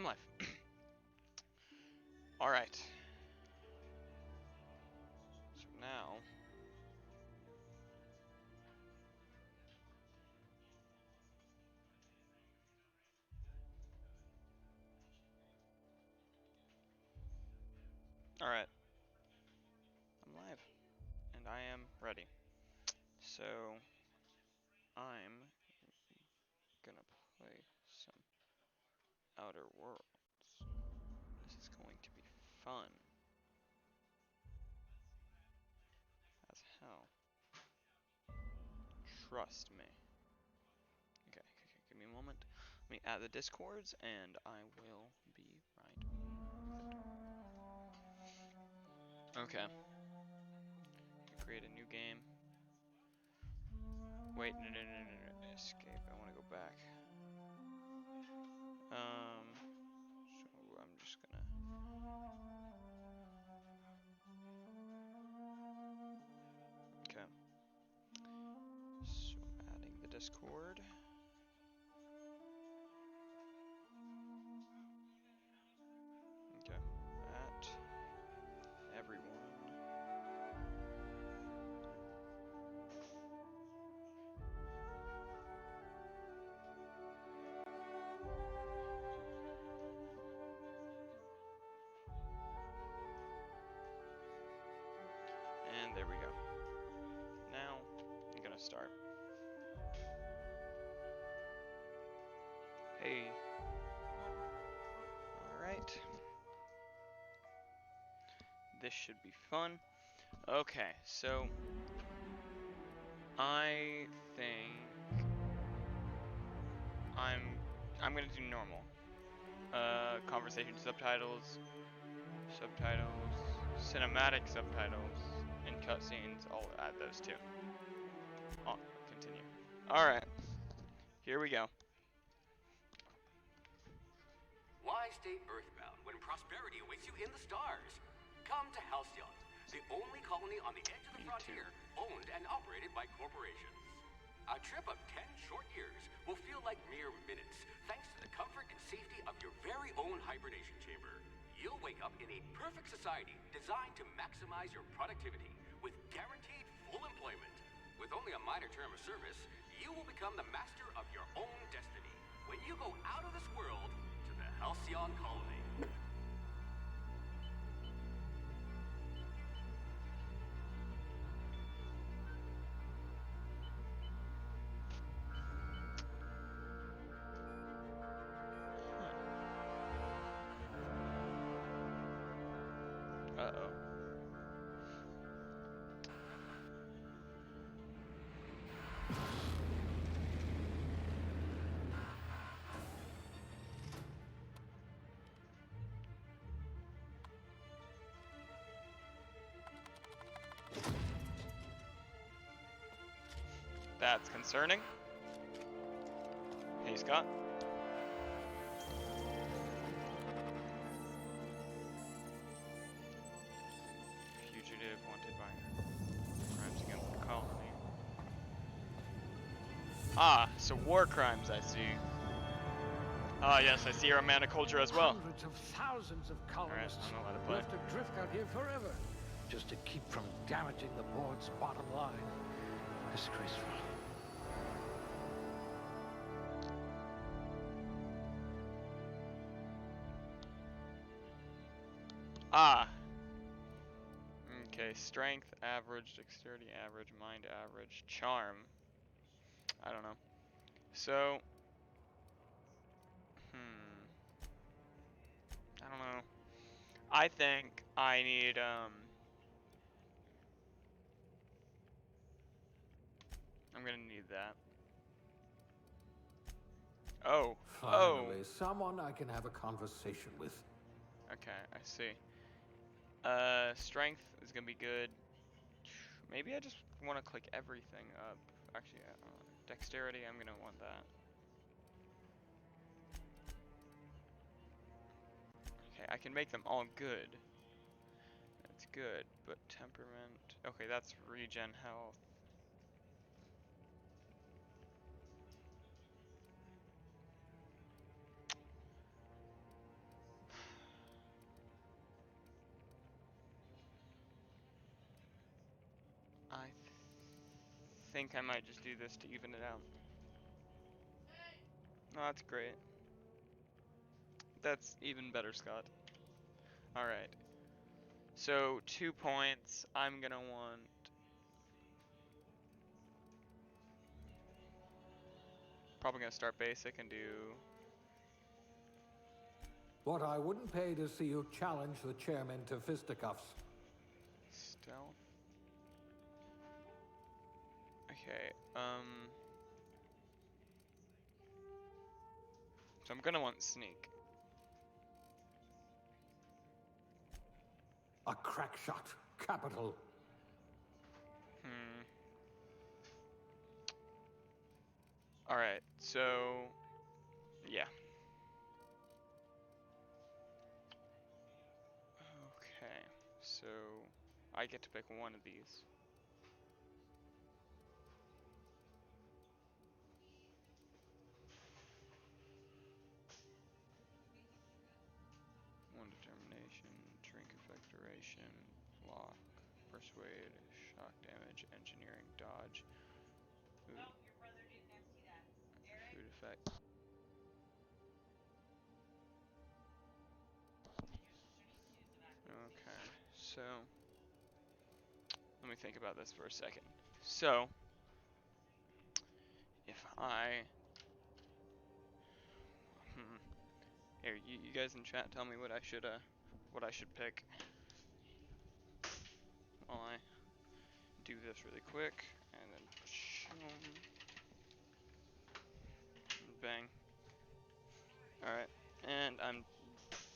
I'm live. Alright. So now... Alright. I'm live. And I am ready. So... I'm gonna play some Outer Worlds. This is going to be fun. As hell. Trust me. Okay, give me a moment. Let me add the Discords and I will be right back. Okay. Create a new game. Wait, no, escape. I want to go back. So I'm just gonna... Okay. So adding the Discord. Okay. At everyone. And there we go. Now, I'm gonna start. Hey. Alright. This should be fun. Okay, so... I think... I'm gonna do normal. Conversation subtitles, cinematic subtitles, and cutscenes. I'll add those too. I'll continue. Alright, here we go. Why stay earthbound when prosperity awaits you in the stars? Come to Halcyon, the only colony on the edge of the frontier, owned and operated by corporations. A trip of 10 short years will feel like mere minutes, thanks to the comfort and safety of your very own hibernation chamber. You'll wake up in a perfect society designed to maximize your productivity with guaranteed full employment. With only a minor term of service, you will become the master of your own destiny when you go out of this world to the Halcyon colony. Uh-oh. That's concerning. Hey, Scott. Fugitive wanted by crimes against the colony. Ah, so war crimes, I see. Ah, yes, I see you're a man of culture as well. Hundreds of thousands of colonists Alright, have to drift out here forever just to keep from damaging the board's bottom line. Disgraceful. Ah. Okay, strength average, dexterity average, mind average, charm. I don't know. So, I don't know. I think I need I'm gonna need that. Oh. Finally, someone I can have a conversation with. Okay, I see. Strength is gonna be good. Maybe I just want to click everything up. Actually, I don't know. Dexterity, I'm gonna want that. Okay, I can make them all good. That's good, but temperament. Okay, that's regen health. think I might just do this to even it out. Oh, that's great. That's even better, Scott. Alright. So, 2 points. I'm gonna want... Probably gonna start basic and do... What I wouldn't pay to see you challenge the chairman to fisticuffs. Stealth. Okay, so I'm gonna want sneak. A crack shot. Capital. Alright, so... Yeah. Okay, so... I get to pick one of these. One determination, drink effect duration, block, persuade, shock damage, engineering, dodge. Ooh. Food effect. Okay, so let me think about this for a second. So if I here, you guys in chat tell me what I should pick while I do this really quick and then bang. Alright, and I'm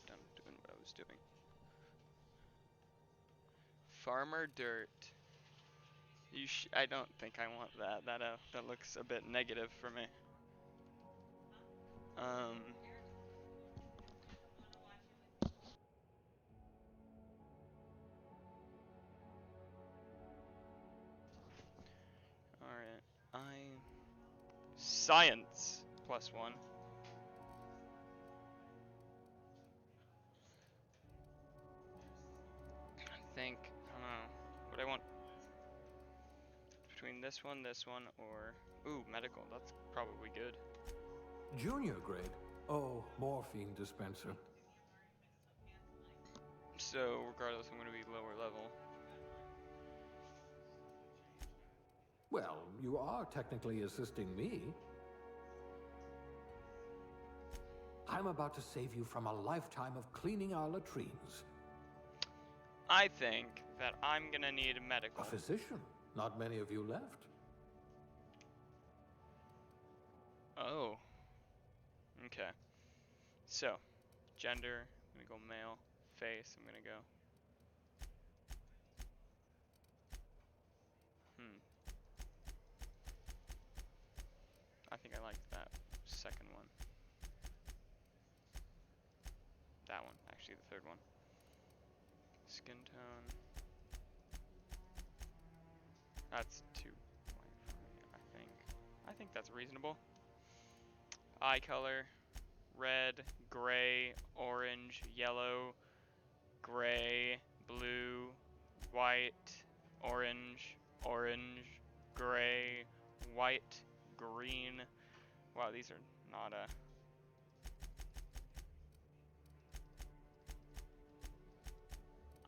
done doing what I was doing. Farmer Dirt. I don't think I want that. That looks a bit negative for me. Alright, Science +1. I don't know, what I want between this one, or, ooh, medical, that's probably good. Junior grade. Oh, morphine dispenser. So, regardless, I'm gonna be lower level. Well, you are technically assisting me. I'm about to save you from a lifetime of cleaning our latrines. I think that I'm gonna need a medical. A physician. Not many of you left. Oh. Okay. So, gender, I'm gonna go male. Face, I'm gonna go. I think I like that second one. That one, actually the third one. Skin tone. That's 2 point for me, I think. I think that's reasonable. Eye color. Red, gray, orange, yellow, gray, blue, white, orange, gray, white, green. Wow, these are not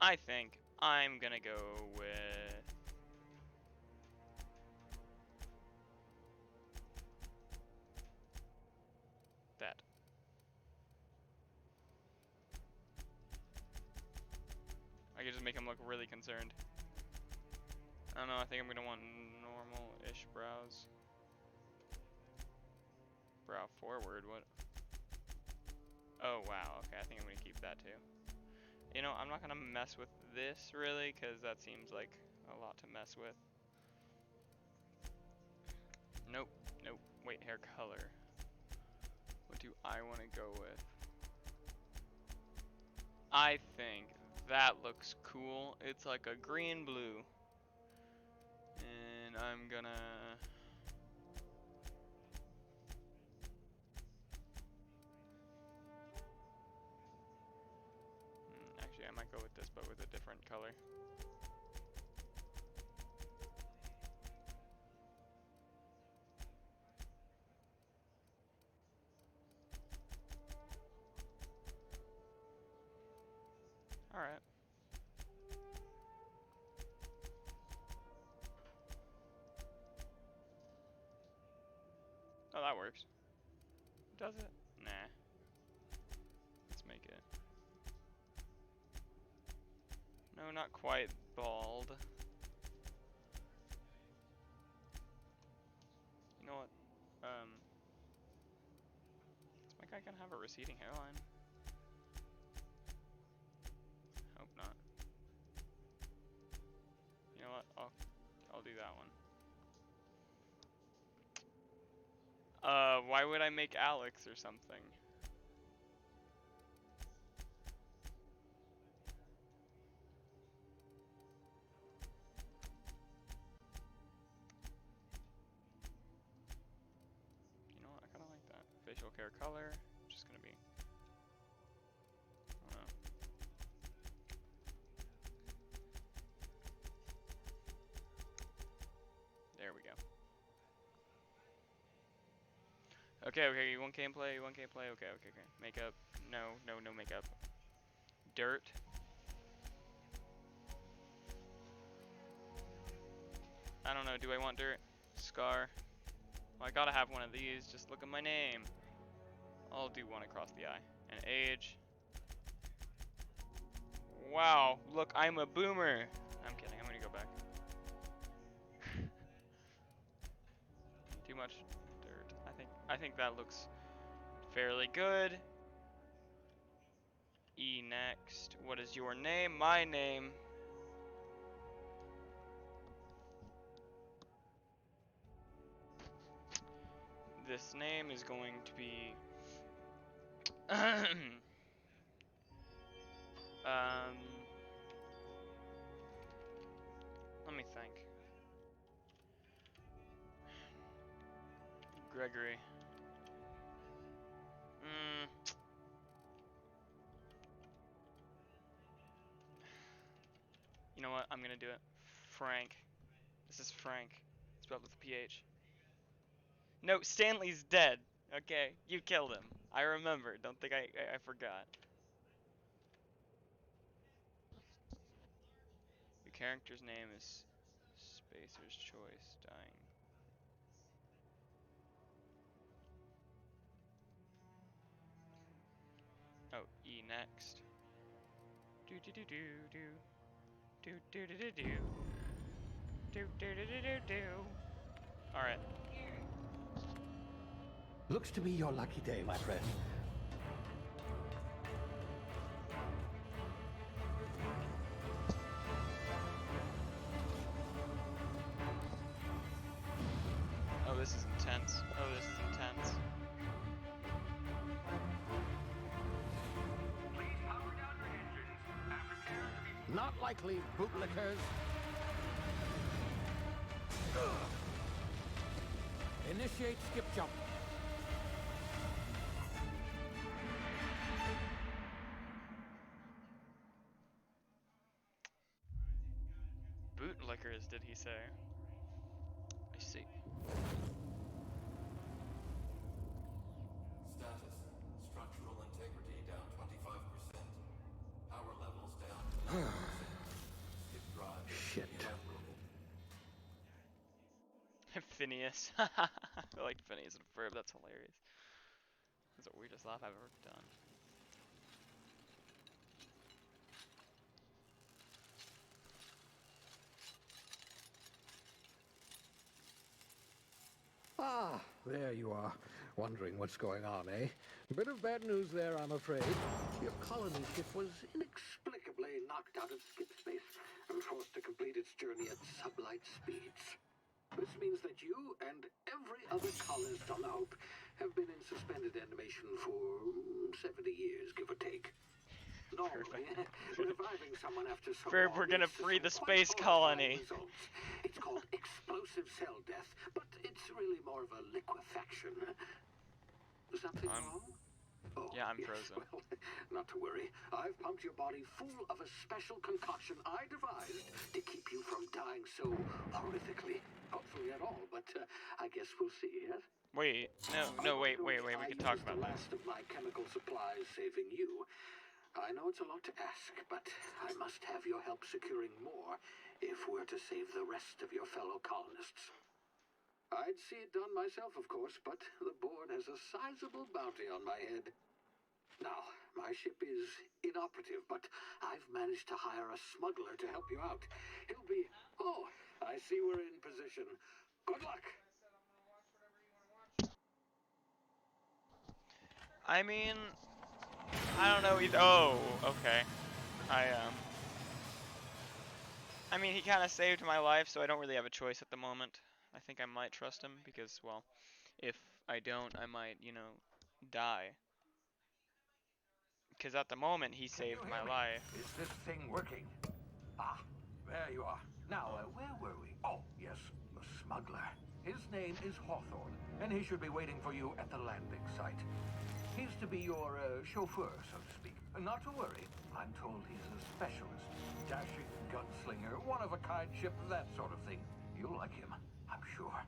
I think I'm gonna go with that. I could just make him look really concerned. I don't know, I think I'm gonna want normal-ish brows. Brow forward, what? Oh wow, okay, I think I'm gonna keep that too. You know, I'm not gonna mess with this really, cause that seems like a lot to mess with. Nope, wait, hair color. What do I wanna go with? I think that looks cool. It's like a green blue. And I'm gonna... Actually, I might go with this, but with a different color. Alright. Oh, that works. Does it? Nah. Let's make it. No, not quite bald. You know what? Is my guy gonna have a receding hairline? Hope not. You know what? I'll do that one. Why would I make Alex or something? You know what? I kinda like that. Facial hair color. Just gonna be. I don't know. There we go. Okay, okay, you want gameplay, you want gameplay, okay, okay, okay. Makeup, no makeup. Dirt. I don't know, do I want dirt? Scar. Well, I gotta have one of these, just look at my name. I'll do one across the eye. And age. Wow, look, I'm a boomer. I'm kidding, I'm gonna go back. Too much dirt. I think that looks fairly good. E next. What is your name? My name. This name is going to be let me think. Gregory. You know what? I'm gonna do it. Frank. This is Frank. Spelled with a PH. No, Stanley's dead. Okay, you killed him. I remember. Don't think I forgot. Your character's name is Spacer's Choice. Dying. Oh, E next. Do do do do do. Do do do do do. Do do do do do do. Alright. Looks to be your lucky day, my friend. Oh, this is intense. Oh, this is intense. Please power down your engines and prepare to be... Not likely, bootlickers. Initiate skip jump. Bootlickers, did he say? I see. Status. Structural integrity down 25%. Power levels down 9%. Skip drive. Shit. Phineas. I like Phineas and Ferb, that's hilarious. That's the weirdest laugh I've ever done. Ah, there you are. Wondering what's going on, eh? Bit of bad news there, I'm afraid. Your colony ship was inexplicably knocked out of skip space and forced to complete its journey at sublight speeds. This means that you and every other colonist on the Hope have been in suspended animation for 70 years, give or take. Normally, reviving someone after so Ferb, we're gonna free the space colony. It's called explosive cell death, but it's really more of a liquefaction. Something wrong? Oh, Yeah, I'm yes. frozen. Well, not to worry. I've pumped your body full of a special concoction I devised to keep you from dying so horrifically. Hopefully at all, but I guess we'll see, yes? Wait, no, wait, we can talk about the this. last of my chemical supplies saving you. I know it's a lot to ask, but I must have your help securing more if we're to save the rest of your fellow colonists. I'd see it done myself, of course, but the board has a sizable bounty on my head. Now, my ship is inoperative, but I've managed to hire a smuggler to help you out. He'll be... Oh, I see we're in position. Good luck! I mean, I don't know either. Oh, okay. I mean, he kind of saved my life, so I don't really have a choice at the moment. I think I might trust him because, well, if I don't, I might, you know, die. Because at the moment, he saved my life. Is this thing working? Ah, there you are. Now, where were we? Oh, yes, the smuggler. His name is Hawthorne, and he should be waiting for you at the landing site. He's to be your chauffeur, so to speak. Not to worry, I'm told he's a specialist. Dashing gunslinger, one-of-a-kind ship, that sort of thing. You'll like him, I'm sure.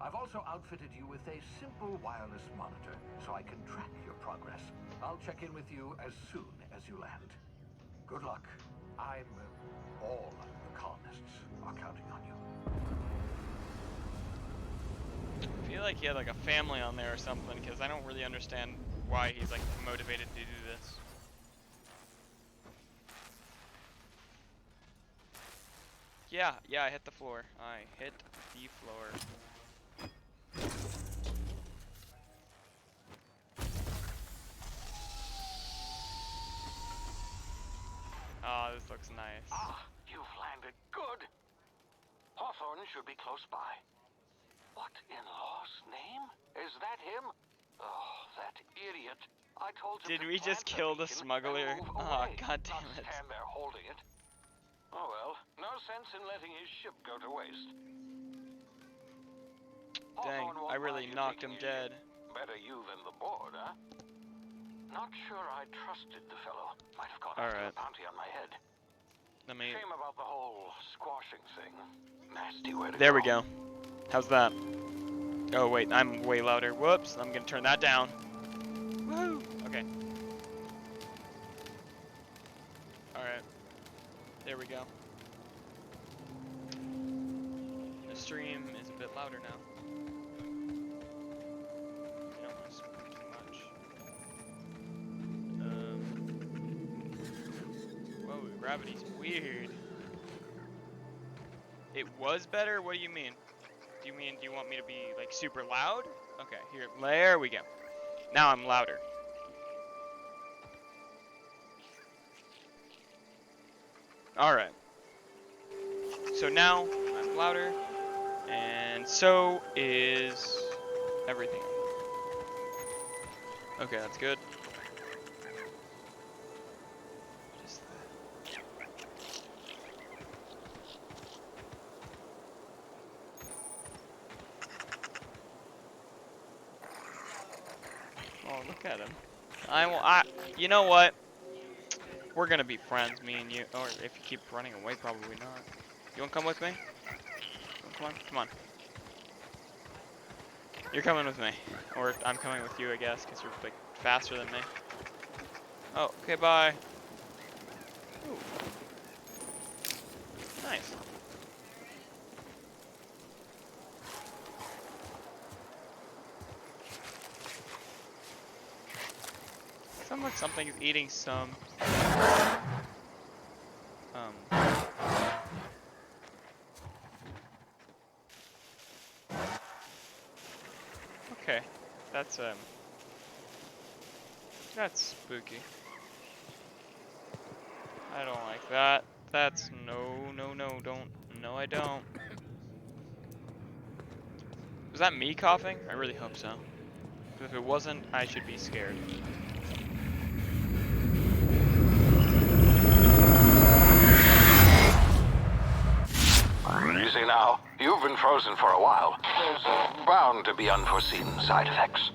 I've also outfitted you with a simple wireless monitor, so I can track your progress. I'll check in with you as soon as you land. Good luck. All the colonists are counting on you. I feel like he had like a family on there or something, because I don't really understand why he's like motivated to do this. Yeah, I hit the floor. I hit the floor. Oh, this looks nice. Ah, you've landed good. Hawthorne should be close by. What in law's name? Is that him? Oh, that idiot. I told him Did to we just plant kill the beacon smuggler? and move Oh, away, god damn not it. stand there holding it. Oh well, no sense in letting his ship go to waste. Dang, Hawthorne won't I really mind you knocked taking him his dead. ship. Better you than the board, huh? Not sure I trusted the fellow. Might have gone after Alright. a bounty on my head. Let me... Shame about the whole squashing thing. Nasty way to There we go. How's that? Oh wait, I'm way louder. Whoops, I'm gonna turn that down. Woo! Okay. Alright. There we go. The stream is a bit louder now. I don't want to scream too much. Whoa, gravity's weird. It was better? What do you mean? Do you want me to be like super loud? Okay, here, there we go. Now I'm louder. Alright. So now I'm louder, and so is everything. Okay, that's good. What is that? Oh, look at him. You know what? We're gonna be friends, me and you. Or if you keep running away, probably not. You wanna come with me? Come on, come on. You're coming with me. Or I'm coming with you, I guess, because you're like faster than me. Oh, okay, bye. Ooh. Nice. Sounds like something's eating some. Okay, that's spooky. I don't like that. That's no, I don't. Was that me coughing? I really hope so. Because if it wasn't, I should be scared. Easy now. You've been frozen for a while. There's bound to be unforeseen side effects.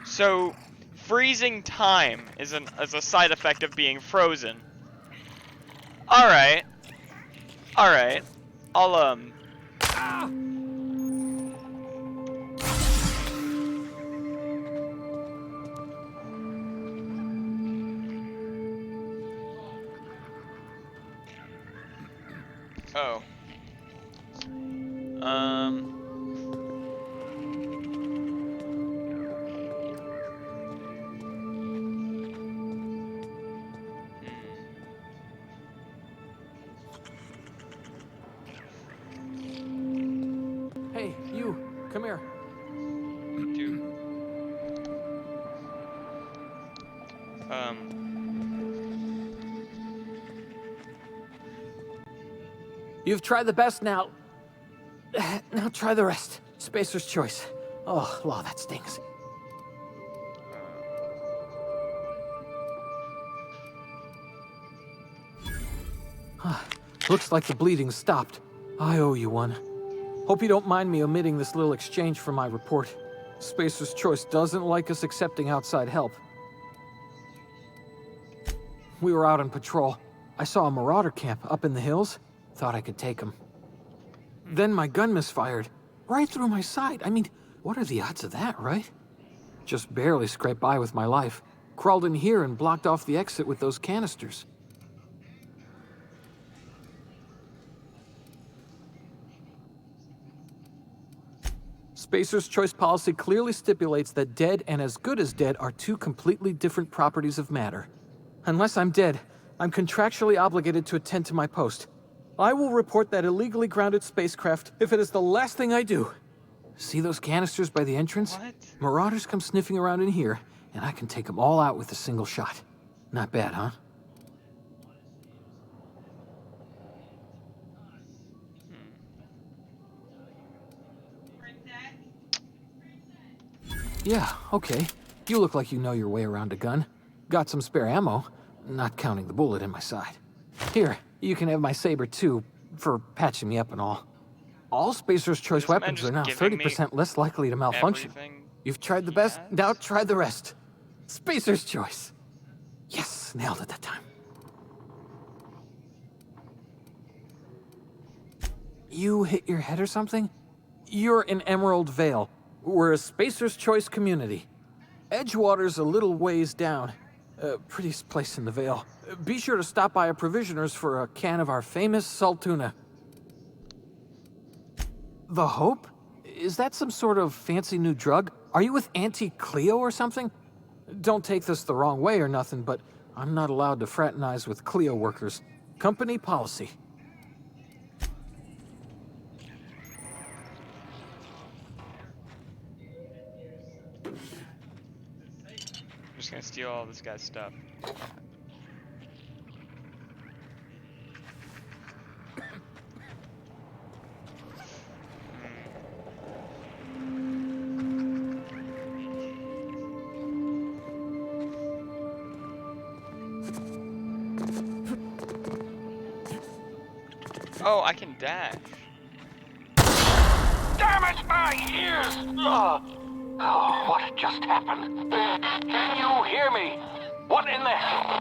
So, freezing time is a side effect of being frozen. Alright. Alright. I'll, Oh. Hey, you, come here. Dude. You've tried the best now. Now try the rest. Spacer's choice. Oh, law, that stings. Looks like the bleeding stopped. I owe you one. Hope you don't mind me omitting this little exchange from my report. Spacer's choice doesn't like us accepting outside help. We were out on patrol. I saw a marauder camp up in the hills. Thought I could take him. Then my gun misfired. Right through my side. I mean, what are the odds of that, right? Just barely scraped by with my life. Crawled in here and blocked off the exit with those canisters. Spacer's choice policy clearly stipulates that dead and as good as dead are two completely different properties of matter. Unless I'm dead, I'm contractually obligated to attend to my post. I will report that illegally grounded spacecraft if it is the last thing I do. See those canisters by the entrance? What? Marauders come sniffing around in here, and I can take them all out with a single shot. Not bad, huh? Yeah, okay. You look like you know your way around a gun. Got some spare ammo, not counting the bullet in my side. Here, you can have my saber too, for patching me up and all. All Spacer's choice This man weapons just are now giving me 30% less likely to malfunction. Everything You've tried the he best, has? now try the rest. Spacer's choice. Yes, nailed it that time. You hit your head or something? You're in Emerald Vale. We're a Spacer's Choice community. Edgewater's a little ways down. Prettiest place in the Vale. Be sure to stop by a provisioner's for a can of our famous salt tuna. The Hope? Is that some sort of fancy new drug? Are you with Auntie Cleo or something? Don't take this the wrong way or nothing, but I'm not allowed to fraternize with Cleo workers. Company policy. I'm just gonna steal all this guy's stuff. Oh, I can dash. Damn it, my ears! Oh, what just happened? Can you hear me? What in the hell?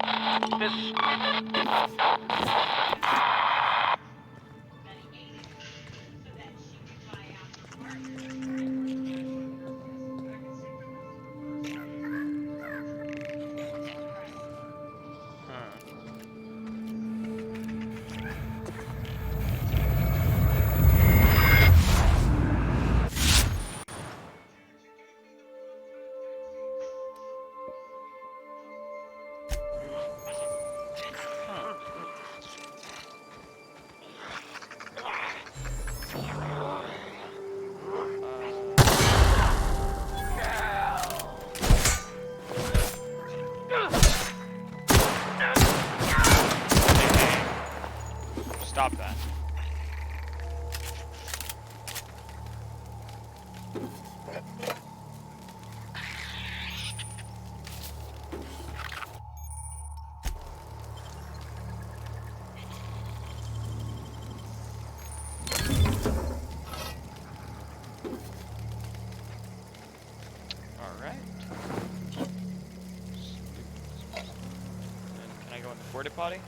Stop that. Alright. Can I go in the porta potty?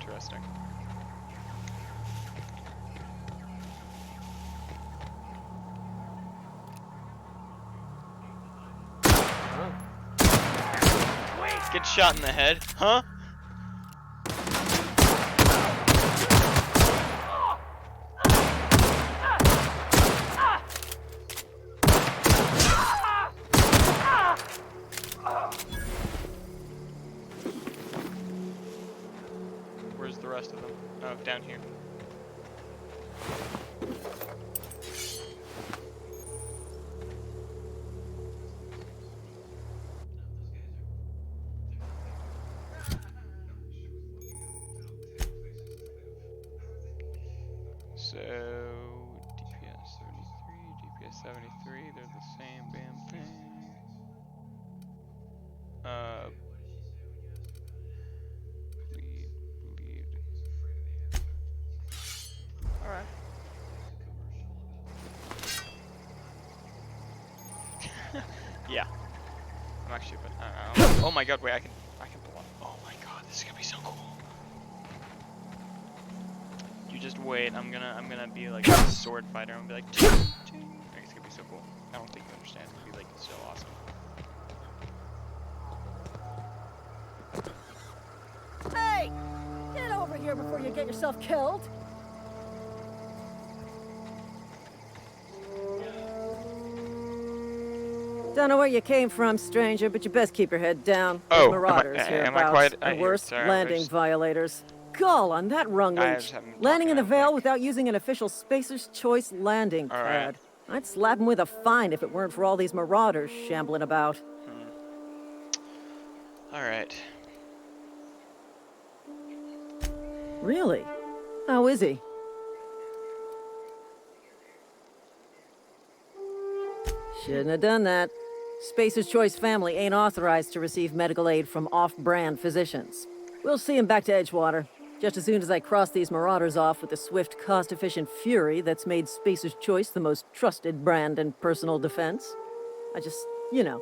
Interesting. Get get shot in the head? Huh? Where's the rest of them? Oh, down here. So, DPS 33, DPS 73, they're the same damn thing. Bleed. Alright. Yeah. I'm actually, but, oh my god, wait, I can block. Oh my god, this is gonna be so cool. You just wait, I'm gonna be like a sword fighter, I'm gonna be like, ting, ting. I think it's gonna be so cool. I don't think you understand, it's gonna be like so awesome. Hey! Get over here before you get yourself killed! Don't know where you came from, stranger, but you best keep your head down. There's marauders hereabouts, and worse, landing violators. Gall on that rung leech. Landing in the Vale without using an official Spacer's Choice landing pad. I'd slap him with a fine if it weren't for all these marauders shambling about. Alright. Really? How is he? Shouldn't have done that. Spacer's Choice family ain't authorized to receive medical aid from off-brand physicians. We'll see him back to Edgewater, just as soon as I cross these marauders off with the swift, cost-efficient fury that's made Spacer's Choice the most trusted brand in personal defense. I just, you know,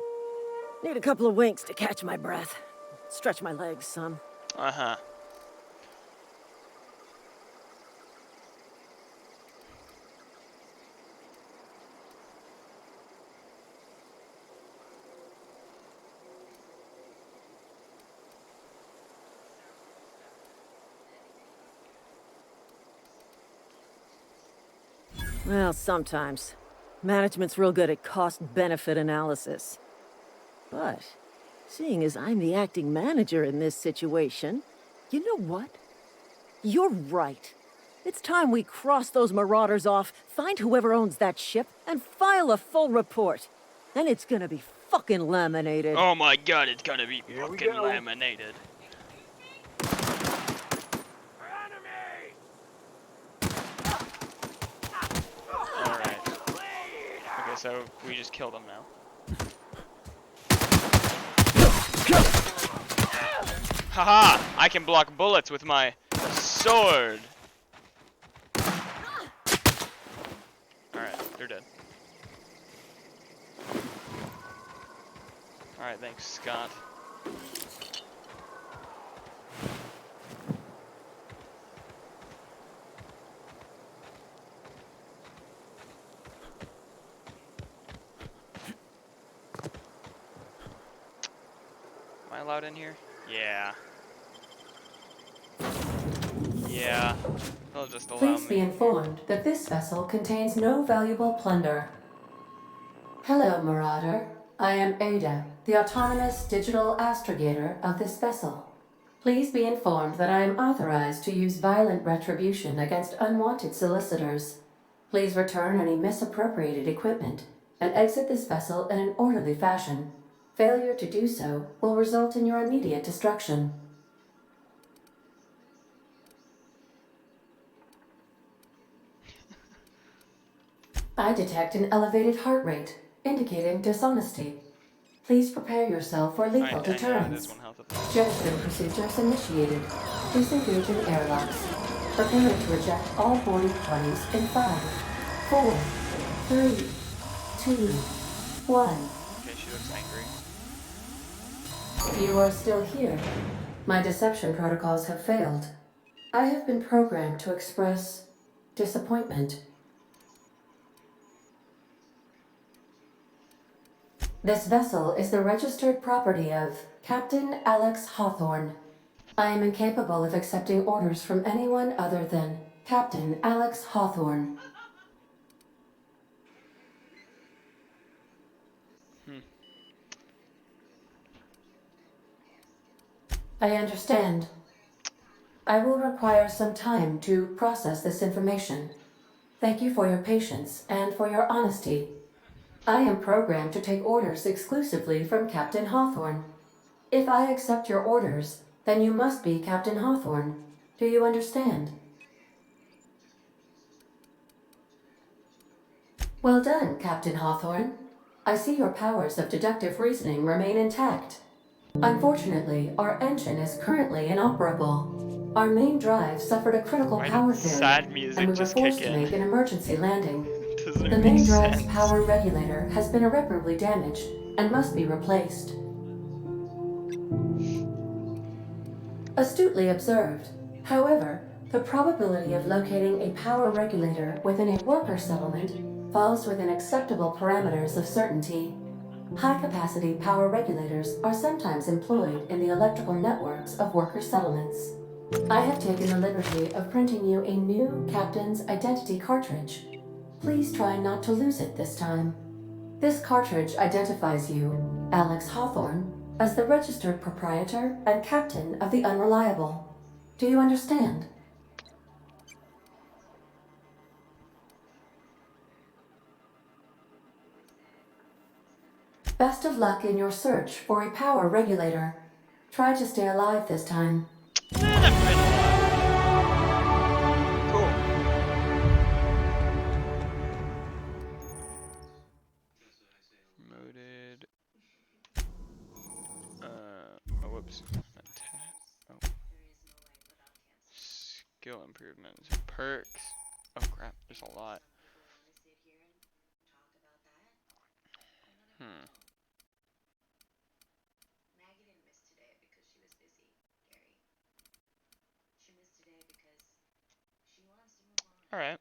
need a couple of winks to catch my breath. Stretch my legs some. Uh-huh. Well, sometimes. Management's real good at cost-benefit analysis. But, seeing as I'm the acting manager in this situation, you know what? You're right. It's time we cross those marauders off, find whoever owns that ship, and file a full report. Then it's gonna be fucking laminated. Oh my god, it's gonna be fucking laminated. So we just killed him now. Haha! I can block bullets with my sword! Alright, they're dead. Alright, thanks, Scott. Allowed in here? Yeah. They'll just allow me. Please be informed that this vessel contains no valuable plunder. Hello, Marauder. I am Ada, the autonomous digital astrogator of this vessel. Please be informed that I am authorized to use violent retribution against unwanted solicitors. Please return any misappropriated equipment and exit this vessel in an orderly fashion. Failure to do so will result in your immediate destruction. I detect an elevated heart rate, indicating dishonesty. Please prepare yourself for lethal deterrence. Jetstream procedures initiated. Disengage in airlocks. Prepare to reject all boarding parties in 5, 4, 3, 2, 1. You are still here. My deception protocols have failed. I have been programmed to express disappointment. This vessel is the registered property of Captain Alex Hawthorne. I am incapable of accepting orders from anyone other than Captain Alex Hawthorne. I understand. I will require some time to process this information. Thank you for your patience and for your honesty. I am programmed to take orders exclusively from Captain Hawthorne. If I accept your orders, then you must be Captain Hawthorne. Do you understand? Well done, Captain Hawthorne. I see your powers of deductive reasoning remain intact. Unfortunately, our engine is currently inoperable. Our main drive suffered a critical Why power did failure, sad music and we were just forced kick to in? make an emergency landing. Doesn't The even main make drive's sense. power regulator has been irreparably damaged and must be replaced. Astutely observed. However, the probability of locating a power regulator within a worker settlement falls within acceptable parameters of certainty. High-capacity power regulators are sometimes employed in the electrical networks of worker settlements. I have taken the liberty of printing you a new Captain's Identity cartridge. Please try not to lose it this time. This cartridge identifies you, Alex Hawthorne, as the registered proprietor and captain of the Unreliable. Do you understand? Best of luck in your search for a power regulator. Try to stay alive this time. Cool. Promoted. Oh, whoops. Oh. Skill improvements. Perks. Oh crap, there's a lot. Alright.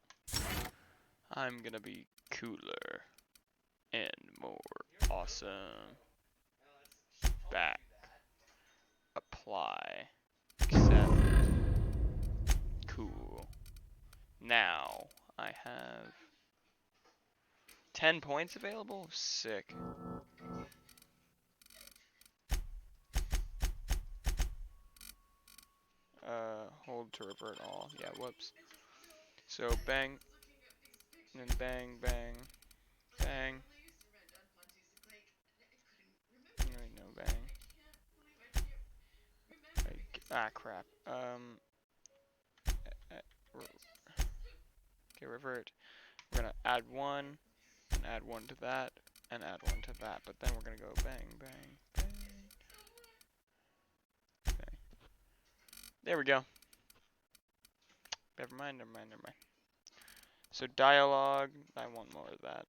I'm gonna be cooler and more awesome. Back. Apply. Accept. Cool. Now I have 10 points available? Sick. Hold to revert all. Yeah, whoops. So bang, and then bang, bang, bang. Wait, no bang. Crap. Okay, revert. We're gonna add one, and add one to that, and add one to that. But then we're gonna go bang, bang, bang. Okay. There we go. Never mind, never mind, never mind. So dialogue, I want more of that.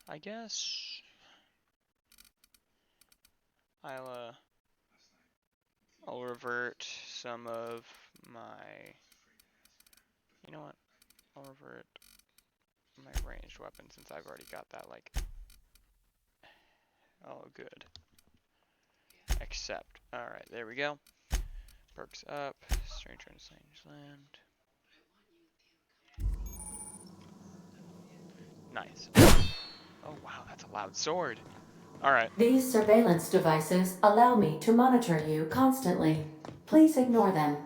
I guess I'll revert some of my, you know what? I'll revert my ranged weapon since I've already got that, like, oh, good. Accept. Alright, there we go. Perks up. Stranger in Strange Land. Nice. Oh wow, that's a loud sword. Alright. These surveillance devices allow me to monitor you constantly. Please ignore them.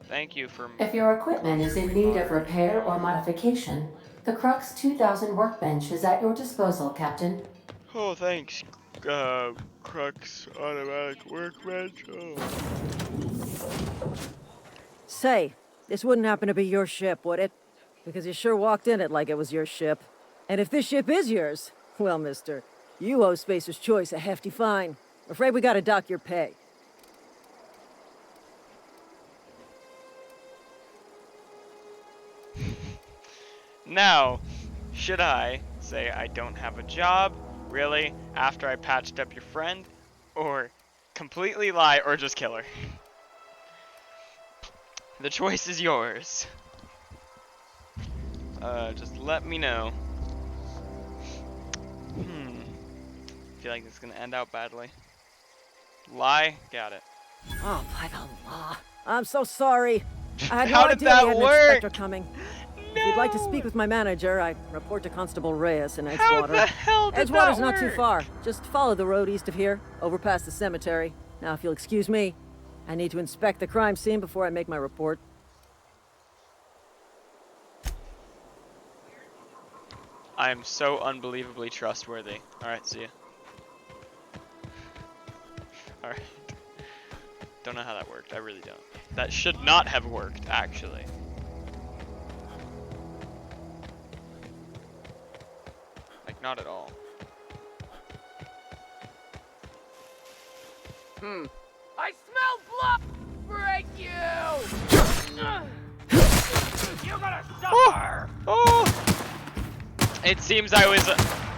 Thank you for... If your equipment is in need of repair or modification, the Crux 2000 workbench is at your disposal, Captain. Oh, thanks. Crux automatic workbench. Oh. Say, this wouldn't happen to be your ship, would it? Because you sure walked in it like it was your ship. And if this ship is yours, well, mister, you owe Spacer's Choice a hefty fine. Afraid we gotta dock your pay. Now, should I say I don't have a job, really, after I patched up your friend? Or completely lie, or just kill her? The choice is yours. just let me know. Feel like this is gonna end out badly. Lie, got it. Oh, by the law. I'm so sorry. I had How no did idea that we had an work? inspector coming. If you'd like to speak with my manager, I report to Constable Reyes in How Edgewater. the hell did Edgewater's that not too work? far. Just follow the road east of here, over past the cemetery. Now, if you'll excuse me, I need to inspect the crime scene before I make my report. I am so unbelievably trustworthy. Alright, see ya. Alright. Don't know how that worked. I really don't. That should not have worked, actually. Like, not at all. I smell blood! Break you! You're gonna suffer! Oh! It seems I was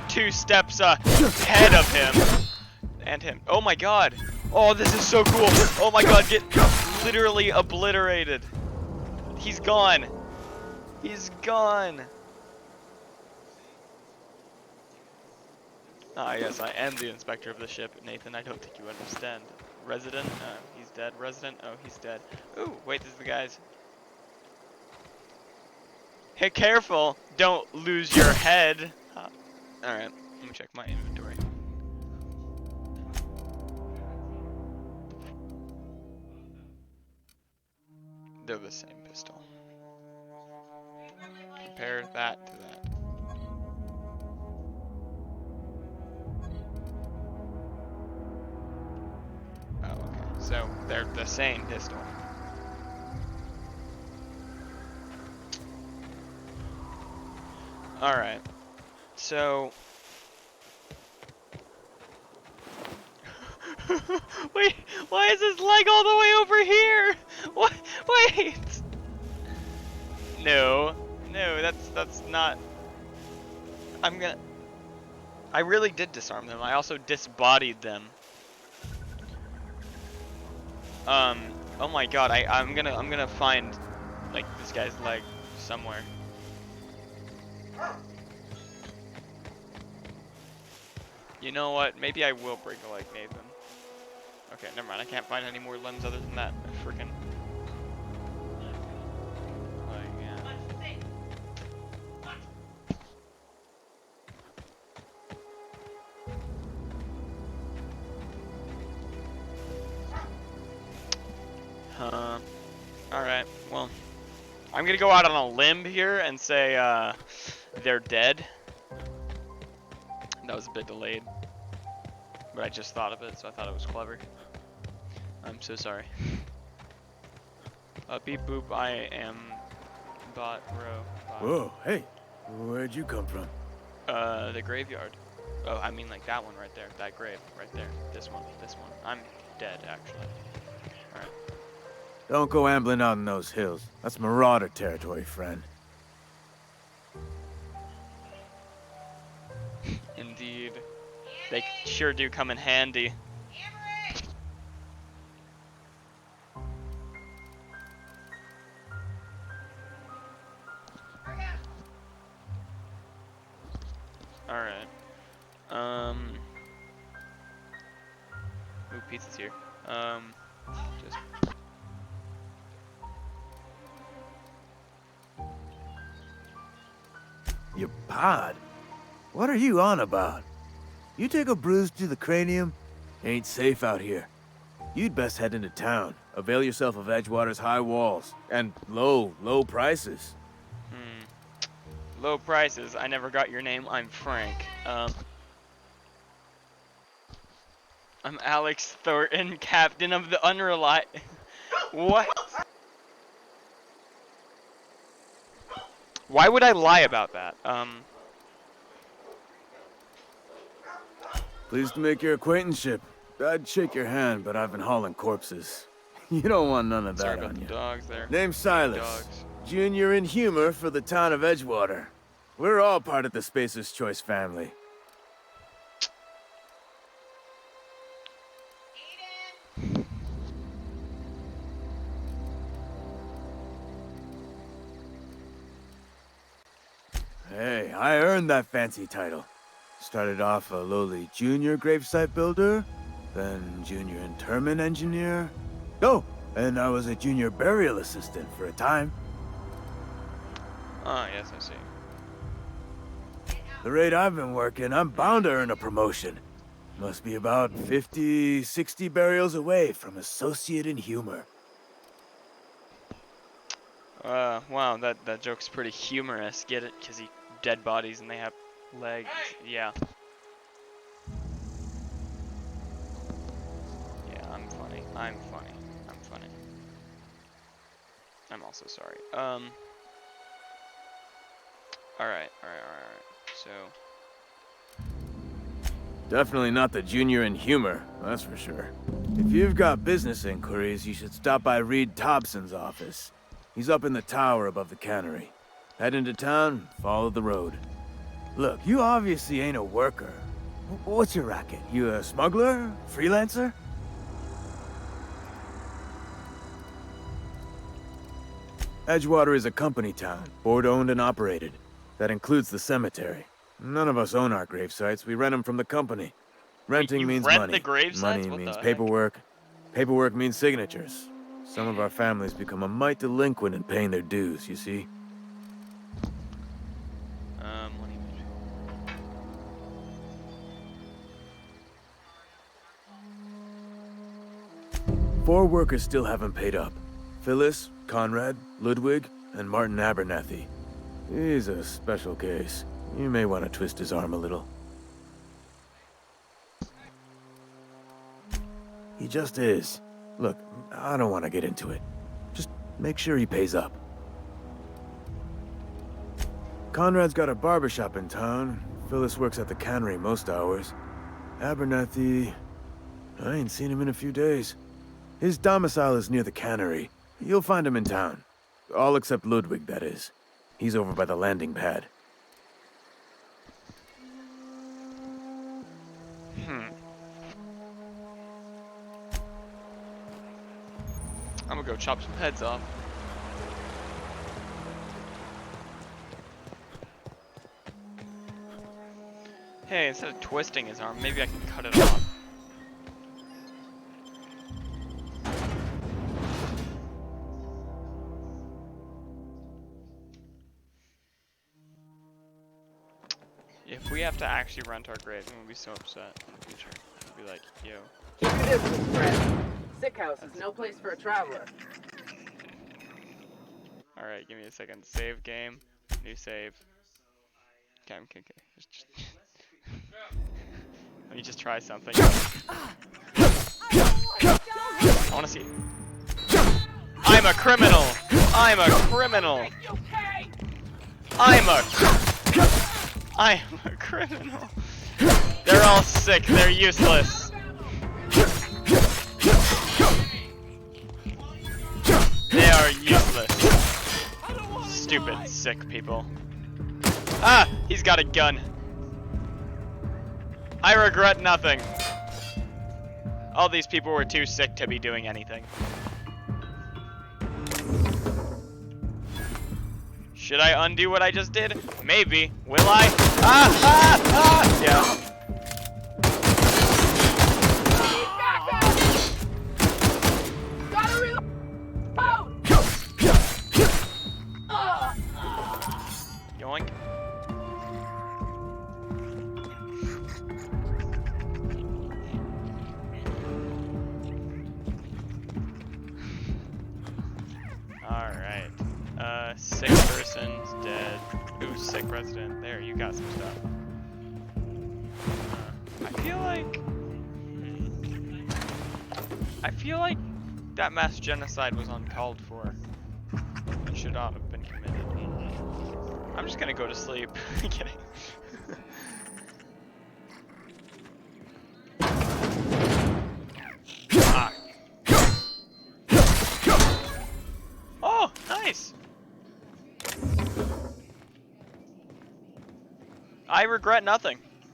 2 steps ahead of him. And him. Oh my god! Oh, this is so cool! Oh my god, get literally obliterated. He's gone. He's gone. Ah, yes, I am the inspector of the ship. Nathan, I don't think you understand. Resident? He's dead. Resident? Oh, he's dead. Ooh, wait, this is the guy's. Hey, careful! Don't lose your head! Alright, let me check my inventory. They're the same pistol. Compare that to that. Oh, okay. So, they're the same pistol. Alright. So... Wait, why is his leg all the way over here? What? Wait! No. No, that's not... I really did disarm them. I also disbodied them. Oh my god, I'm gonna find, like, this guy's leg somewhere. You know what? Maybe I will break a leg, Nathan. Okay, never mind. I can't find any more limbs other than that freaking. Like, yeah. Alright, well. I'm gonna go out on a limb here and say, they're dead. That was a bit delayed. But I just thought of it, so I thought it was clever. I'm so sorry. Beep boop, I am bot row. Whoa, hey, where'd you come from? The graveyard. Oh, I mean like that one right there. That grave right there. This one. I'm dead, actually. Alright. Don't go ambling out in those hills. That's Marauder territory, friend. Indeed. They sure do come in handy. Alright. Ooh, pizza's here. Just... Your pod? What are you on about? You take a bruise to the cranium? Ain't safe out here. You'd best head into town. Avail yourself of Edgewater's high walls. And low prices. Low prices. I never got your name. I'm Frank. I'm Alex Thornton, captain of the Unreliable. What? Why would I lie about that? Pleased to make your acquaintanceship. I'd shake your hand, but I've been hauling corpses. You don't want none of Sorry that about on the you. dogs there. Name's Silas. Dogs. Junior in humor for the town of Edgewater. We're all part of the Spacer's Choice family. Hey, I earned that fancy title. Started off a lowly junior gravesite builder, then junior interment engineer. Oh, and I was a junior burial assistant for a time. Oh, yes, I see. The rate I've been working, I'm bound to earn a promotion. Must be about 50, 60 burials away from associate in humor. Wow, that joke's pretty humorous. Get it? 'Cause he dead bodies and they have legs. Yeah. Yeah, I'm funny. I'm funny. I'm funny. I'm also sorry. Alright. So, Definitely not the junior in humor, that's for sure. If you've got business inquiries, you should stop by Reed Thompson's office. He's up in the tower above the cannery. Head into town, follow the road. Look, you obviously ain't a worker. What's your racket? You a smuggler? Freelancer? Edgewater is a company town, board-owned and operated. That includes the cemetery. None of us own our gravesites. We rent them from the company. Renting you means rent money. the gravesites? Money What means the heck? paperwork. Paperwork means signatures. Some of our families become a mite delinquent in paying their dues, you see? money management. 4 workers still haven't paid up. Phyllis, Conrad, Ludwig, and Martin Abernathy. He's a special case. You may want to twist his arm a little. He just is. Look, I don't want to get into it. Just make sure he pays up. Conrad's got a barbershop in town. Phyllis works at the cannery most hours. Abernathy... I ain't seen him in a few days. His domicile is near the cannery. You'll find him in town. All except Ludwig, that is. He's over by the landing pad. I'm gonna go chop some heads off. Hey, instead of twisting his arm, maybe I can cut it off. If we have to actually rent our grave, I'm gonna be so upset in the future. I'll be like, yo. Keep your distance, friend. Sick house is no place for a traveler. Alright, give me a second. Save game. New save. Okay. Just let me just try something. I wanna see. I'm a criminal! I'm a criminal! I'm a criminal! They're all sick, they're useless. They are useless. Stupid, sick people. Ah! He's got a gun. I regret nothing. All these people were too sick to be doing anything. Should I undo what I just did? Maybe. Will I? Yeah. Gotta reload. Yoink. Alright. Sick person's dead. Ooh, sick resident. There, you got some stuff. I feel like that mass genocide was uncalled for. It should not have been committed. I'm just gonna go to sleep. Kidding. Ah. Oh, nice. I regret nothing. I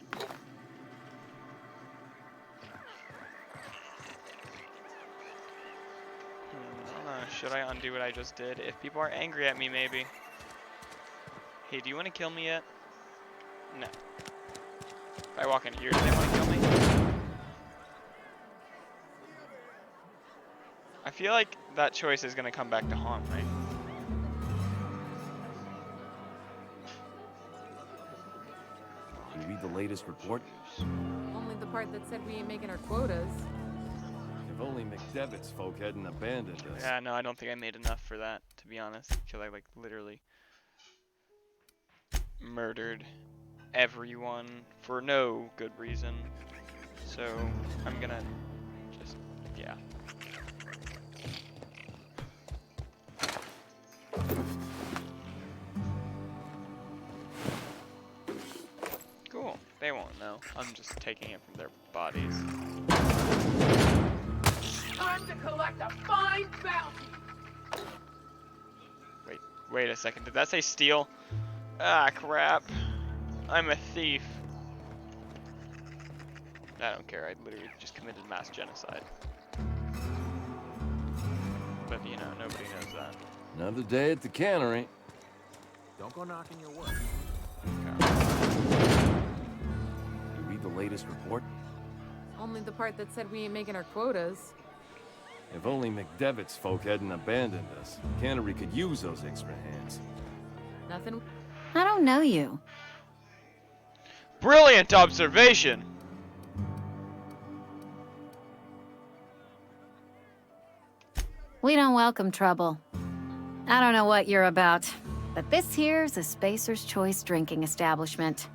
don't know, should I undo what I just did? If people are angry at me, maybe. Hey, do you want to kill me yet? No. If I walk in here, do they want to kill me? I feel like that choice is gonna come back to haunt me. You read the latest report? Only the part that said we ain't making our quotas. If only McDevitt's folk hadn't abandoned us. Yeah, no, I don't think I made enough for that, to be honest. Because I, like, literally murdered everyone for no good reason. So, I'm gonna just, yeah. Cool. They won't know. I'm just taking it from their bodies. Time to collect a fine bounty! Wait a second. Did that say steal? Ah, crap. I'm a thief. I don't care. I literally just committed mass genocide. But, you know, nobody knows that. Another day at the cannery. Don't go knocking your work. You read the latest report? Only the part that said we ain't making our quotas. If only McDevitt's folk hadn't abandoned us, cannery could use those extra hands. Nothing. I don't know you. Brilliant observation! We don't welcome trouble. I don't know what you're about, but this here's a Spacer's Choice drinking establishment.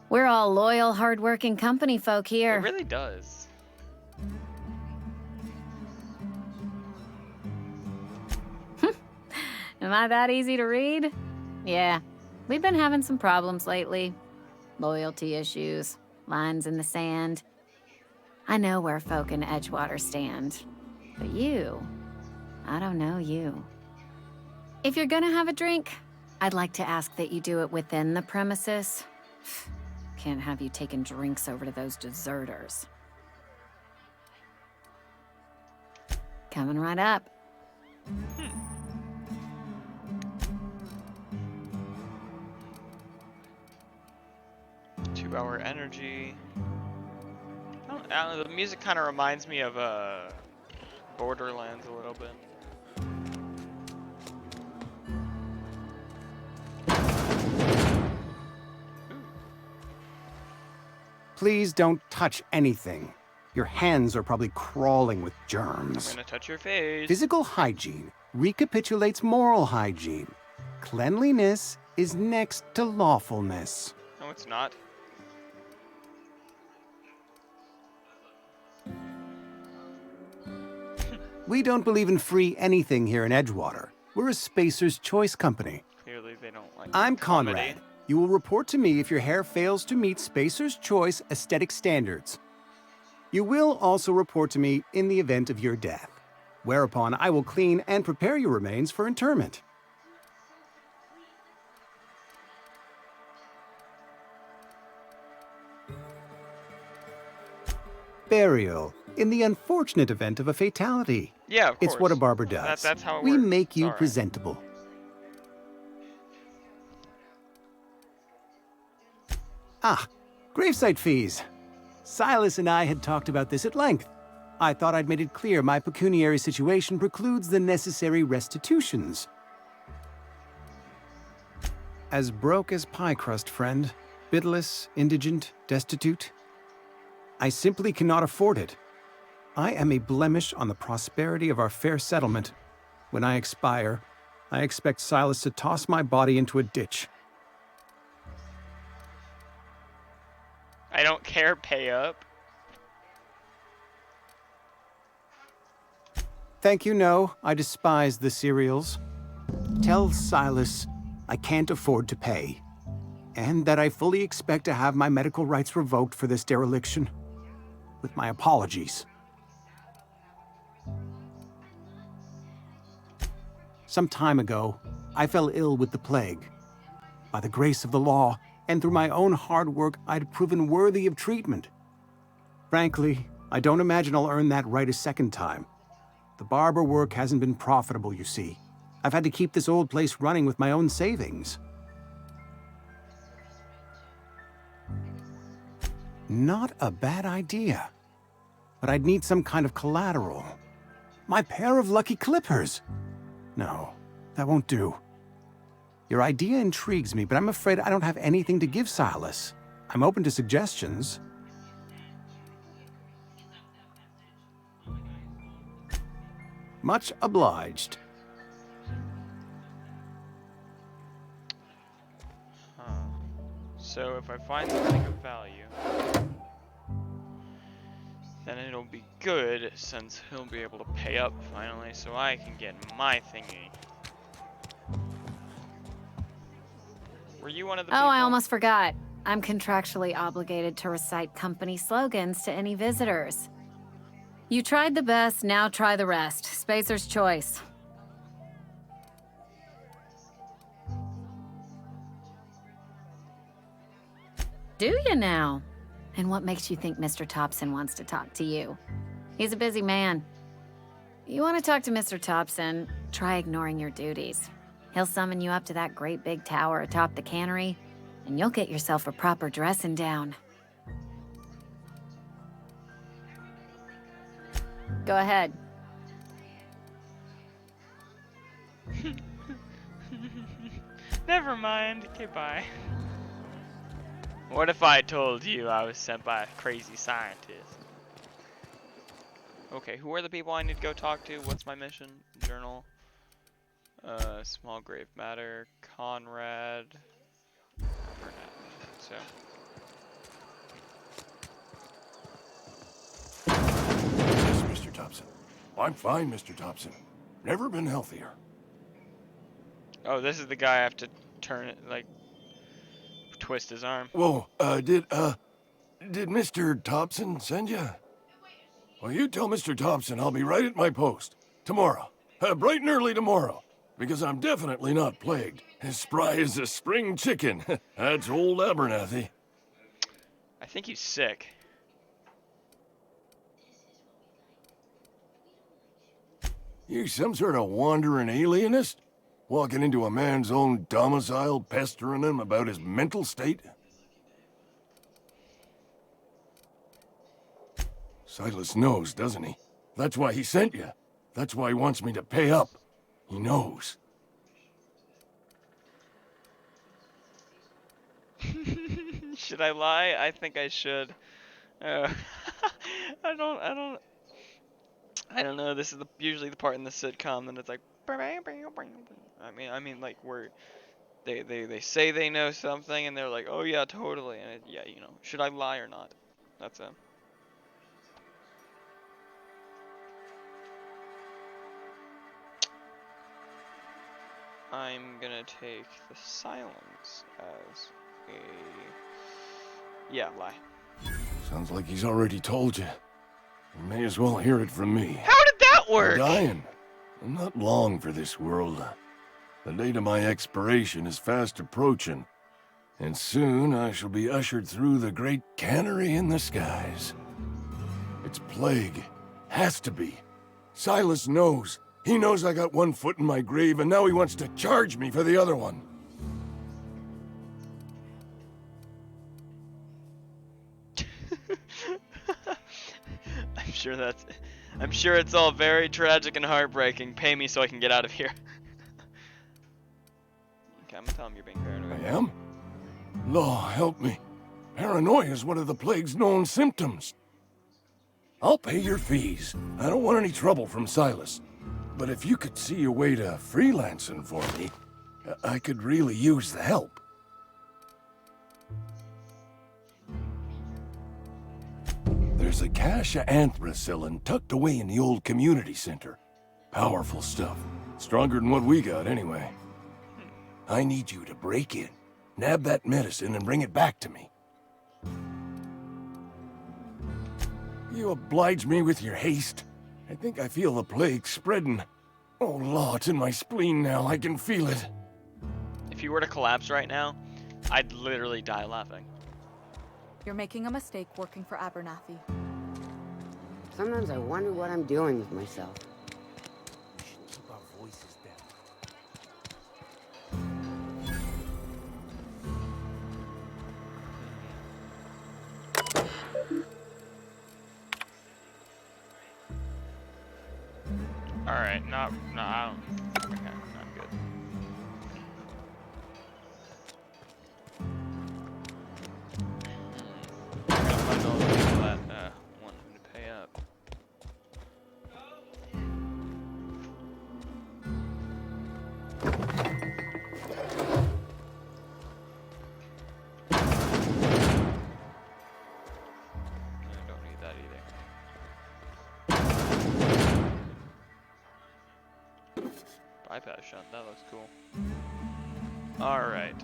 We're all loyal, hard-working company folk here. It really does. Am I that easy to read? Yeah, we've been having some problems lately. Loyalty issues, lines in the sand. I know where folk in Edgewater stand, but you, I don't know you. If you're gonna have a drink, I'd like to ask that you do it within the premises. Can't have you taking drinks over to those deserters. Coming right up. 2-hour energy. I don't know, the music kind of reminds me of Borderlands a little bit. Please don't touch anything. Your hands are probably crawling with germs. I'm gonna touch your face. Physical hygiene recapitulates moral hygiene. Cleanliness is next to lawfulness. No, it's not. We don't believe in free anything here in Edgewater. We're a Spacer's Choice company. Clearly they don't like I'm comedy. Conrad. You will report to me if your hair fails to meet Spacer's Choice aesthetic standards. You will also report to me in the event of your death, whereupon I will clean and prepare your remains for interment. Burial, in the unfortunate event of a fatality. Yeah, of course. It's what a barber does. That's how it we works. make you Sorry. presentable. Ah, gravesite fees. Silas and I had talked about this at length. I thought I'd made it clear my pecuniary situation precludes the necessary restitutions. As broke as pie crust, friend. Bidless, indigent, destitute. I simply cannot afford it. I am a blemish on the prosperity of our fair settlement. When I expire, I expect Silas to toss my body into a ditch. I don't care, pay up. Thank you, no. I despise the cereals. Tell Silas I can't afford to pay, and that I fully expect to have my medical rights revoked for this dereliction. With my apologies. Some time ago, I fell ill with the plague. By the grace of the law, and through my own hard work, I'd proven worthy of treatment. Frankly, I don't imagine I'll earn that right a second time. The barber work hasn't been profitable, you see. I've had to keep this old place running with my own savings. Not a bad idea. But I'd need some kind of collateral. My pair of lucky clippers! No, that won't do. Your idea intrigues me, but I'm afraid I don't have anything to give Silas. I'm open to suggestions. Much obliged. So if I find something of value, then it'll be good since he'll be able to pay up finally so I can get my thingy. Were you one of the people? Oh, I almost forgot. I'm contractually obligated to recite company slogans to any visitors. You tried the best, now try the rest. Spacer's choice. Do you now? And what makes you think Mr. Thompson wants to talk to you? He's a busy man. You want to talk to Mr. Thompson, try ignoring your duties. He'll summon you up to that great big tower atop the cannery, and you'll get yourself a proper dressing down. Go ahead. Never mind. Okay, bye. What if I told you I was sent by a crazy scientist? Okay, who are the people I need to go talk to? What's my mission? Journal. Small grave matter. Conrad. Burnett. So. Yes, Mr. Thompson. I'm fine, Mr. Thompson. Never been healthier. Oh, this is the guy I have to turn it, like, twist his arm. Whoa, did Mr. Thompson send you? Well, you tell Mr. Thompson I'll be right at my post. Tomorrow. Bright and early tomorrow. Because I'm definitely not plagued. As spry as a spring chicken. That's old Abernathy. I think he's sick. You some sort of wandering alienist? Walking into a man's own domicile, pestering him about his mental state? Silas knows, doesn't he? That's why he sent you. That's why he wants me to pay up. He knows. Should I lie? I think I should. I don't know. This is usually the part in the sitcom that it's like, I mean, like where they say they know something and they're like, oh yeah, totally, and yeah, you know, should I lie or not? That's it. I'm gonna take the silence as a lie. Sounds like he's already told you. You may as well hear it from me. How did that work? I'm dying. I'm not long for this world. The date of my expiration is fast approaching, and soon I shall be ushered through the great cannery in the skies. It's plague. Has to be. Silas knows. He knows I got one foot in my grave, and now he wants to charge me for the other one. I'm sure it's all very tragic and heartbreaking. Pay me so I can get out of here. Okay, I'm gonna tell him you're being paranoid. I am? Law, help me. Paranoia is one of the plague's known symptoms. I'll pay your fees. I don't want any trouble from Silas. But if you could see a way to freelancing for me, I could really use the help. There's a cache of anthracillin tucked away in the old community center. Powerful stuff. Stronger than what we got, anyway. I need you to break in, nab that medicine, and bring it back to me. You oblige me with your haste. I think I feel the plague spreading. Oh, Law, it's in my spleen now. I can feel it. If you were to collapse right now, I'd literally die laughing. You're making a mistake working for Abernathy. Sometimes I wonder what I'm doing with myself. We should keep our voices down. No, I don't. Okay, I'm good. I gotta find all the people that want him to pay up. I don't need that either. Bypass shot, that looks cool. Alright.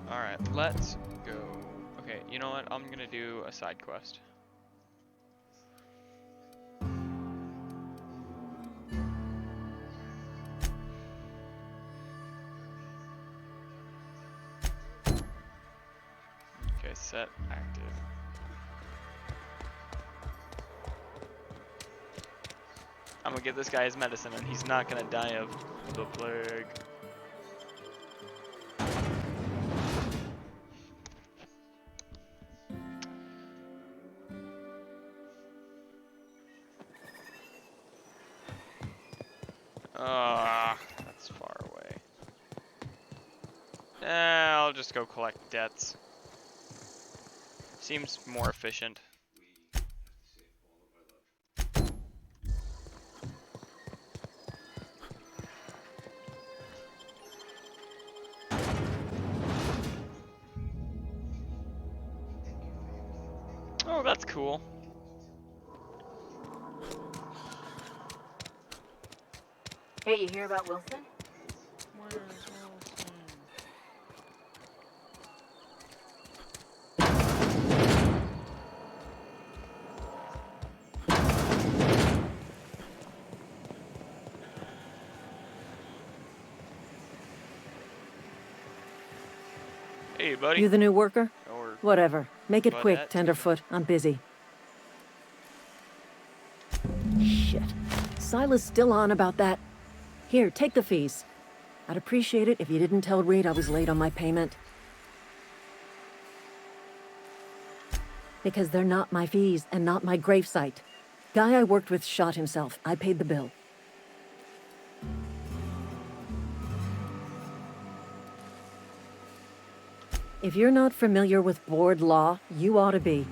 Alright, let's go. Okay, you know what? I'm gonna do a side quest. Okay, set active. I'm gonna give this guy his medicine and he's not gonna die of the plague. That's far away. I'll just go collect debts. Seems more efficient. Oh, that's cool. Hey, you hear about Wilson? Where's Wilson? Hey, buddy. You the new worker? Or Whatever. Make it quick, Budette. Tenderfoot. I'm busy. Shit. Silas still on about that. Here, take the fees. I'd appreciate it if you didn't tell Reed I was late on my payment. Because they're not my fees and not my gravesite. Guy I worked with shot himself. I paid the bill. If you're not familiar with board law, you ought to be.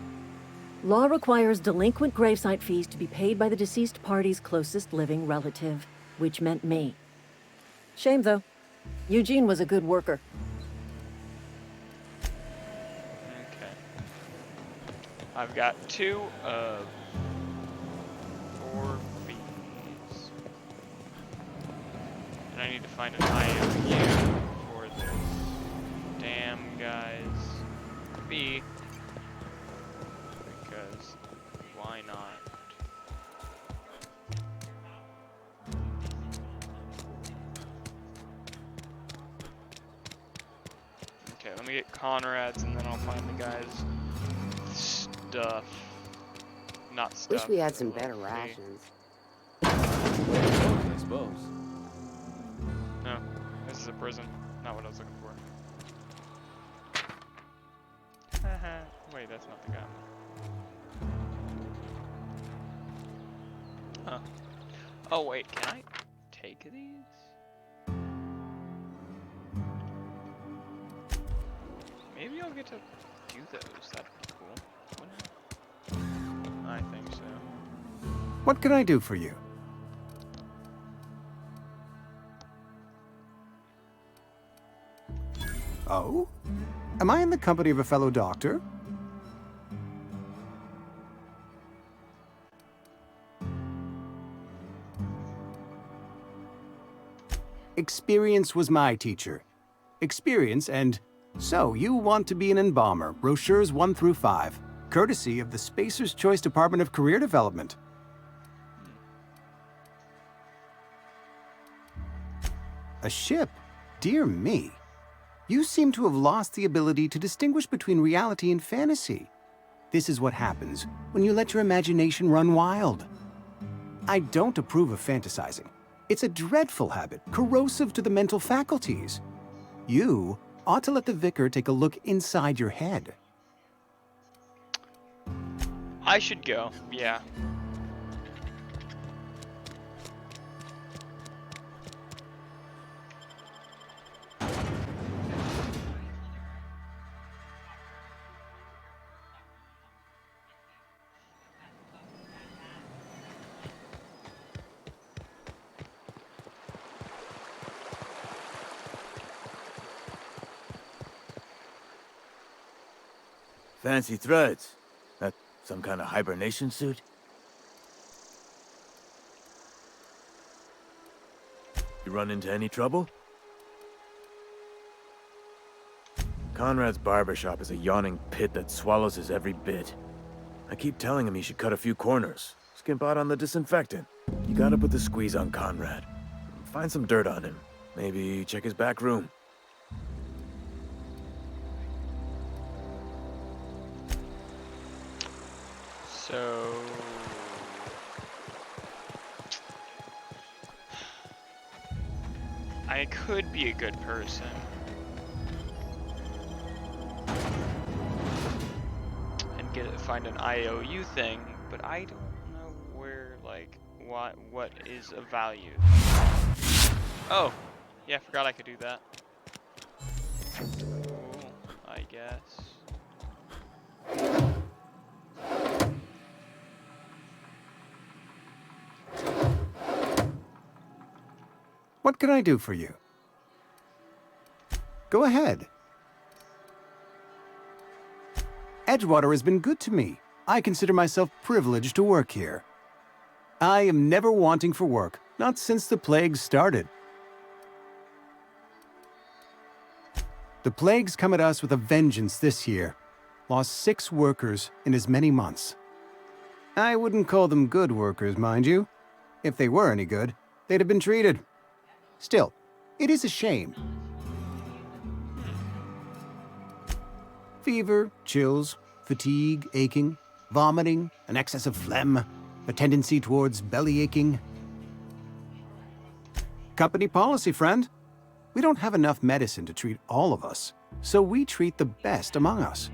Law requires delinquent gravesite fees to be paid by the deceased party's closest living relative, which meant me. Shame, though. Eugene was a good worker. Okay. I've got 2 of 4 fees. And I need to find an IOU for this damn guy's fee. Because why not? Okay, let me get Conrad's and then I'll find the guy's stuff. Not stuff. Wish we had some but better fee. rations. I suppose. No, this is a prison. Not what I was looking for. Wait, that's not the guy. Huh. Oh wait, can I take these? Maybe I'll get to do those. That'd be cool, wouldn't it? I think so. What can I do for you? Oh? Am I in the company of a fellow doctor? Experience was my teacher. Experience and... So, you want to be an embalmer, brochures 1 through 5, courtesy of the Spacer's Choice Department of Career Development. A ship? Dear me. You seem to have lost the ability to distinguish between reality and fantasy. This is what happens when you let your imagination run wild. I don't approve of fantasizing. It's a dreadful habit, corrosive to the mental faculties. You ought to let the vicar take a look inside your head. I should go, yeah. Fancy threads. That some kind of hibernation suit? You run into any trouble? Conrad's barbershop is a yawning pit that swallows his every bit. I keep telling him he should cut a few corners, skimp out on the disinfectant. You gotta put the squeeze on Conrad. Find some dirt on him. Maybe check his back room. So... I could be a good person. And find an IOU thing, but I don't know where, like, what is of value. Oh! Yeah, I forgot I could do that. Cool, I guess. What can I do for you? Go ahead. Edgewater has been good to me. I consider myself privileged to work here. I am never wanting for work, not since the plague started. The plague's come at us with a vengeance this year. Lost 6 workers in as many months. I wouldn't call them good workers, mind you. If they were any good, they'd have been treated. Still, it is a shame. Fever, chills, fatigue, aching, vomiting, an excess of phlegm, a tendency towards belly aching. Company policy, friend. We don't have enough medicine to treat all of us, so we treat the best among us.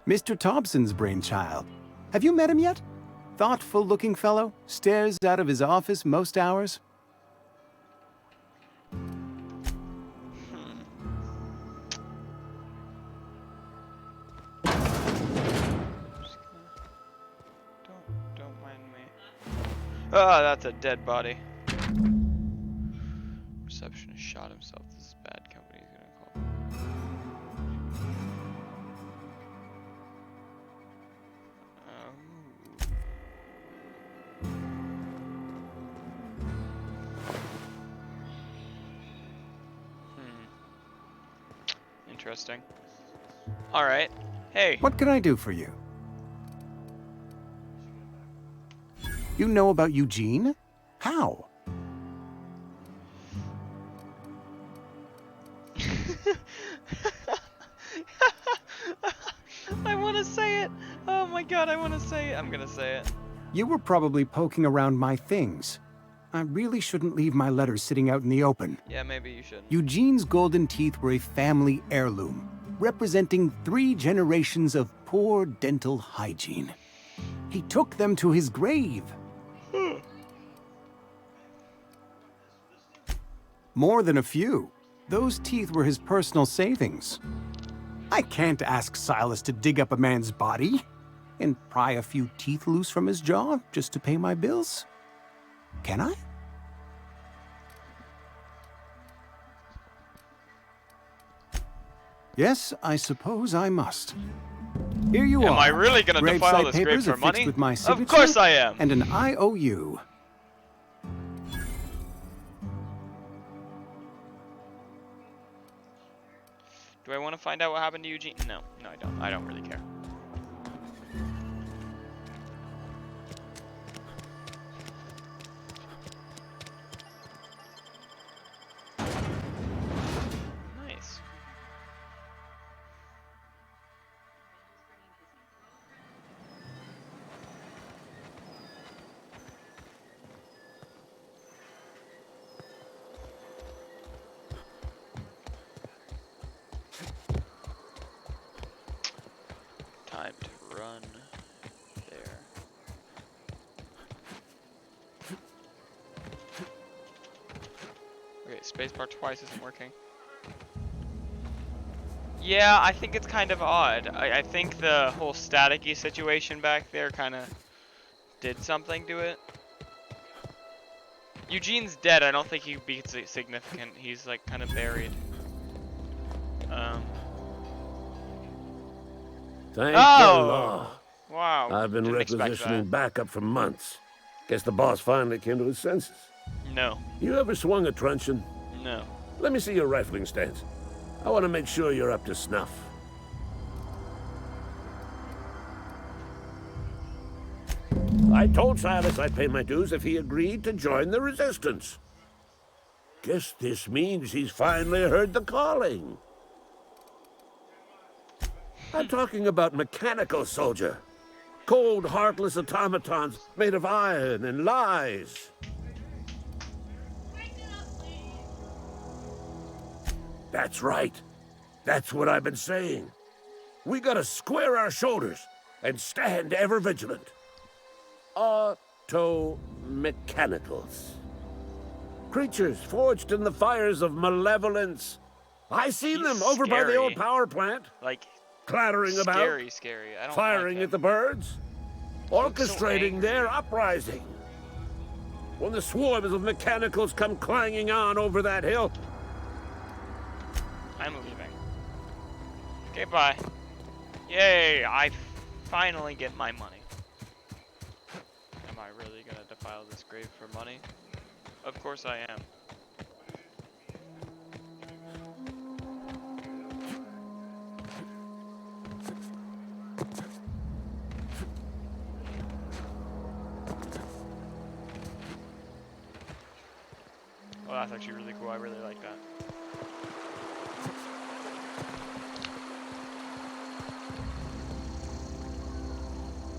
Mr. Thompson's brainchild. Have you met him yet? Thoughtful-looking fellow, stares out of his office most hours. Don't mind me. Ah, that's a dead body. Receptionist shot himself. This is bad. Company's gonna call. Interesting. All right. Hey. What can I do for you? You know about Eugene? How? I want to say it. Oh my god, I want to say it. I'm gonna say it. You were probably poking around my things. I really shouldn't leave my letters sitting out in the open. Yeah, maybe you should. Eugene's golden teeth were a family heirloom, representing 3 generations of poor dental hygiene. He took them to his grave. More than a few. Those teeth were his personal savings. I can't ask Silas to dig up a man's body and pry a few teeth loose from his jaw just to pay my bills. Can I? Yes, I suppose I must. Here you are. Am I really gonna defile this grave for money? With my of course I am. And an IOU. Do I want to find out what happened to Eugene? No, I don't. I don't really care. Nice. time to run there. Okay, spacebar twice isn't working. Yeah, I think it's kind of odd. I think the whole staticky situation back there kind of did something to it. Eugene's dead. I don't think he'd be significant. He's like kind of buried. Thank the law. Wow. I've been Didn't expect requisitioning backup for months. Guess the boss finally came to his senses. No. You ever swung a truncheon? No. Let me see your rifling stance. I want to make sure you're up to snuff. I told Silas I'd pay my dues if he agreed to join the resistance. Guess this means he's finally heard the calling. I'm talking about mechanical soldier. Cold, heartless automatons made of iron and lies. That's right. That's what I've been saying. We gotta square our shoulders and stand ever vigilant. Auto-mechanicals. Creatures forged in the fires of malevolence. I seen them over by the old power plant. Like, clattering about. Scary. I don't firing like at the birds. Orchestrating their uprising. When the swarms of mechanicals come clanging on over that hill. I'm leaving. Okay, bye. Yay, I finally get my money. Am I really gonna defile this grave for money? Of course I am. Oh, that's actually really cool. I really like that.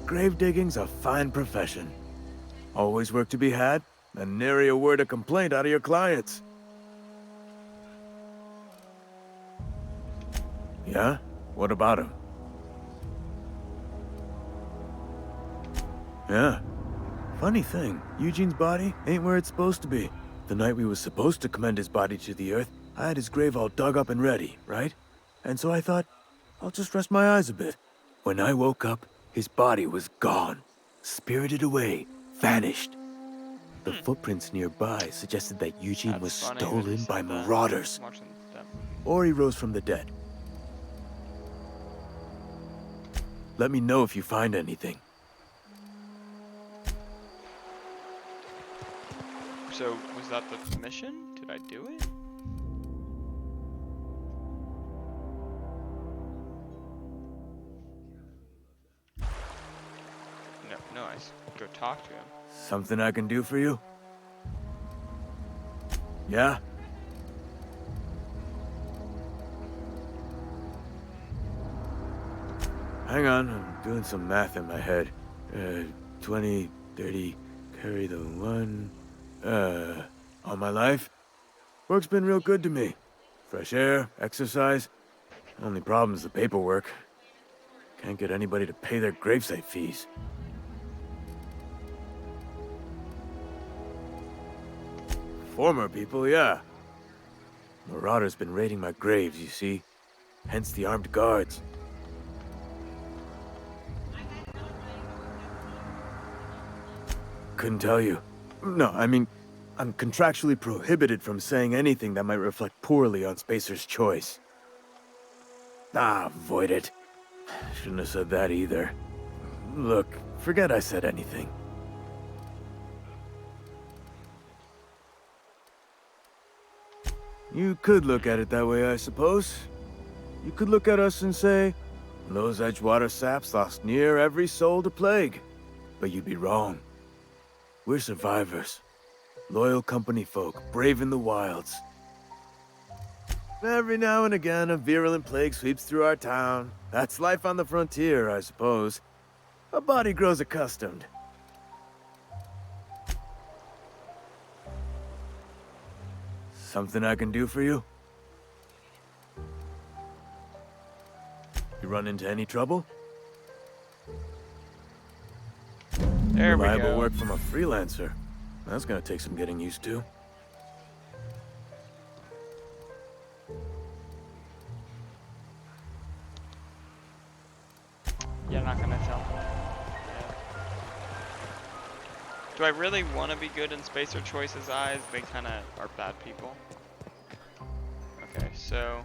Grave digging's a fine profession. Always work to be had, and nary a word of complaint out of your clients. Yeah? What about him? Yeah. Funny thing, Eugene's body ain't where it's supposed to be. The night we was supposed to commend his body to the earth, I had his grave all dug up and ready, right? And so I thought, I'll just rest my eyes a bit. When I woke up, his body was gone. Spirited away. Vanished. The footprints nearby suggested that Eugene was stolen by marauders. Or he rose from the dead. Let me know if you find anything. So, was that the mission? Did I do it? No, I go talk to him. Something I can do for you? Yeah? Hang on, I'm doing some math in my head. 20, 30, carry the 1. All my life? Work's been real good to me. Fresh air, exercise. Only problem is the paperwork. Can't get anybody to pay their gravesite fees. Former people, yeah. Marauders been raiding my graves, you see. Hence the armed guards. Couldn't tell you. No, I mean, I'm contractually prohibited from saying anything that might reflect poorly on Spacer's choice. Ah, avoid it. Shouldn't have said that either. Look, forget I said anything. You could look at it that way, I suppose. You could look at us and say, those Edgewater saps lost near every soul to plague. But you'd be wrong. We're survivors. Loyal company folk, braving the wilds. Every now and again, a virulent plague sweeps through our town. That's life on the frontier, I suppose. A body grows accustomed. Something I can do for you? You run into any trouble? There we Reliable go. work from a freelancer. That's gonna take some getting used to. You're not gonna tell me. Yeah. Do I really want to be good in Spacer Choice's eyes? They kind of are bad people. Okay, so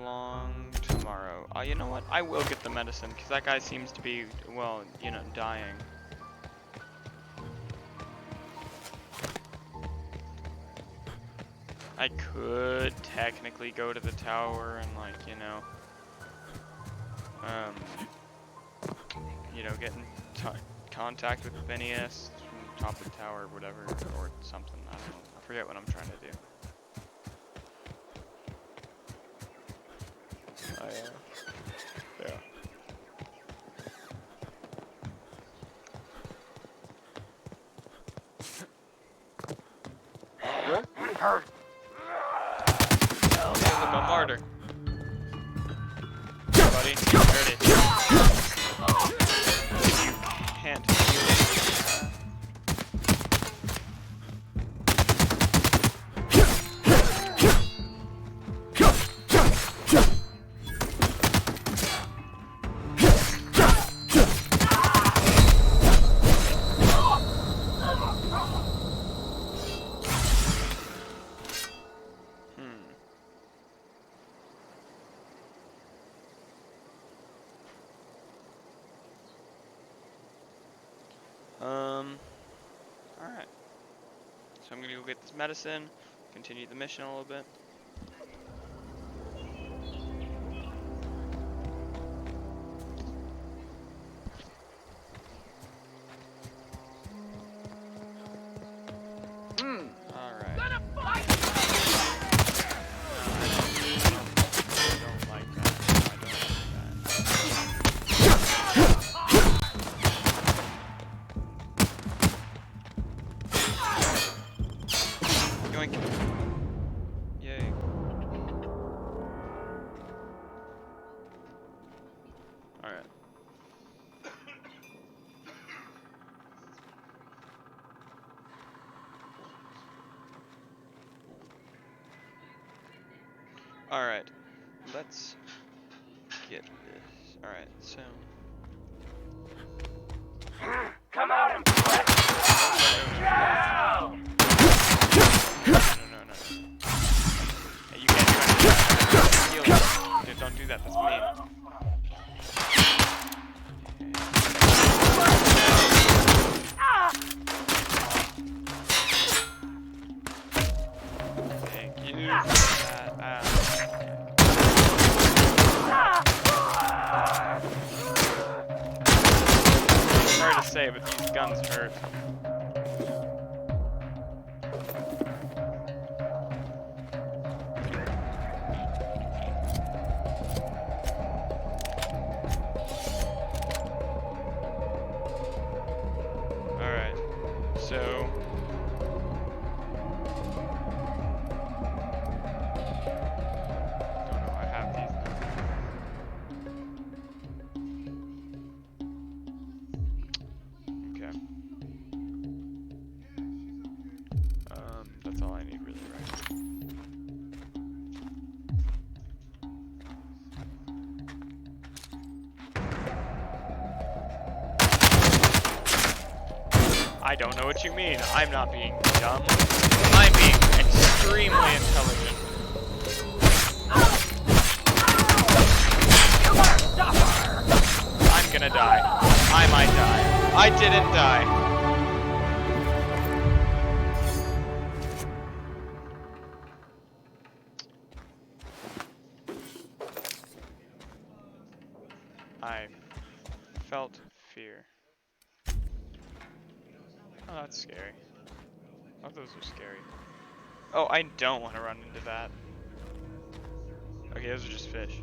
long tomorrow. You know what? I will get the medicine because that guy seems to be, well, you know, dying. I could technically go to the tower and, like, you know, get in contact with Phineas from the top of the tower or whatever, or something. I don't know. I forget what I'm trying to do. Yeah. Look, a martyr. Buddy, you heard it. You can't hear it. Alright. So I'm gonna go get this medicine, continue the mission a little bit. Alright. Yay. Alright. Alright. Let's get this. Alright, so. Come out and play! Down! No. Hey, you can't do anything. Dude, don't do that. That's mean. Thank you for that. Sorry to say, but these guns hurt. Alright, so oh no, I have these now. Okay. That's all I need really, right? I don't know what you mean. I'm not being dumb. I'm being extremely intelligent. I'm gonna die. I might die. I didn't die. I felt fear. Oh, that's scary. Oh, those are scary. Oh, I don't want to run into that. Okay, those are just fish.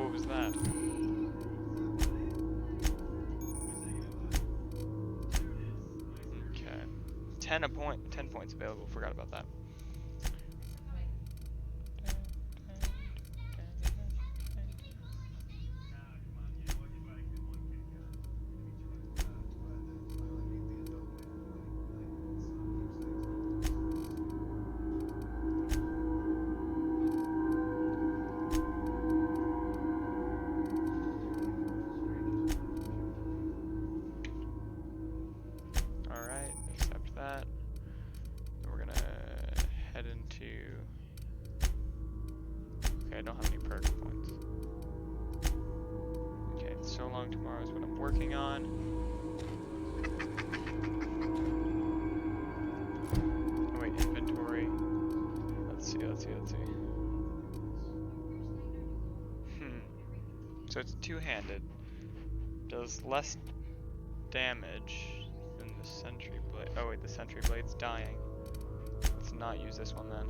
what was that? Okay. 10 points available. Forgot about that. I don't have any perk points. Okay, so long tomorrow is what I'm working on. Oh wait, inventory. Let's see. So it's two-handed. Does less damage than the sentry blade. Oh wait, the sentry blade's dying. Let's not use this one then.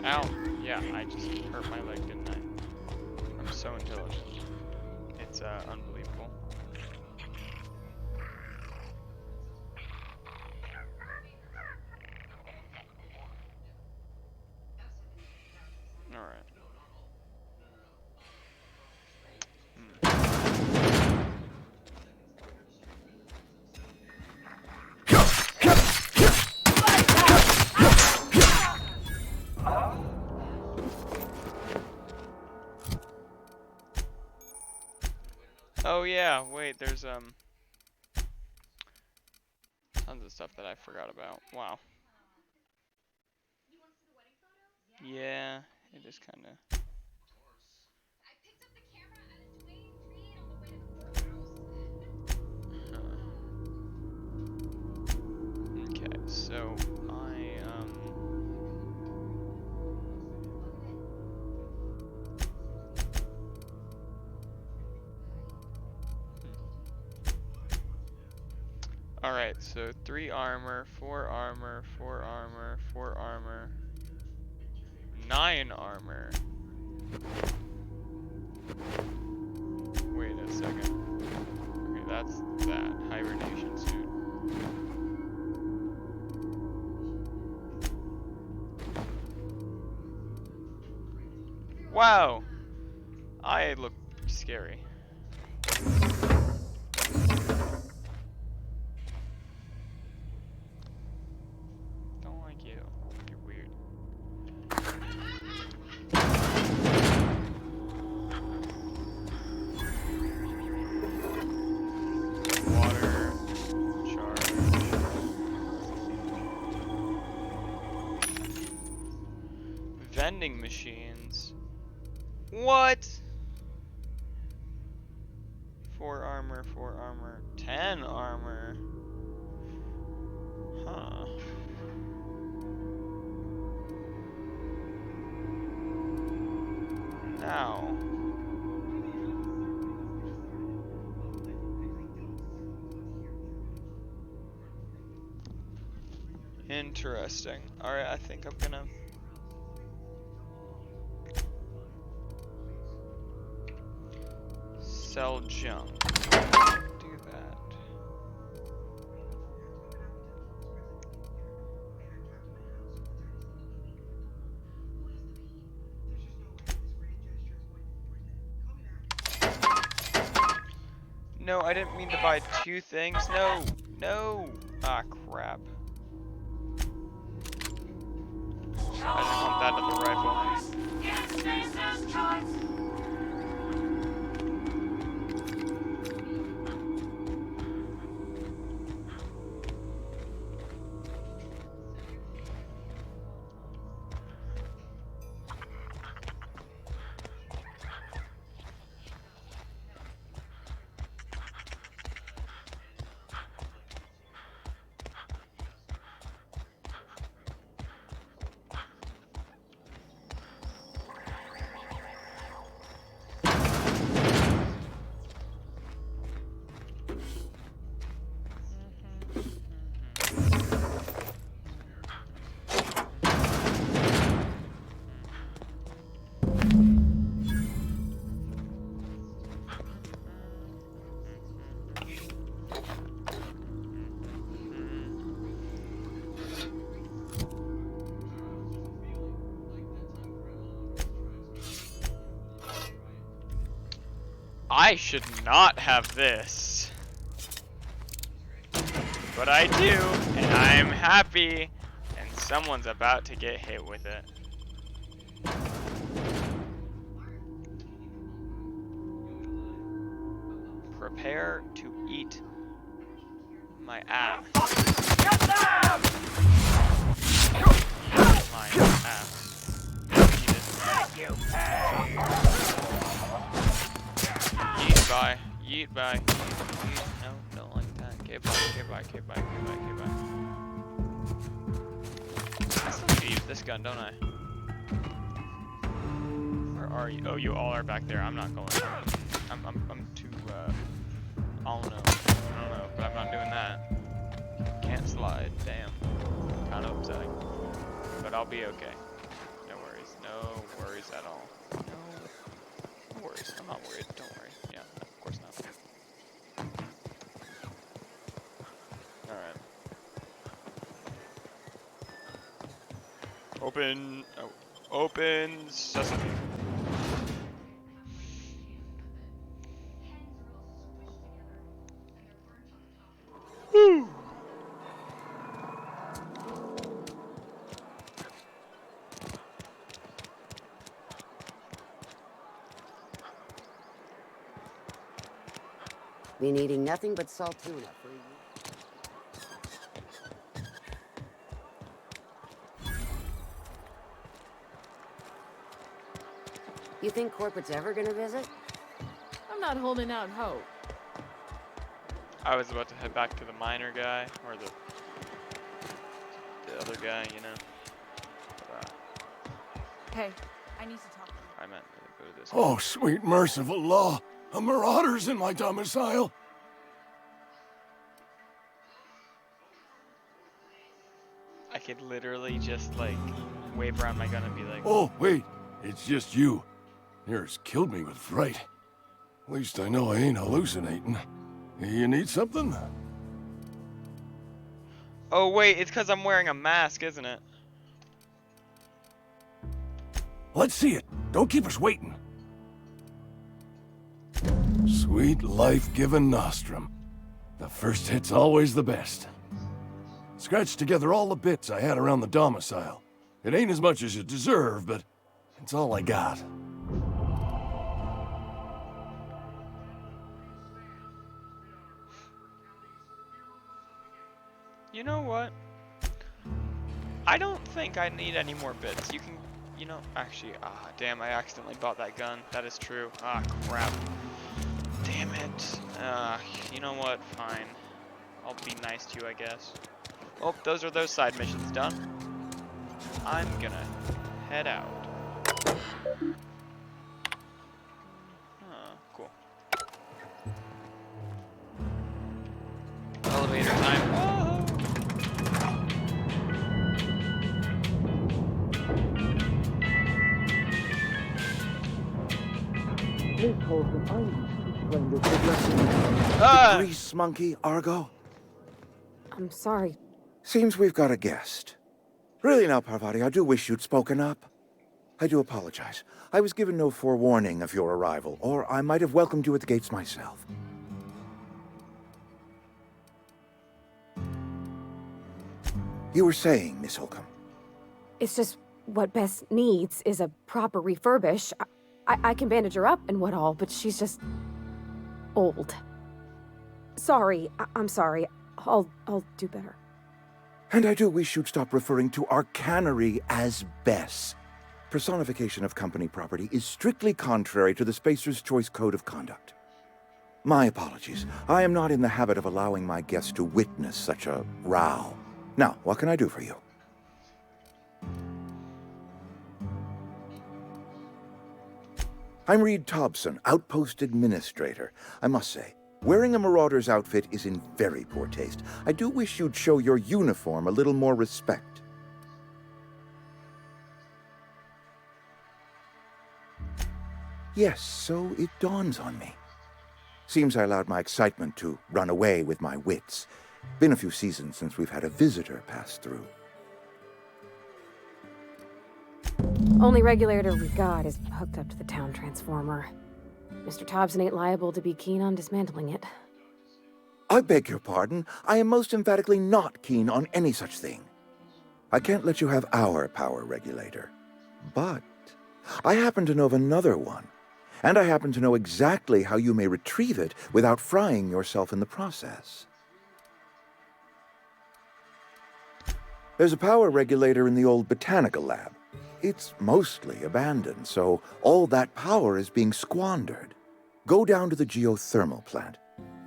Ow! Yeah, I just hurt my leg, didn't I? I'm so intelligent. It's unbelievable. Alright. Oh yeah, wait, there's tons of stuff that I forgot about. Wow. Yeah, it is kinda. Okay, so Alright, so 3 armor, 4 armor, 4 armor, 4 armor, 9 armor. Wait a second. Okay, that's that. Hibernation suit. Wow! I look scary. Vending machines. What? 4 armor, 4 armor, 10 armor. Huh. Now. Interesting. Alright, I think I'm gonna sell junk. Do that. No, I didn't mean to buy 2 things. No, no. Ah, crap. I didn't want that at the rifle. I should not have this. But I do, and I'm happy, and someone's about to get hit with it. Prepare to eat my ass. Get them! My ass. Eat it. Thank you. Yeet bye. Yeet bye. Yeet. No, don't like that. Okay, bye. Okay, bye. Okay, bye. Okay, bye. Okay, bye. I still need to use this gun, don't I? Where are you? Oh, you all are back there. I'm not going. I'm too. I don't know, but I'm not doing that. Can't slide. Damn. Kind of upsetting. But I'll be okay. No worries. No worries at all. No worries. I'm not worried. Don't worry. Yeah, no, of course not. Alright. Open. Oh. Open sesame. Woo! Been eating nothing but salt tuna for a year. You think corporate's ever gonna visit? I'm not holding out hope. I was about to head back to the miner guy, or the other guy, you know. Hey, I need to talk to you. I meant to go to this. Oh, sweet merciful law. A marauder's in my domicile. I could literally just, like, wave around my gun and be like... Oh, wait. It's just you. Yours killed me with fright. At least I know I ain't hallucinating. You need something? Oh, wait, it's because I'm wearing a mask, isn't it? Let's see it. Don't keep us waiting. Sweet life-giving nostrum. The first hit's always the best. Scratched together all the bits I had around the domicile. It ain't as much as you deserve, but it's all I got. You know what? I don't think I need any more bits. You can, you know, actually, damn, I accidentally bought that gun. That is true. Ah, crap. Damn it. You know what? Fine. I'll be nice to you, I guess. Oh, those are those side missions done. I'm gonna head out. Cool. Elevator time. Whoa! Grease monkey, Argo? I'm sorry. Seems we've got a guest. Really now, Parvati, I do wish you'd spoken up. I do apologize. I was given no forewarning of your arrival, or I might have welcomed you at the gates myself. You were saying, Miss Holcomb. It's just what Bess needs is a proper refurbish. I can bandage her up and what all, but she's just old. Sorry, I'm sorry. I'll do better. And I do wish you'd stop referring to our cannery as Bess. Personification of company property is strictly contrary to the Spacer's Choice Code of Conduct. My apologies. I am not in the habit of allowing my guests to witness such a row. Now, what can I do for you? I'm Reed Thompson, Outpost Administrator. I must say, wearing a Marauder's outfit is in very poor taste. I do wish you'd show your uniform a little more respect. Yes, so it dawns on me. Seems I allowed my excitement to run away with my wits. Been a few seasons since we've had a visitor pass through. Only regulator we got is hooked up to the town transformer. Mr. Thompson ain't liable to be keen on dismantling it. I beg your pardon. I am most emphatically not keen on any such thing. I can't let you have our power regulator. But I happen to know of another one. And I happen to know exactly how you may retrieve it without frying yourself in the process. There's a power regulator in the old botanical lab. It's mostly abandoned, so all that power is being squandered. Go down to the geothermal plant.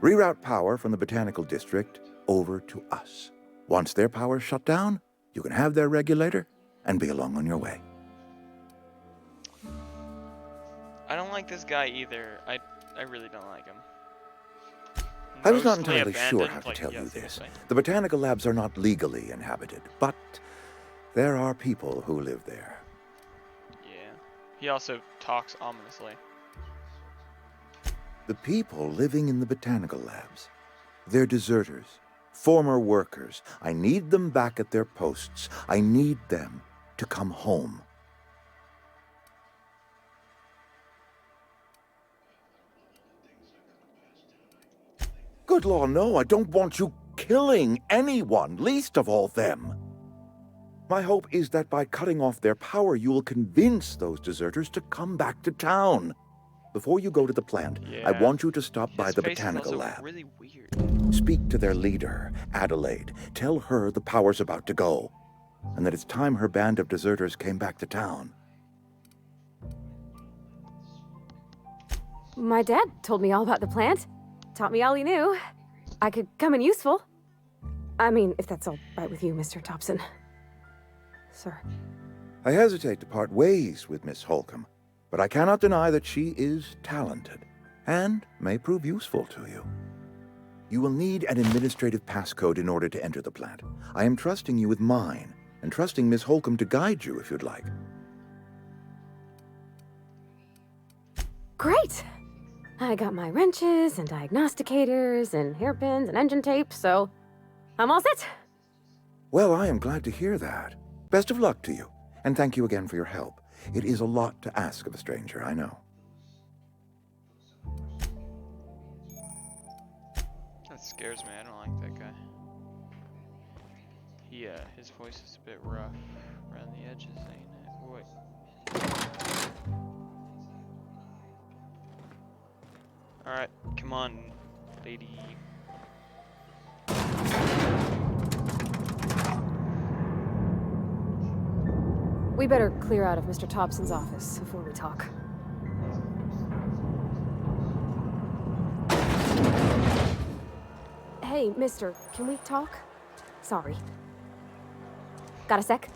Reroute power from the botanical district over to us. Once their power's shut down, you can have their regulator and be along on your way. I don't like this guy either. I really don't like him. I was not Mostly entirely sure how abandoned, to like, tell yeah, you that's what this. I'm saying. The botanical labs are not legally inhabited, but there are people who live there. Yeah. He also talks ominously. The people living in the botanical labs, they're deserters, former workers. I need them back at their posts. I need them to come home. Good Lord, no, I don't want you killing anyone, least of all them. My hope is that by cutting off their power, you will convince those deserters to come back to town. Before you go to the plant, I want you to stop by the botanical lab. Really weird. Speak to their leader, Adelaide. Tell her the power's about to go, and that it's time her band of deserters came back to town. My dad told me all about the plant. Taught me all he knew. I could come in useful. I mean, if that's all right with you, Mr. Thompson. Sir. I hesitate to part ways with Miss Holcomb, but I cannot deny that she is talented and may prove useful to you. You will need an administrative passcode in order to enter the plant. I am trusting you with mine, and trusting Miss Holcomb to guide you if you'd like. Great! I got my wrenches and diagnosticators and hairpins and engine tape, so I'm all set. Well, I am glad to hear that. Best of luck to you, and thank you again for your help. It is a lot to ask of a stranger, I know. That scares me. I don't like that guy. His voice is a bit rough around the edges, ain't it? Wait. Alright, come on, lady. We better clear out of Mr. Thompson's office before we talk. Hey, mister, can we talk? Sorry. Got a sec?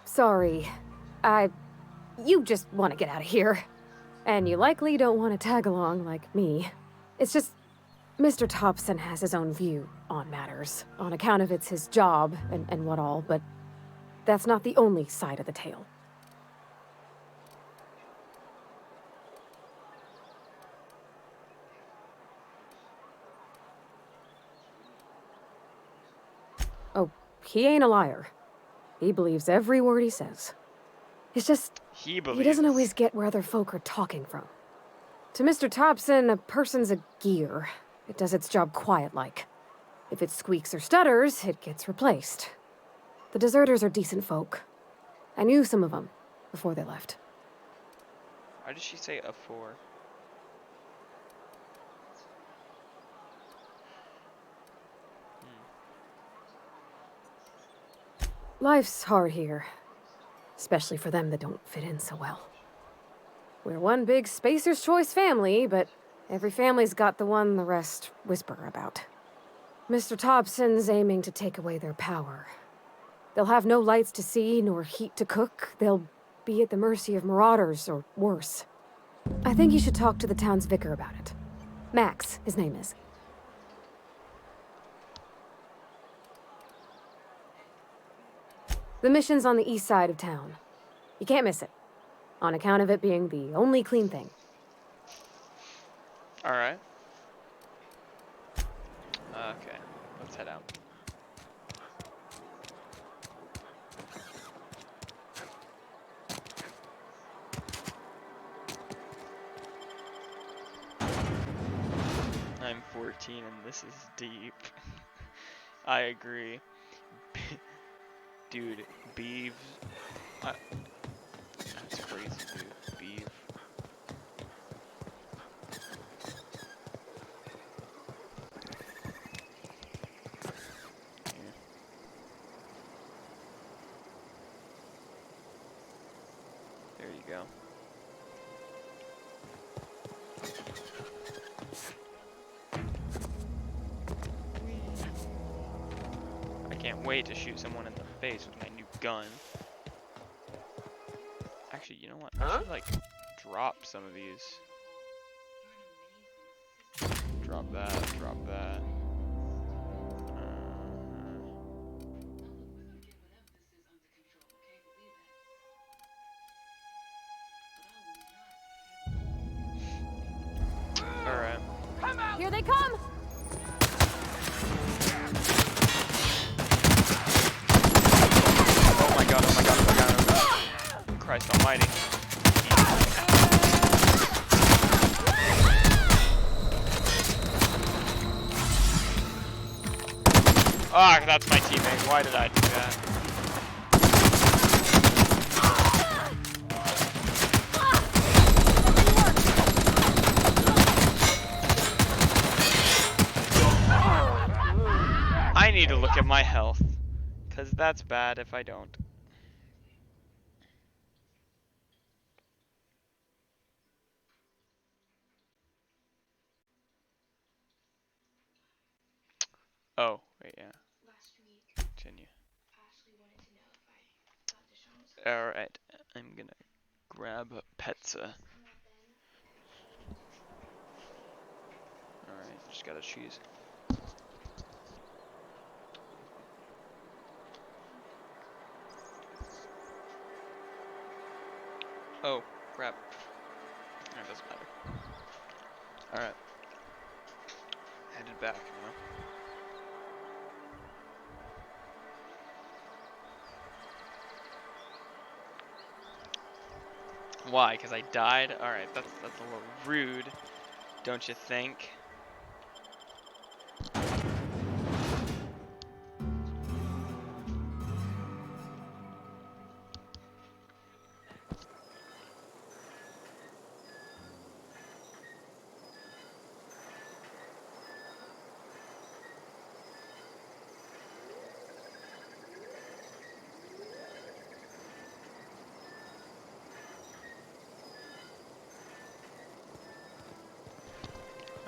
Sorry. You just want to get out of here. And you likely don't want to tag along like me. It's just, Mr. Thompson has his own view on matters, on account of it's his job and what all, but that's not the only side of the tale. Oh, he ain't a liar. He believes every word he says. It's just, he doesn't always get where other folk are talking from. To Mr. Thompson, a person's a gear. It does its job quiet-like. If it squeaks or stutters, it gets replaced. The deserters are decent folk. I knew some of them before they left. Why did she say a 4? Life's hard here. Especially for them that don't fit in so well. We're one big Spacer's Choice family, but every family's got the one the rest whisper about. Mr. Thompson's aiming to take away their power. They'll have no lights to see, nor heat to cook. They'll be at the mercy of marauders, or worse. I think you should talk to the town's vicar about it. Max, his name is. The mission's on the east side of town. You can't miss it, on account of it being the only clean thing. Alright. Okay, let's head out. 14 and this is deep. I agree. Dude, Beeves. That's crazy, dude. Beeve. There you go. I can't wait to shoot someone in the face with my new gun. Actually, you know what? I should, like, drop some of these. Drop that, drop that. Alright. Here they come! Oh my god, oh my god, oh my god, oh my god. Christ almighty. Ah, that's my teammate. Why did I do that? I need to look at my health, because that's bad if I don't. Oh, wait, yeah. Continue. Alright, I'm gonna grab a pizza. Alright, just got a cheese. Oh, crap. It doesn't matter. Alright. Headed back, you know? Why? Because I died? Alright, that's a little rude, don't you think?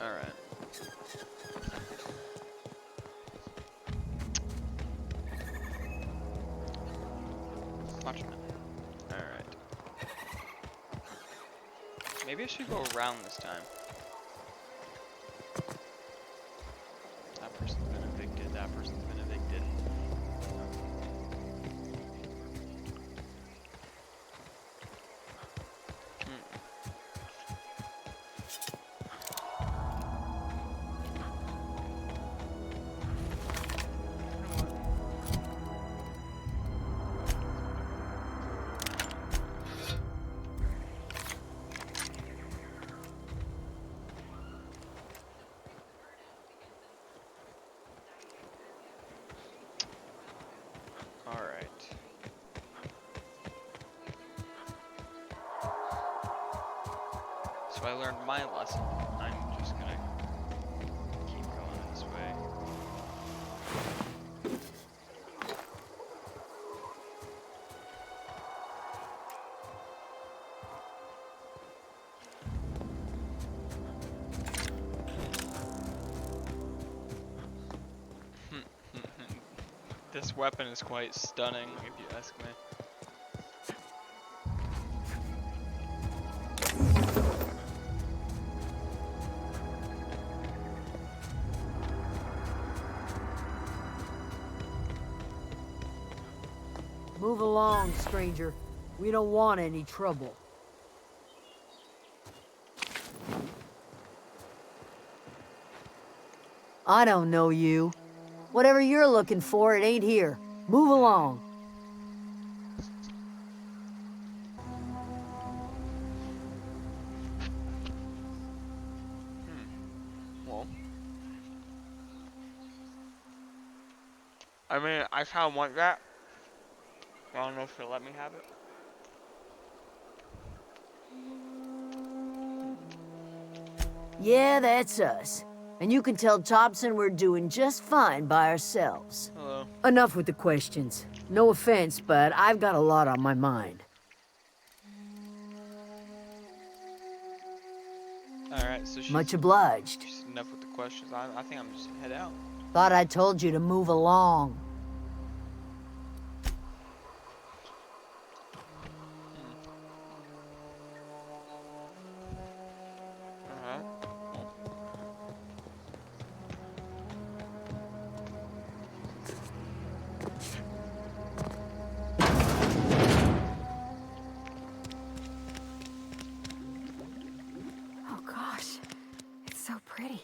Alright. Watch me. Alright. Maybe I should go around this time. That person's been evicted, that person's been evicted. Alright. So I learned my lesson. I'm just gonna keep going this way. This weapon is quite stunning, if you ask me. Move along, stranger. We don't want any trouble. I don't know you. Whatever you're looking for, it ain't here. Move along. Well, I mean, I kind of want that. I don't know if they'll let me have it. Yeah, that's us. And you can tell Thompson we're doing just fine by ourselves. Hello. Enough with the questions. No offense, but I've got a lot on my mind. Alright, so she's... Much obliged. She's enough with the questions. I think I'm just head out. Thought I told you to move along. Oh gosh, it's so pretty.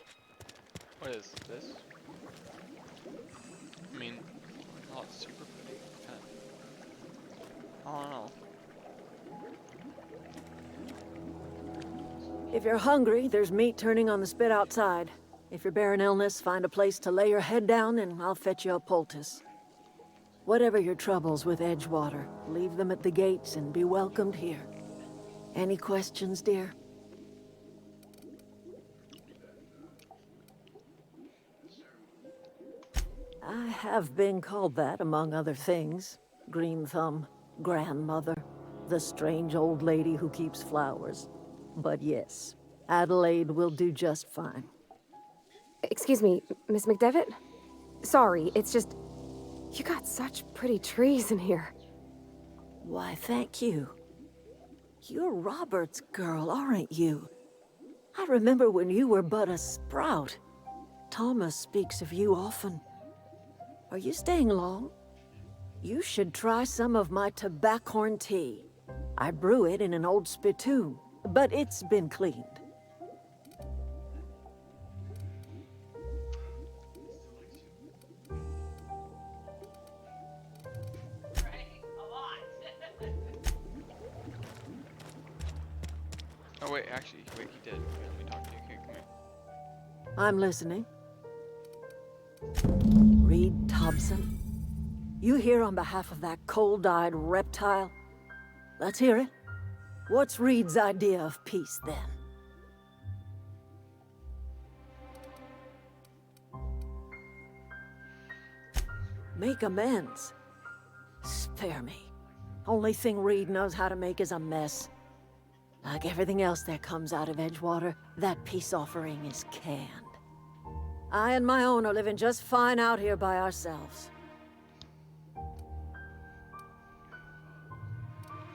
What is this? I mean, oh, it's super pretty. I don't know. If you're hungry, there's meat turning on the spit outside. If you're bearing illness, find a place to lay your head down and I'll fetch you a poultice. Whatever your troubles with Edgewater, leave them at the gates and be welcomed here. Any questions, dear? I have been called that, among other things. Green Thumb, grandmother, the strange old lady who keeps flowers. But yes, Adelaide will do just fine. Excuse me, Miss McDevitt? Sorry, it's just... You got such pretty trees in here. Why, thank you. You're Robert's girl, aren't you? I remember when you were but a sprout. Thomas speaks of you often. Are you staying long? You should try some of my tobaccorn tea. I brew it in an old spittoon, but it's been cleaned. Oh wait, actually, wait, he did. Wait, let me talk to you. Okay, come here. I'm listening. Reed Thompson? You here on behalf of that cold-eyed reptile? Let's hear it. What's Reed's idea of peace, then? Make amends. Spare me. Only thing Reed knows how to make is a mess. Like everything else that comes out of Edgewater, that peace offering is canned. I and my own are living just fine out here by ourselves.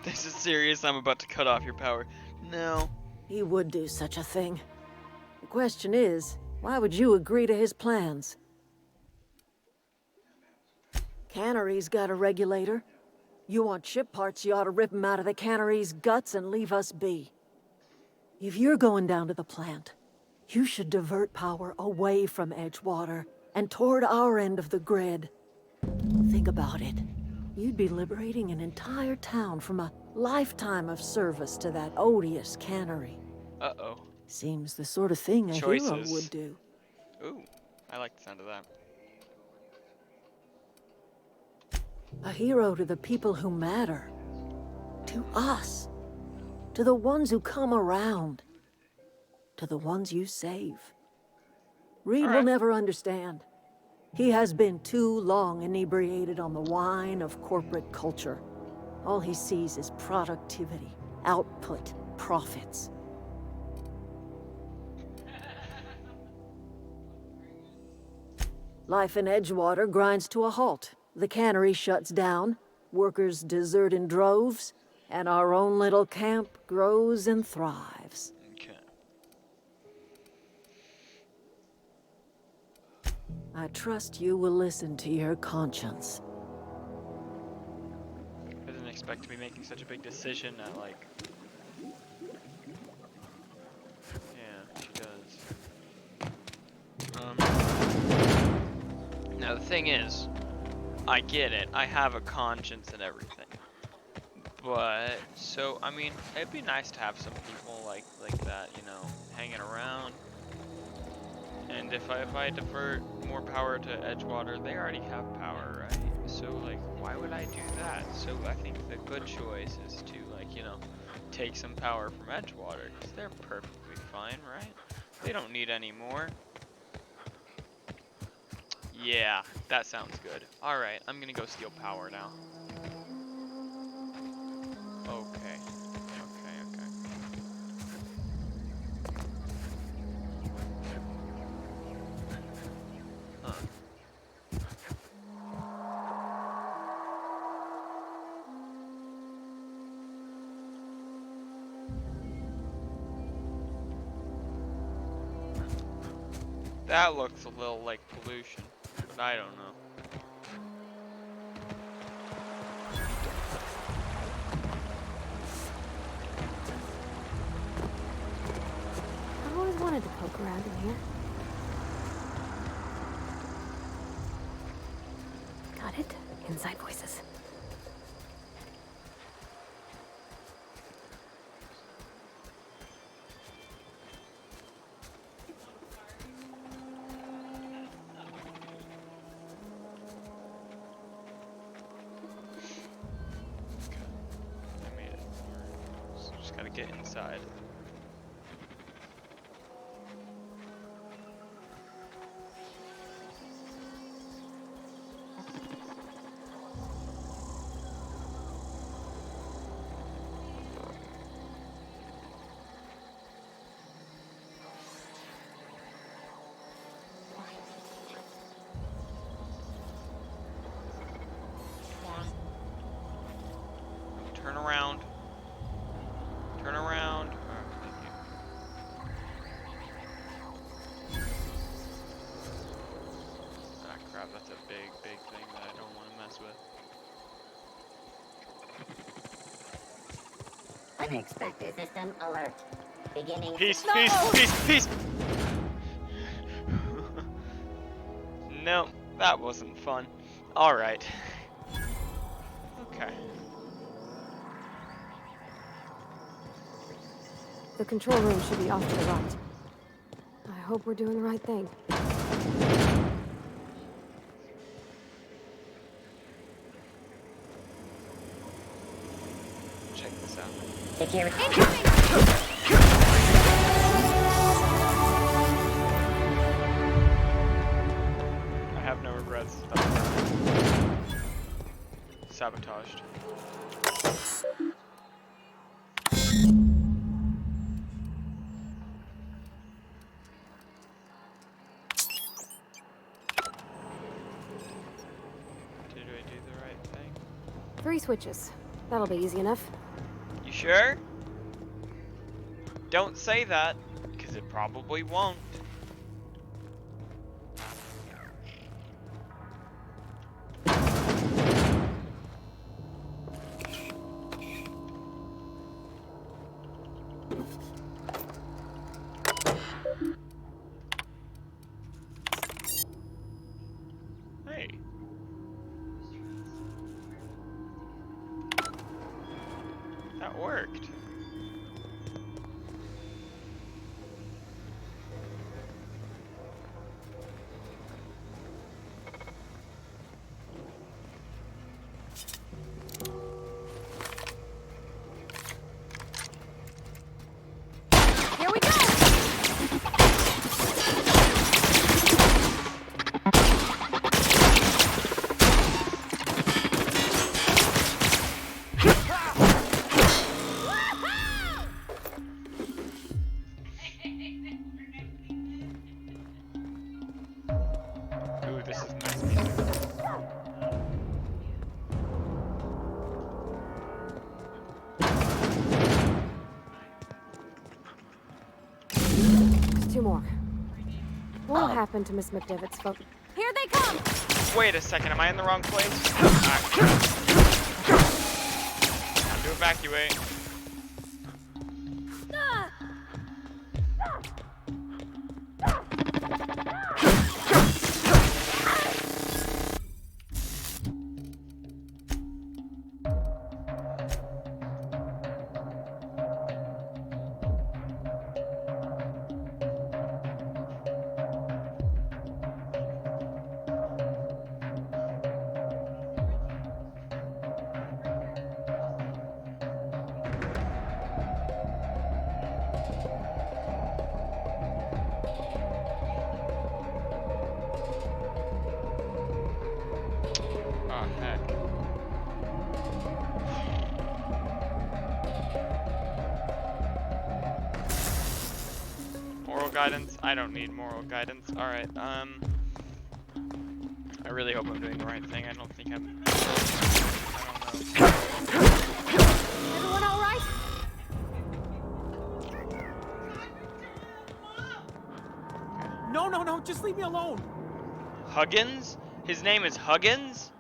This is serious. I'm about to cut off your power. No. He would do such a thing. The question is, why would you agree to his plans? Cannery's got a regulator. You want ship parts, you ought to rip them out of the cannery's guts and leave us be. If you're going down to the plant, you should divert power away from Edgewater and toward our end of the grid. Think about it. You'd be liberating an entire town from a lifetime of service to that odious cannery. Uh-oh. Seems the sort of thing a hero would do. Ooh, I like the sound of that. A hero to the people who matter. To us. To the ones who come around. To the ones you save. Reed will never understand. He has been too long inebriated on the wine of corporate culture. All he sees is productivity, output, profits. Life in Edgewater grinds to a halt. The cannery shuts down, workers desert in droves, and our own little camp grows and thrives. Okay. I trust you will listen to your conscience. I didn't expect to be making such a big decision at, like... Yeah, she does. Now the thing is, I get it. I have a conscience and everything. But, so, I mean, it'd be nice to have some people like that, you know, hanging around. And And if I divert more power to Edgewater, they already have power, right? So like, why would I do that? So I think the good choice is to like, you know, take some power from Edgewater, because they're perfectly fine, right? They don't need any more. Yeah, that sounds good. Alright, I'm gonna go steal power now. Okay. Okay. Huh. That looks a little like pollution, but I don't know. I've always wanted to poke around in here. Got it. Inside voices. I made it. So just gotta get inside. Turn around. Turn around. Oh, thank you. Ah, crap, that's a big thing that I don't want to mess with. Unexpected system alert. Beginning. Peace. No, that wasn't fun. Alright. Okay. The control room should be off to the right. I hope we're doing the right thing. Check this out. Security. I have no regrets. Sabotaged. Did I do the right thing? 3 switches. That'll be easy enough. You sure? Don't say that, because it probably won't. Hey. That worked. Here we go! Ooh, this is nice music. Just 2 more. What'll happen to Miss McDivitt's folk? Here they come! Wait a second, am I in the wrong place? Time to evacuate. guidance? I don't need moral guidance. Alright, I really hope I'm doing the right thing. I don't think I'm... I don't know. Everyone all right? No, just leave me alone. Huggins? His name is Huggins?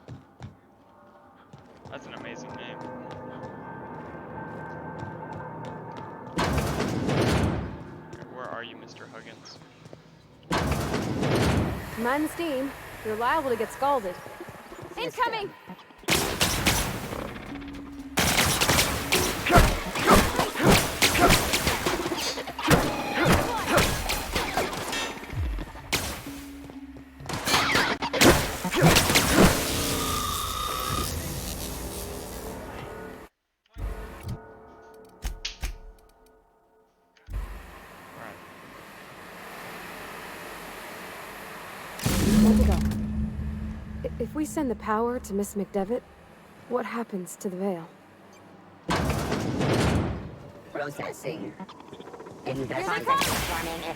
That's an amazing name. Where are you, Mr. Huggins? Mind the steam. You're liable to get scalded. Incoming! If we send the power to Miss McDevitt, what happens to the veil? Processing. In the context of forming it.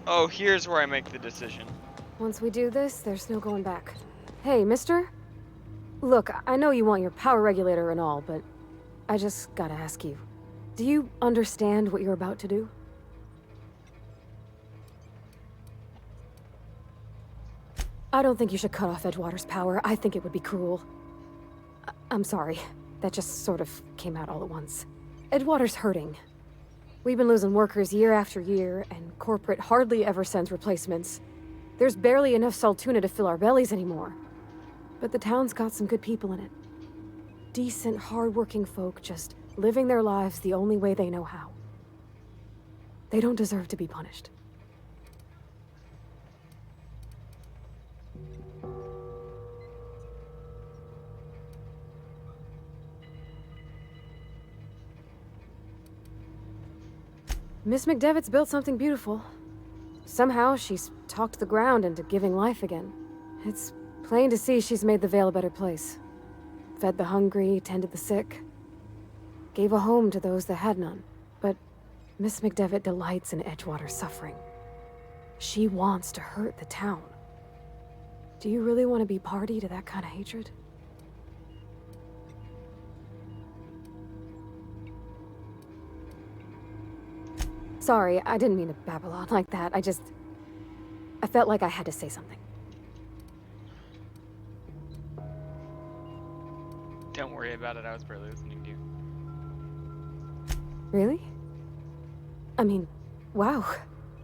Oh, here's where I make the decision. Once we do this, there's no going back. Hey, mister? Look, I know you want your power regulator and all, but I just gotta ask you. Do you understand what you're about to do? I don't think you should cut off Edgewater's power. I think it would be cruel. I'm sorry. That just sort of came out all at once. Edgewater's hurting. We've been losing workers year after year, and corporate hardly ever sends replacements. There's barely enough Saltuna to fill our bellies anymore. But the town's got some good people in it. Decent, hard-working folk just living their lives the only way they know how. They don't deserve to be punished. Miss McDevitt's built something beautiful. Somehow, she's talked the ground into giving life again. It's plain to see she's made the Vale a better place. Fed the hungry, tended the sick. Gave a home to those that had none. But Miss McDevitt delights in Edgewater's suffering. She wants to hurt the town. Do you really want to be party to that kind of hatred? Sorry, I didn't mean to babble on like that. I felt like I had to say something. Don't worry about it, I was barely listening to you. Really? I mean, wow.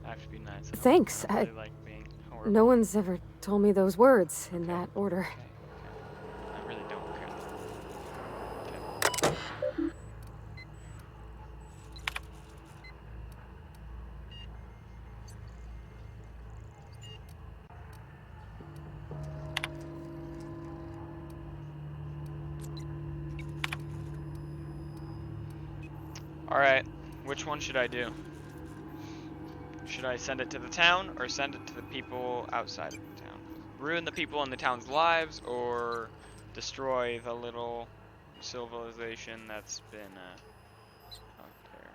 I have to be nice. Thanks. I really like being horrible. No one's ever told me those words in that order. I really don't care. Alright, which one should I do? Should I send it to the town or send it to the people outside of the town? Ruin the people in the town's lives or destroy the little civilization that's been out there?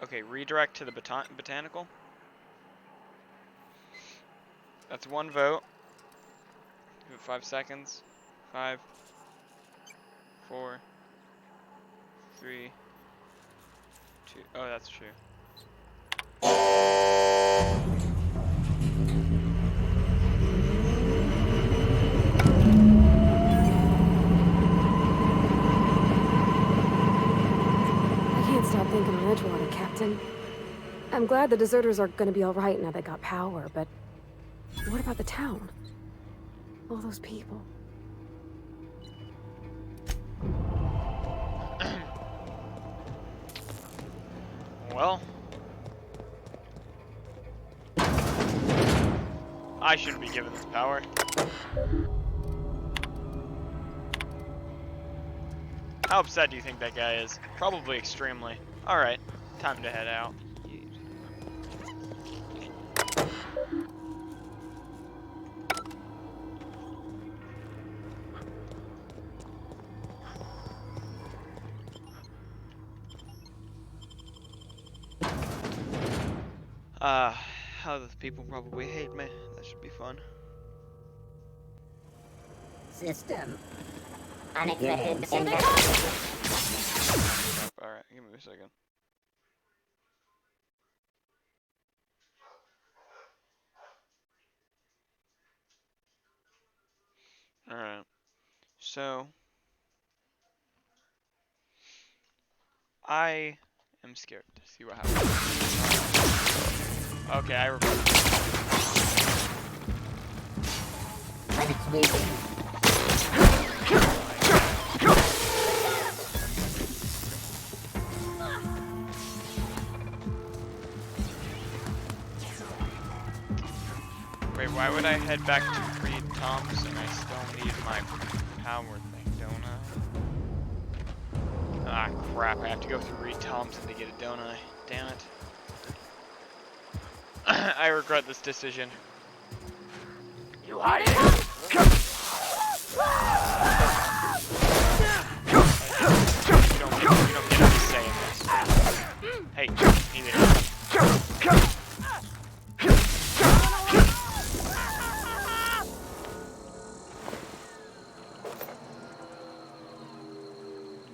Okay, redirect to the botanical. That's one vote. Give it 5 seconds. 5, 4, 3, 2. Oh, that's true. Listen, I'm glad the deserters are gonna be alright now they got power, but what about the town? All those people. Well, I shouldn't be given this power. How upset do you think that guy is? Probably extremely. Alright, time to head out. How the people probably hate me. That should be fun. System. Unexpected Alright, give me a second. Alright. So I am scared to see what happens. Okay, I remember. Wait, why would I head back to Reed Thompson? I still need my power thing, don't I? Ah, crap, I have to go through Reed Thompson to get it, don't I? Damn it. I regret this decision. You hide You don't get to say this. Hey, neither.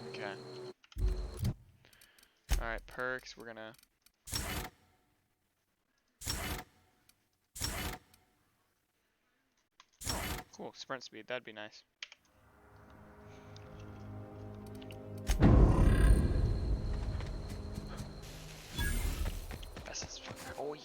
Okay. Alright, perks, we're gonna... Cool, sprint speed, that'd be nice. Oh, yeah.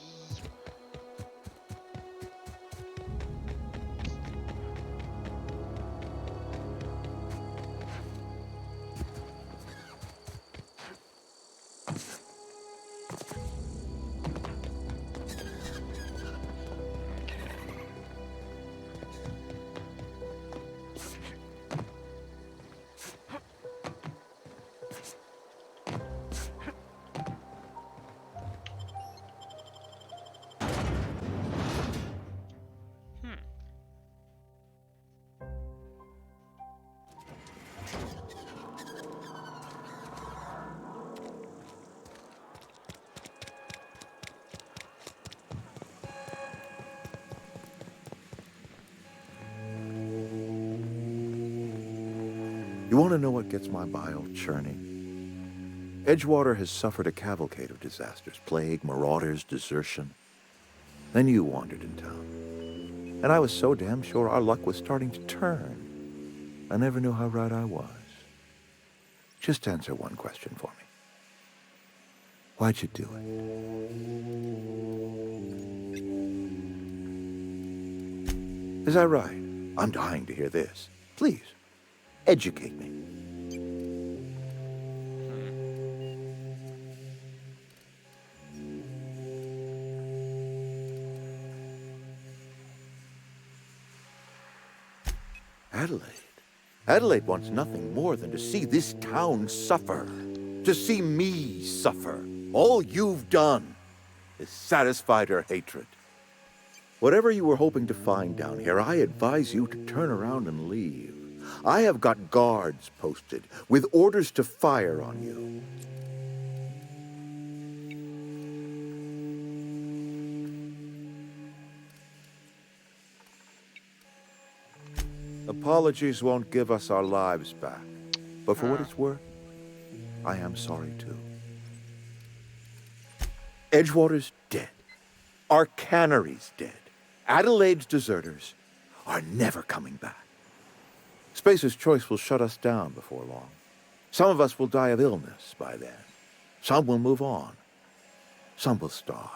You want to know what gets my bile churning? Edgewater has suffered a cavalcade of disasters. Plague, marauders, desertion. Then you wandered in town. And I was so damn sure our luck was starting to turn. I never knew how right I was. Just answer one question for me. Why'd you do it? Is that right? I'm dying to hear this. Please. Educate me. Adelaide. Adelaide wants nothing more than to see this town suffer. To see me suffer. All you've done is satisfied her hatred. Whatever you were hoping to find down here, I advise you to turn around and leave. I have got guards posted with orders to fire on you. Apologies won't give us our lives back, but for what it's worth, I am sorry too. Edgewater's dead. Our cannery's dead. Adelaide's deserters are never coming back. Spacer's Choice will shut us down before long. Some of us will die of illness by then. Some will move on. some will starve.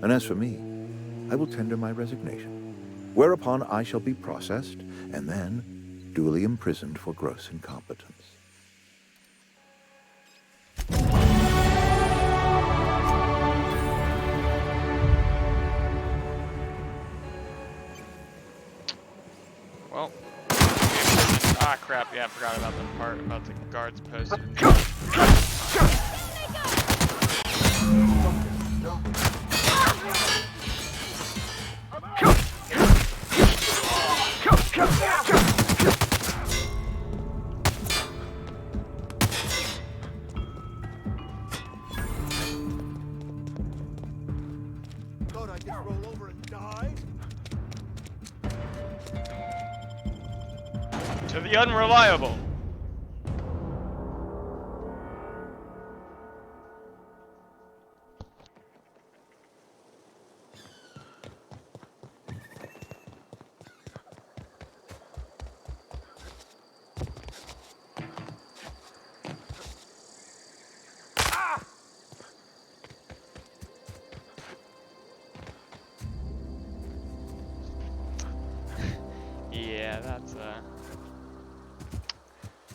And as for me, I will tender my resignation, whereupon I shall be processed and then duly imprisoned for gross incompetence. Well. Ah, crap. Yeah, I forgot about the part about the guards posted. Thought I'd just roll over and die. To the unreliable. Yeah, that's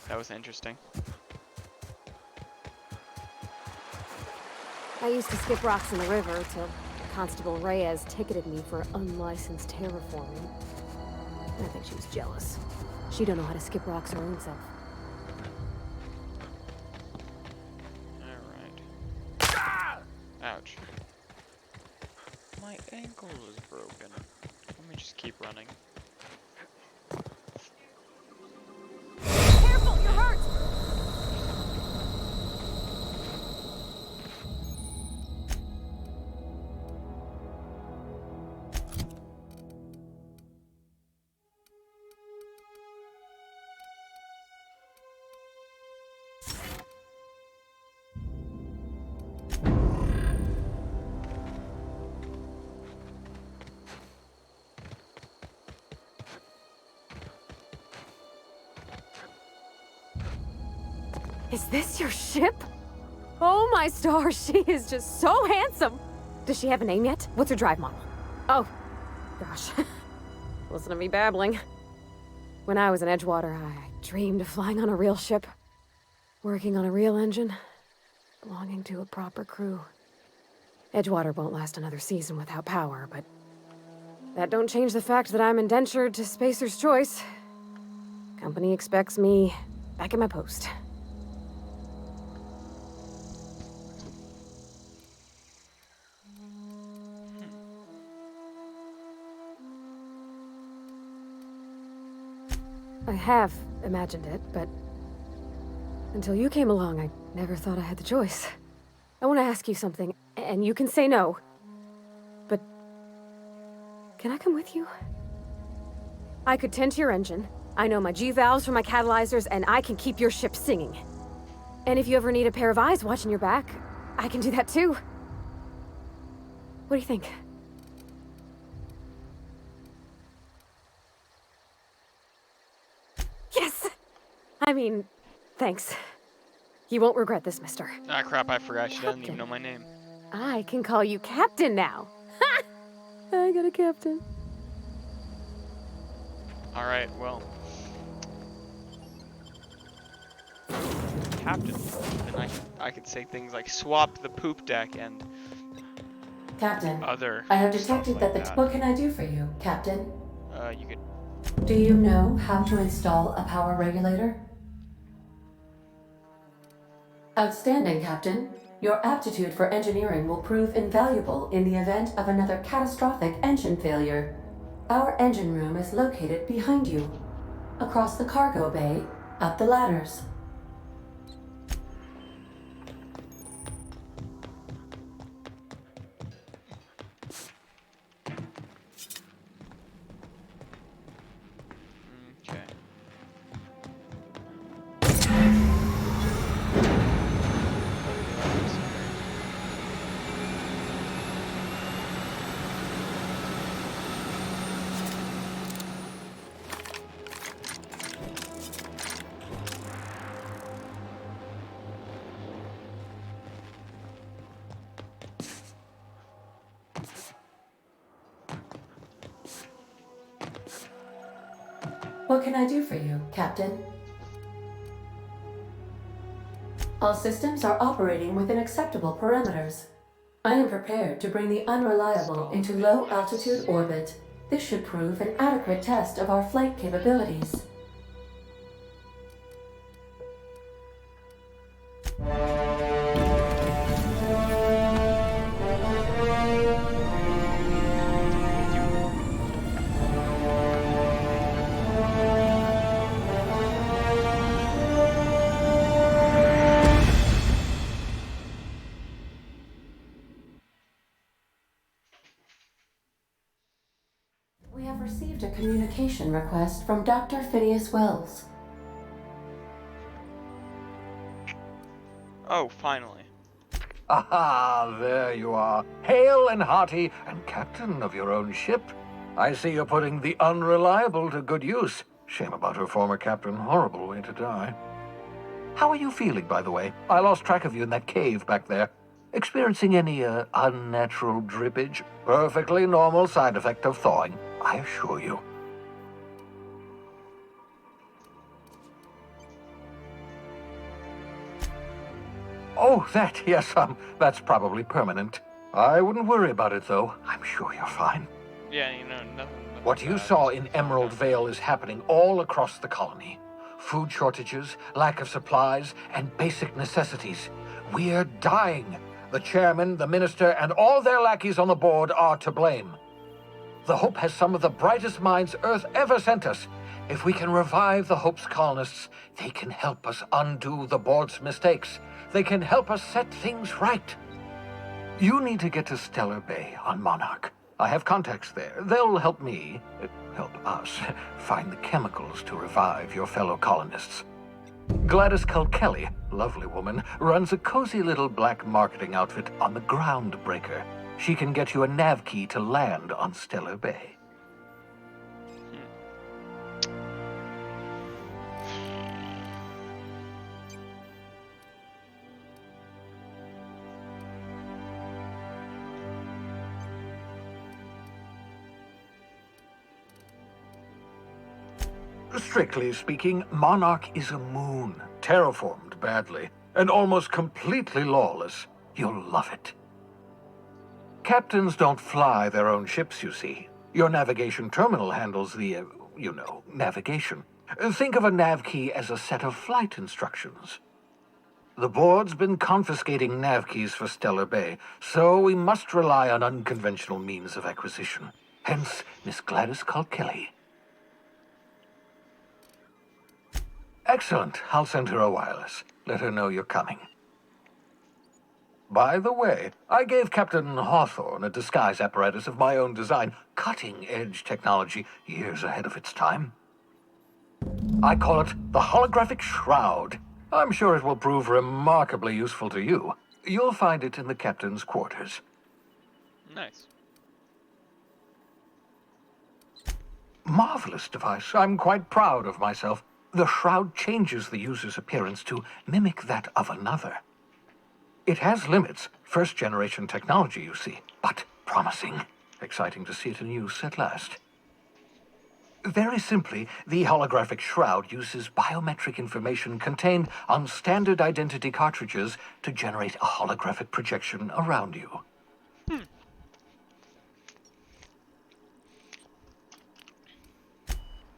that was interesting. I used to skip rocks in the river till Constable Reyes ticketed me for unlicensed terraforming. I think she was jealous. She don't know how to skip rocks her own self. Alright. Ouch. My ankle is broken. Let me just keep running. Careful, you're hurt! Is this your ship? Oh my stars, she is just so handsome! Does she have a name yet? What's her drive model? Oh, gosh. Listen to me babbling. When I was in Edgewater, I dreamed of flying on a real ship, working on a real engine, belonging to a proper crew. Edgewater won't last another season without power, but that don't change the fact that I'm indentured to Spacer's Choice. Company expects me back at my post. I have imagined it, but until you came along, I never thought I had the choice. I want to ask you something, and you can say no. But can I come with you? I could tend to your engine. I know my G-valves for my catalyzers, and I can keep your ship singing. And if you ever need a pair of eyes watching your back, I can do that too. What do you think? Yes! I mean, thanks. You won't regret this, mister. Ah, crap, I forgot she doesn't even know my name. I can call you Captain now. Ha! I got a captain. Alright, well. Captain. And I could say things like swap the poop deck and Captain, other I have stuff detected like that. What can I do for you, Captain? You could... Do you know how to install a power regulator? Outstanding, Captain. Your aptitude for engineering will prove invaluable in the event of another catastrophic engine failure. Our engine room is located behind you, across the cargo bay, up the ladders. Okay. What can I do for you, Captain? All systems are operating within acceptable parameters. I am prepared to bring the Unreliable into low-altitude orbit. This should prove an adequate test of our flight capabilities. We have received a communication request from Dr. Phineas Wells. Oh, finally. Aha, there you are. Hale and hearty, and captain of your own ship. I see you're putting the Unreliable to good use. Shame about her former captain. Horrible way to die. How are you feeling, by the way? I lost track of you in that cave back there. Experiencing any, unnatural drippage? Perfectly normal side effect of thawing, I assure you. Oh, that, yes, that's probably permanent. I wouldn't worry about it, though. I'm sure you're fine. Yeah, you know, nothing What you bad. saw in Emerald Vale is happening all across the colony. Food shortages, lack of supplies, and basic necessities. We're dying. The chairman, the minister, and all their lackeys on the board are to blame. The Hope has some of the brightest minds Earth ever sent us. If we can revive the Hope's colonists, they can help us undo the board's mistakes. They can help us set things right. You need to get to Stellar Bay on Monarch. I have contacts there. They'll help me, help us, find the chemicals to revive your fellow colonists. Gladys Culkelly, lovely woman, runs a cozy little black marketing outfit on the Groundbreaker. She can get you a nav key to land on Stellar Bay. Strictly speaking, Monarch is a moon, terraformed badly, and almost completely lawless. You'll love it. Captains don't fly their own ships, you see. Your navigation terminal handles the, navigation. Think of a nav key as a set of flight instructions. The board's been confiscating nav keys for Stellar Bay, so we must rely on unconventional means of acquisition. Hence, Miss Gladys Culkelly. Excellent. I'll send her a wireless. Let her know you're coming. By the way, I gave Captain Hawthorne a disguise apparatus of my own design, cutting-edge technology, years ahead of its time. I call it the Holographic Shroud. I'm sure it will prove remarkably useful to you. You'll find it in the captain's quarters. Nice. Marvelous device. I'm quite proud of myself. The shroud changes the user's appearance to mimic that of another. It has limits, first-generation technology, you see, but promising. Exciting to see it in use at last. Very simply, the holographic shroud uses biometric information contained on standard identity cartridges to generate a holographic projection around you.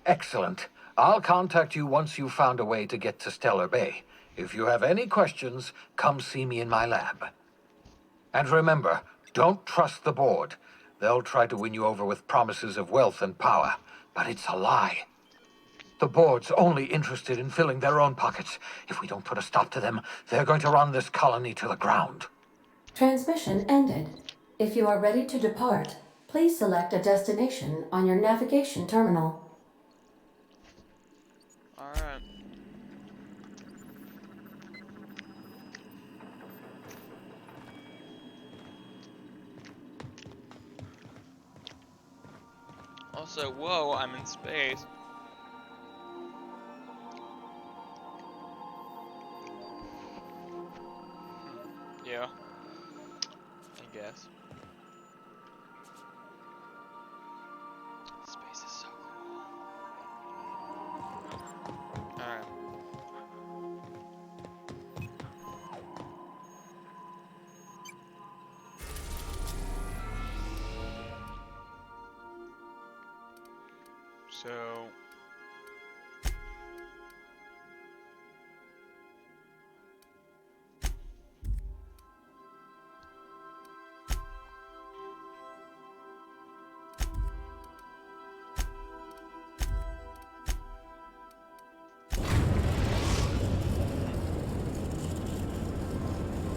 Excellent. I'll contact you once you've found a way to get to Stellar Bay. If you have any questions, come see me in my lab. And remember, don't trust the board. They'll try to win you over with promises of wealth and power, but it's a lie. The board's only interested in filling their own pockets. If we don't put a stop to them, they're going to run this colony to the ground. Transmission ended. If you are ready to depart, please select a destination on your navigation terminal. Alright. Also, whoa, I'm in space. Yeah. I guess. Space is so cool. So...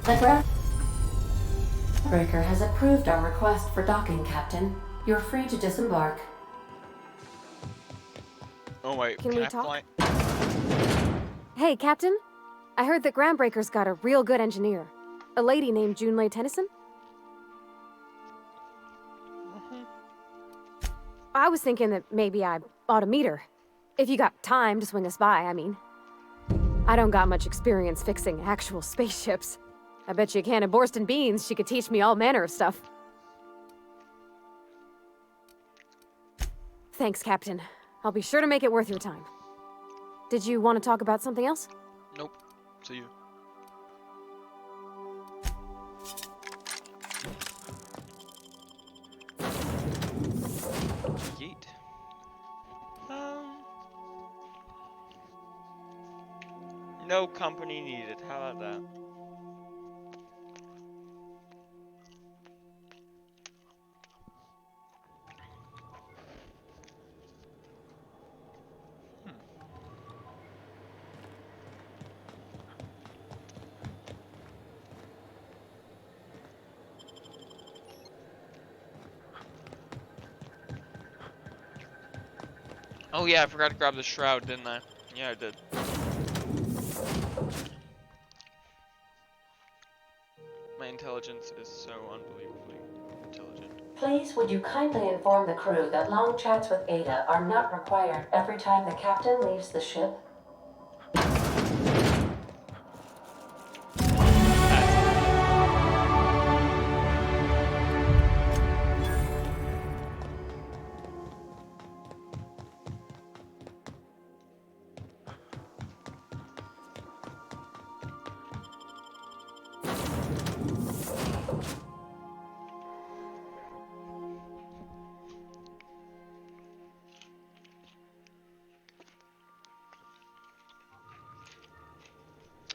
The groundbreaker has approved our request for docking, Captain. You're free to disembark. Oh wait, Can we I talk? fly? Hey, Captain. I heard that Groundbreaker's got a real good engineer. A lady named Junlei Tennyson. I was thinking that maybe I ought to meet her. If you got time to swing us by, I mean. I don't got much experience fixing actual spaceships. I bet you a can of Borston beans she could teach me all manner of stuff. Thanks, Captain. I'll be sure to make it worth your time. Did you want to talk about something else? Nope. See you. Yeet. No company needed. How about that? Oh yeah, I forgot to grab the shroud, didn't I? Yeah, I did. My intelligence is so unbelievably intelligent. Please, would you kindly inform the crew that long chats with Ada are not required every time the captain leaves the ship?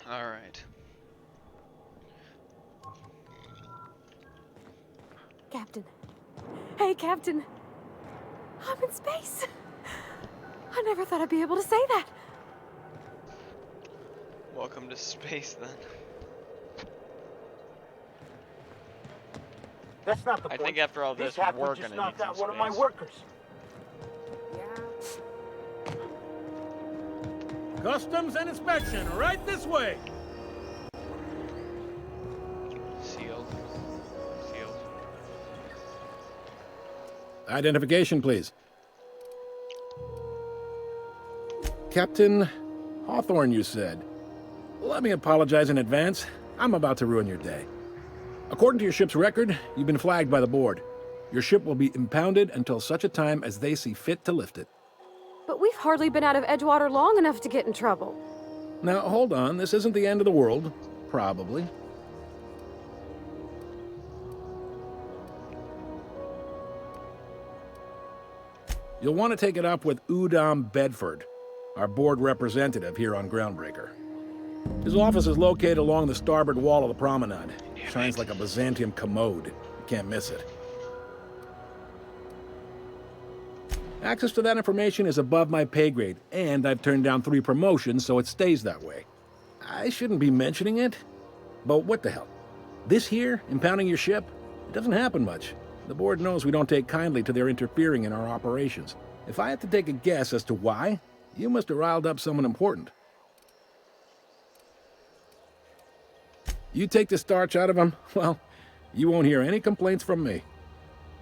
Alright. Captain. Hey, Captain. I'm in space. I never thought I'd be able to say that. Welcome to space, then. That's not the I point. think after all this, we're just gonna knocked need out some one of my space. workers. Customs and inspection, right this way. Sealed. Sealed. Identification, please. Captain Hawthorne, you said. Let me apologize in advance. I'm about to ruin your day. According to your ship's record, you've been flagged by the board. Your ship will be impounded until such a time as they see fit to lift it. But we've hardly been out of Edgewater long enough to get in trouble. Now, hold on. This isn't the end of the world. Probably. You'll want to take it up with Udom Bedford, our board representative here on Groundbreaker. His office is located along the starboard wall of the promenade. Shines like a Byzantium commode. You can't miss it. Access to that information is above my pay grade, and I've turned down 3 promotions, so it stays that way. I shouldn't be mentioning it, but what the hell? This here, impounding your ship, it doesn't happen much. The board knows we don't take kindly to their interfering in our operations. If I had to take a guess as to why, you must have riled up someone important. You take the starch out of them, well, you won't hear any complaints from me.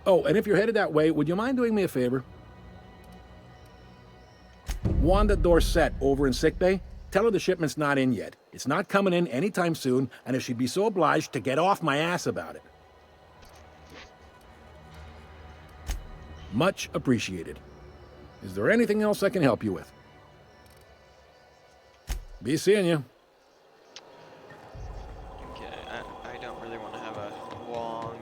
Oh, and if you're headed that way, would you mind doing me a favor? Wanda Dorset over in sickbay, tell her the shipment's not in yet. It's not coming in anytime soon, and if she'd be so obliged to get off my ass about it. Much appreciated. Is there anything else I can help you with? Be seeing you. Okay, I don't really want to have a long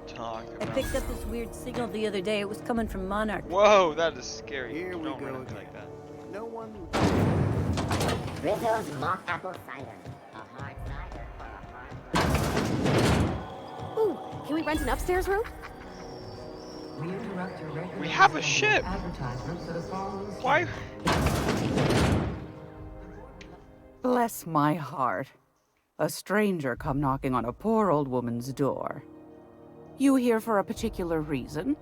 talk about picked up this weird signal the other day. It was coming from Monarch. Whoa, that is scary. Here we Don't go run into again. like that. No one... Rizzo's mock apple cider. A hard cider for a hard... Ooh, can we rent an upstairs room? We have a ship. Why? Bless my heart. A stranger come knocking on a poor old woman's door. You here for a particular reason?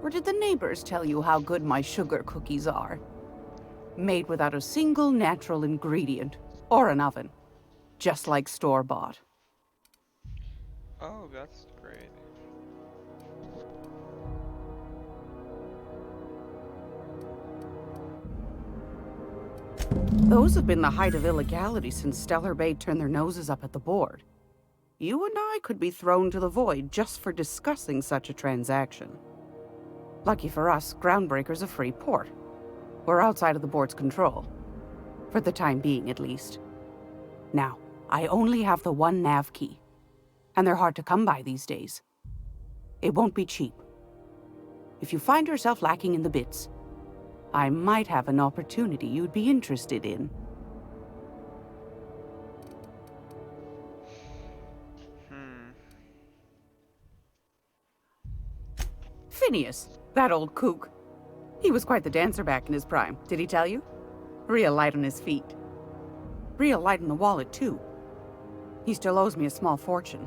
Or did the neighbors tell you how good my sugar cookies are? Made without a single natural ingredient, or an oven. Just like store-bought. Oh, that's great. Those have been the height of illegality since Stellar Bay turned their noses up at the board. You and I could be thrown to the void just for discussing such a transaction. Lucky for us, Groundbreaker's a free port. We're outside of the board's control. For the time being, at least. Now, I only have the one nav key. And they're hard to come by these days. It won't be cheap. If you find yourself lacking in the bits, I might have an opportunity you'd be interested in. Phineas, that old kook. He was quite the dancer back in his prime, did he tell you? Real light on his feet. Real light on the wallet, too. He still owes me a small fortune.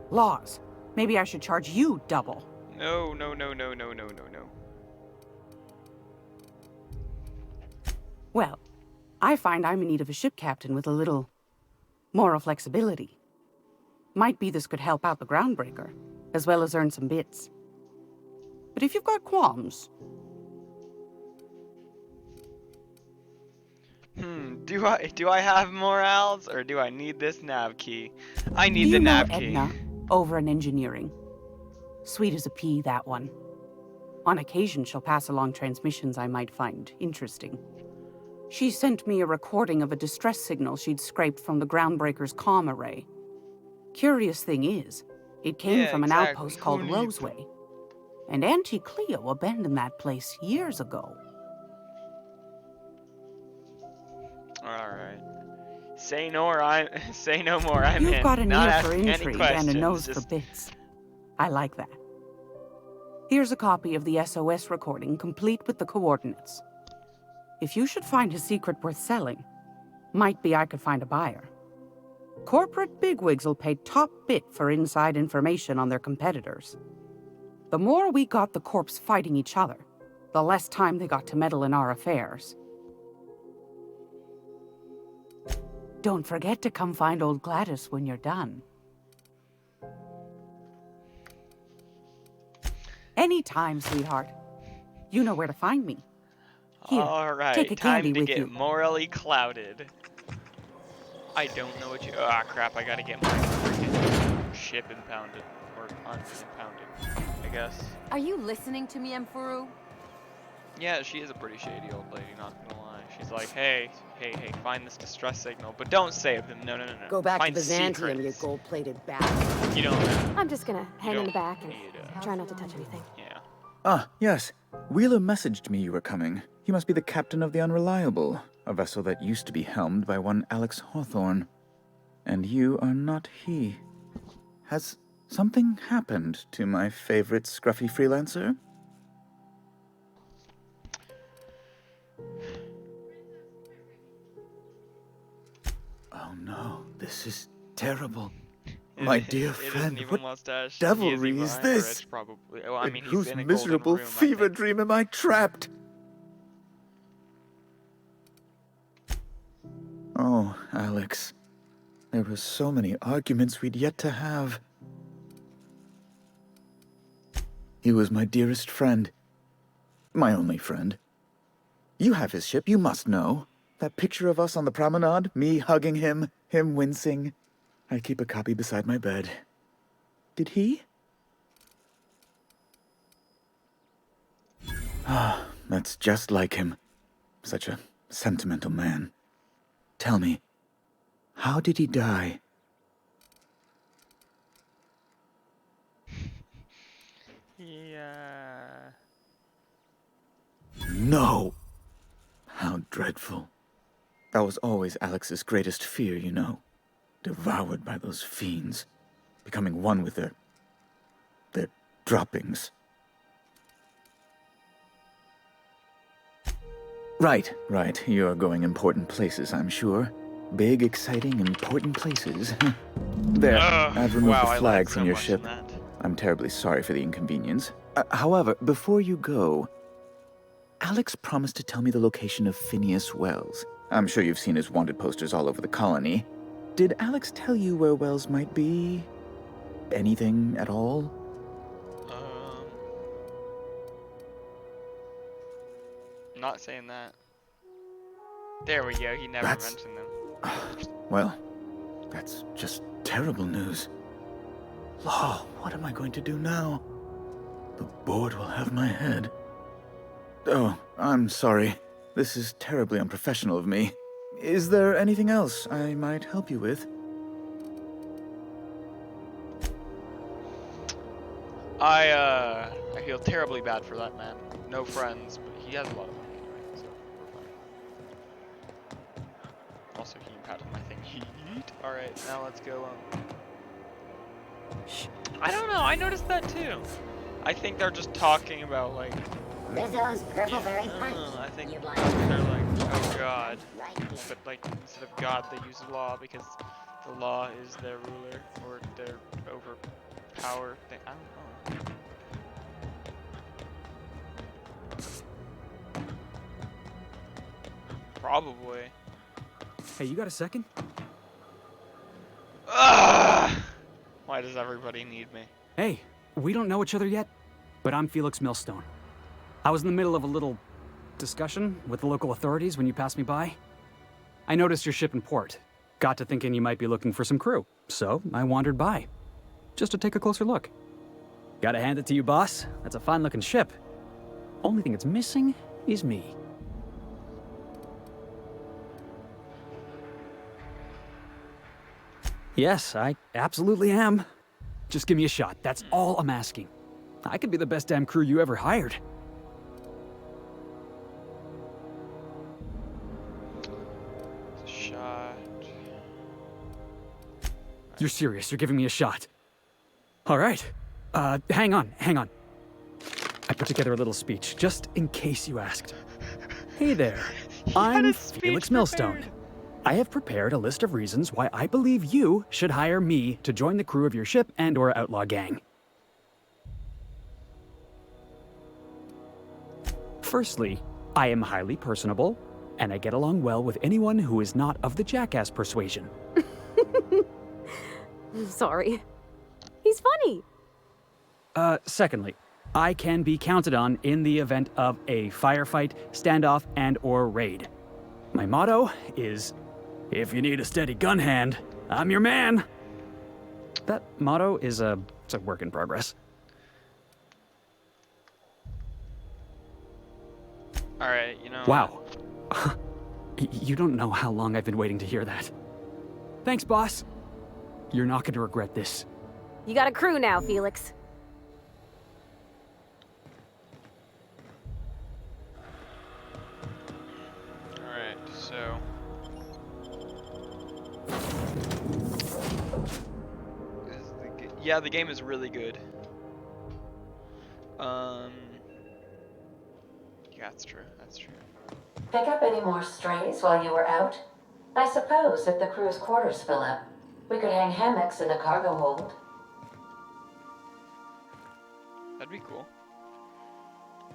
Laws. Maybe I should charge you double. No, no, no, no, no, no, no, no. Well, I find I'm in need of a ship captain with a little moral flexibility. Might be this could help out the Groundbreaker, as well as earn some bits. But if you've got qualms... Do I have morals, or do I need this nav key? I need the know nav key. Edna, over in engineering. Sweet as a pea, that one. On occasion, she'll pass along transmissions I might find interesting. She sent me a recording of a distress signal she'd scraped from the Groundbreaker's comm array. Curious thing is, it came from an outpost called Roseway. And Auntie Cleo abandoned that place years ago. Alright. Say no more, I'm You've in. got an Not ear for asking any intrigue and a questions, nose just... for bits. I like that. Here's a copy of the SOS recording, complete with the coordinates. If you should find a secret worth selling, might be I could find a buyer. Corporate bigwigs will pay top bit for inside information on their competitors. The more we got the corps fighting each other, the less time they got to meddle in our affairs. Don't forget to come find old Gladys when you're done. Anytime, sweetheart. You know where to find me. Here, Alright, take a time candy to with get you. morally clouded. I don't know what you... Ah, crap, I gotta get my freaking ship impounded. Or unimpounded, I guess. Are you listening to me, Emfuru? Yeah, she is a pretty shady old lady, not gonna lie. She's like, hey, find this distress signal, but don't save them. No. Go back find to Byzantium, you secrets. gold-plated bastard. You don't... I'm just gonna hang in the back and need, try not to touch anything. Yeah. Ah, yes. Wheeler messaged me you were coming. He must be the captain of the Unreliable, a vessel that used to be helmed by one Alex Hawthorne. And you are not he. Has something happened to my favorite scruffy freelancer? Oh no, this is terrible. My dear friend, what devilry is this? Probably. Well, I In mean, he's whose in a miserable golden room, I fever think. dream am I trapped? Oh, Alex. There were so many arguments we'd yet to have. He was my dearest friend. My only friend. You have his ship, you must know. That picture of us on the promenade, me hugging him, him wincing. I keep a copy beside my bed. Did he? Ah, that's just like him. Such a sentimental man. Tell me, how did he die? No! How dreadful. That was always Alex's greatest fear, you know. Devoured by those fiends. Becoming one with their droppings. Right. You're going important places, I'm sure. Big, exciting, important places. There, I've removed the flag from your ship. I'm terribly sorry for the inconvenience. However, before you go, Alex promised to tell me the location of Phineas Wells. I'm sure you've seen his wanted posters all over the colony. Did Alex tell you where Wells might be? Anything at all? Not saying that. There we go, he never mentioned them. Well, that's just terrible news. Law, what am I going to do now? The board will have my head. Oh, I'm sorry. This is terribly unprofessional of me. Is there anything else I might help you with? I feel terribly bad for that man. No friends, but he has a lot of money anyway, so we're fine. Also, he patted my thing. Alright, now let's go I don't know, I noticed that too. I think they're just talking about like Rizzo's purple berry punch. I think they're like, oh God. But like instead of God they use law because the law is their ruler or their overpower thing. I don't know. Probably. Hey, you got a second? Why does everybody need me? Hey, we don't know each other yet, but I'm Felix Millstone. I was in the middle of a little discussion with the local authorities when you passed me by. I noticed your ship in port. Got to thinking you might be looking for some crew, so I wandered by, just to take a closer look. Gotta hand it to you, boss. That's a fine-looking ship. Only thing it's missing is me. Yes, I absolutely am. Just give me a shot. That's all I'm asking. I could be the best damn crew you ever hired. Shot. You're serious. You're giving me a shot. All right. Hang on. I put together a little speech, just in case you asked. Hey there. I'm Felix Millstone. I have prepared a list of reasons why I believe you should hire me to join the crew of your ship and/or outlaw gang. Firstly, I am highly personable, and I get along well with anyone who is not of the jackass persuasion. Sorry. He's funny. Secondly, I can be counted on in the event of a firefight, standoff, and/or raid. My motto is, if you need a steady gun hand, I'm your man. That motto is it's a work in progress. Alright, you know. Wow. You don't know how long I've been waiting to hear that. Thanks, boss. You're not going to regret this. You got a crew now, Felix. Alright, so. Yeah, the game is really good. Yeah, that's true. Pick up any more strays while you were out? I suppose if the crew's quarters fill up, we could hang hammocks in the cargo hold. That'd be cool.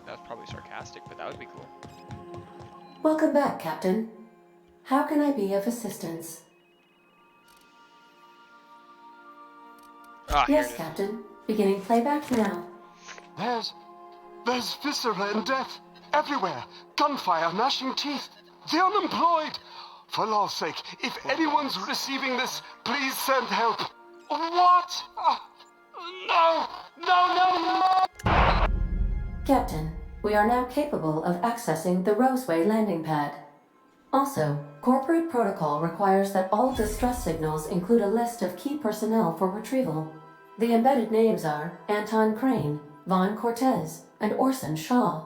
That's probably sarcastic, but that would be cool. Welcome back, Captain. How can I be of assistance? Yes, Captain. Beginning playback now. There's viscera and death everywhere. Gunfire, gnashing teeth. The unemployed. For law's sake, if anyone's receiving this, please send help. What? No! Captain, we are now capable of accessing the Roseway landing pad. Also, corporate protocol requires that all distress signals include a list of key personnel for retrieval. The embedded names are Anton Crane, Vaughn Cortez, and Orson Shaw.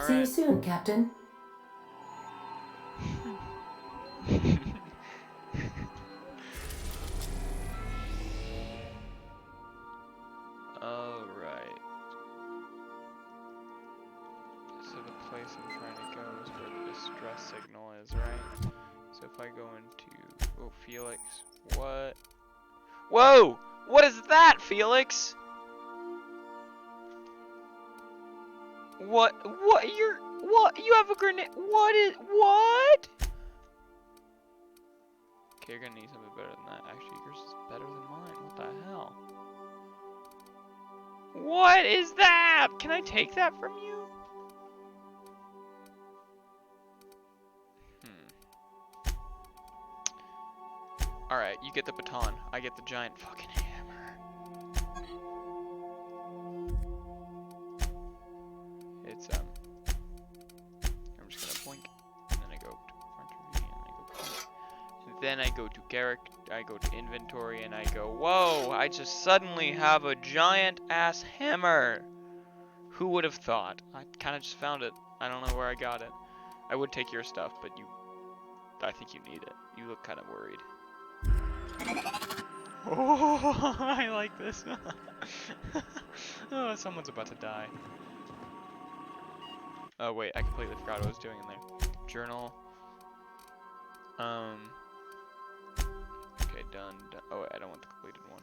See you soon, Captain. Alright. So the place I'm trying to go is where the distress signal is, right? So if I go into... Oh, Felix. What? Whoa! What is that, Felix? What? What? What? You have a grenade? What? Okay, you're gonna need something better than that. Actually, yours is better than mine. What the hell? What is that? Can I take that from you? Alright, you get the baton. I get the giant fucking hammer. It's, I'm just gonna blink, and then I go to front of me, and I go blink. And then I go to character, I go to inventory, and I go, whoa, I just suddenly have a giant ass hammer. Who would have thought? I kinda just found it. I don't know where I got it. I would take your stuff, but I think you need it. You look kinda worried. Oh, I like this. Oh, someone's about to die. Oh wait, I completely forgot what I was doing in there. Journal. Okay, done. Oh wait, I don't want the completed one.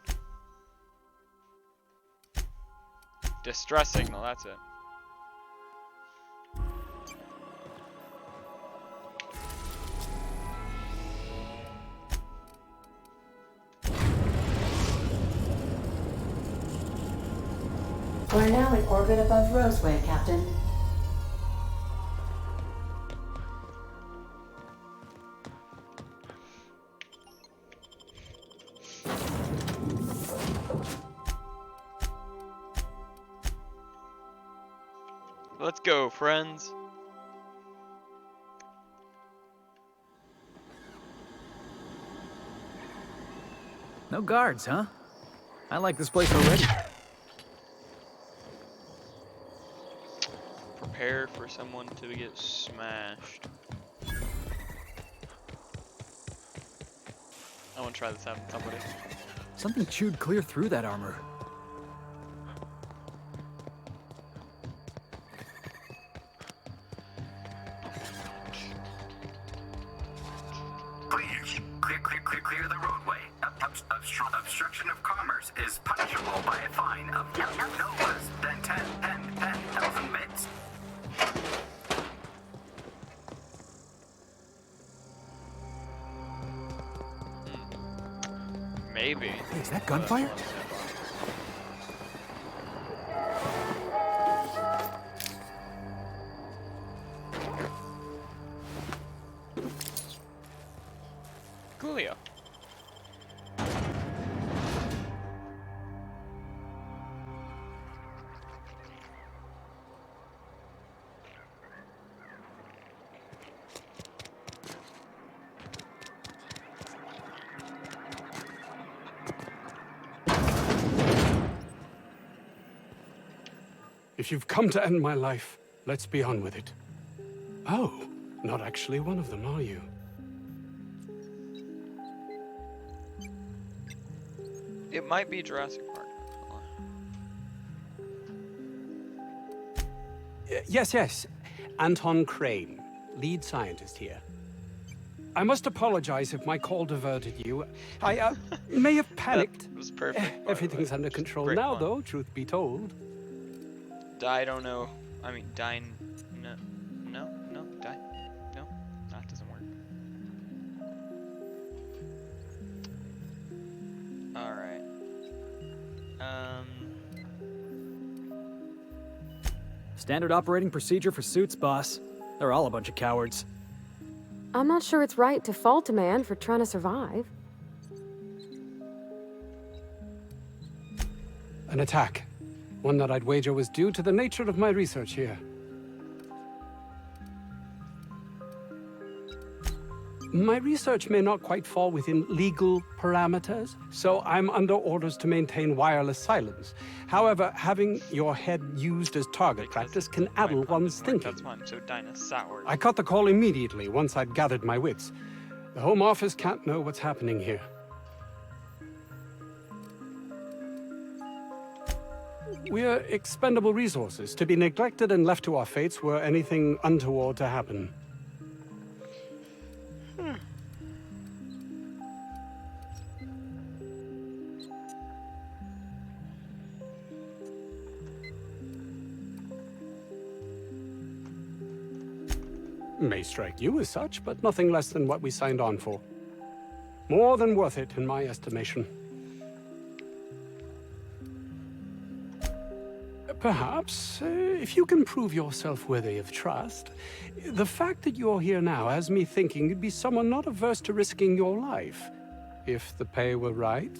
Distress signal, that's it. We're now in orbit above Roseway, Captain. Let's go, friends. No guards, huh? I like this place already. Prepare for someone to get smashed. I want to try this out on somebody. Something chewed clear through that armor. Clear the roadway. Obstruction of commerce is punishable by a fine of no less than 10,000 bits. Maybe. Hey, is that gunfire? Coolio. If you've come to end my life, let's be on with it. Oh, not actually one of them, are you? It might be Jurassic Park. Yes. Anton Crane, lead scientist here. I must apologize if my call diverted you. I may have panicked. It was perfect. Everything's under control Great now, fun. though, truth be told. I don't know. I mean, die. No, die. No, that doesn't work. Alright. Standard operating procedure for suits, boss. They're all a bunch of cowards. I'm not sure it's right to fault a man for trying to survive. An attack. One that I'd wager was due to the nature of my research here. My research may not quite fall within legal parameters, so I'm under orders to maintain wireless silence. However, having your head used as target practice can addle one's thinking. That's why I'm so dinosaur. I cut the call immediately once I'd gathered my wits. The Home Office can't know what's happening here. We're expendable resources, to be neglected and left to our fates were anything untoward to happen. May strike you as such, but nothing less than what we signed on for. More than worth it, in my estimation. Perhaps, if you can prove yourself worthy of trust, the fact that you're here now has me thinking you'd be someone not averse to risking your life, if the pay were right.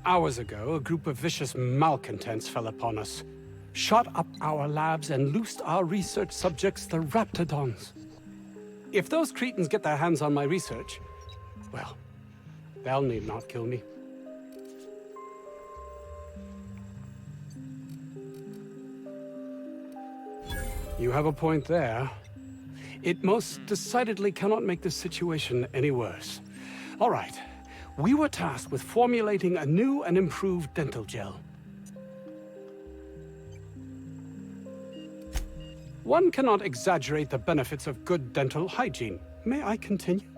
Hours ago, a group of vicious malcontents fell upon us, shot up our labs and loosed our research subjects, the Raptidons. If those cretins get their hands on my research, well, they'll need not kill me. You have a point there. It most decidedly cannot make the situation any worse. All right. We were tasked with formulating a new and improved dental gel. One cannot exaggerate the benefits of good dental hygiene. May I continue?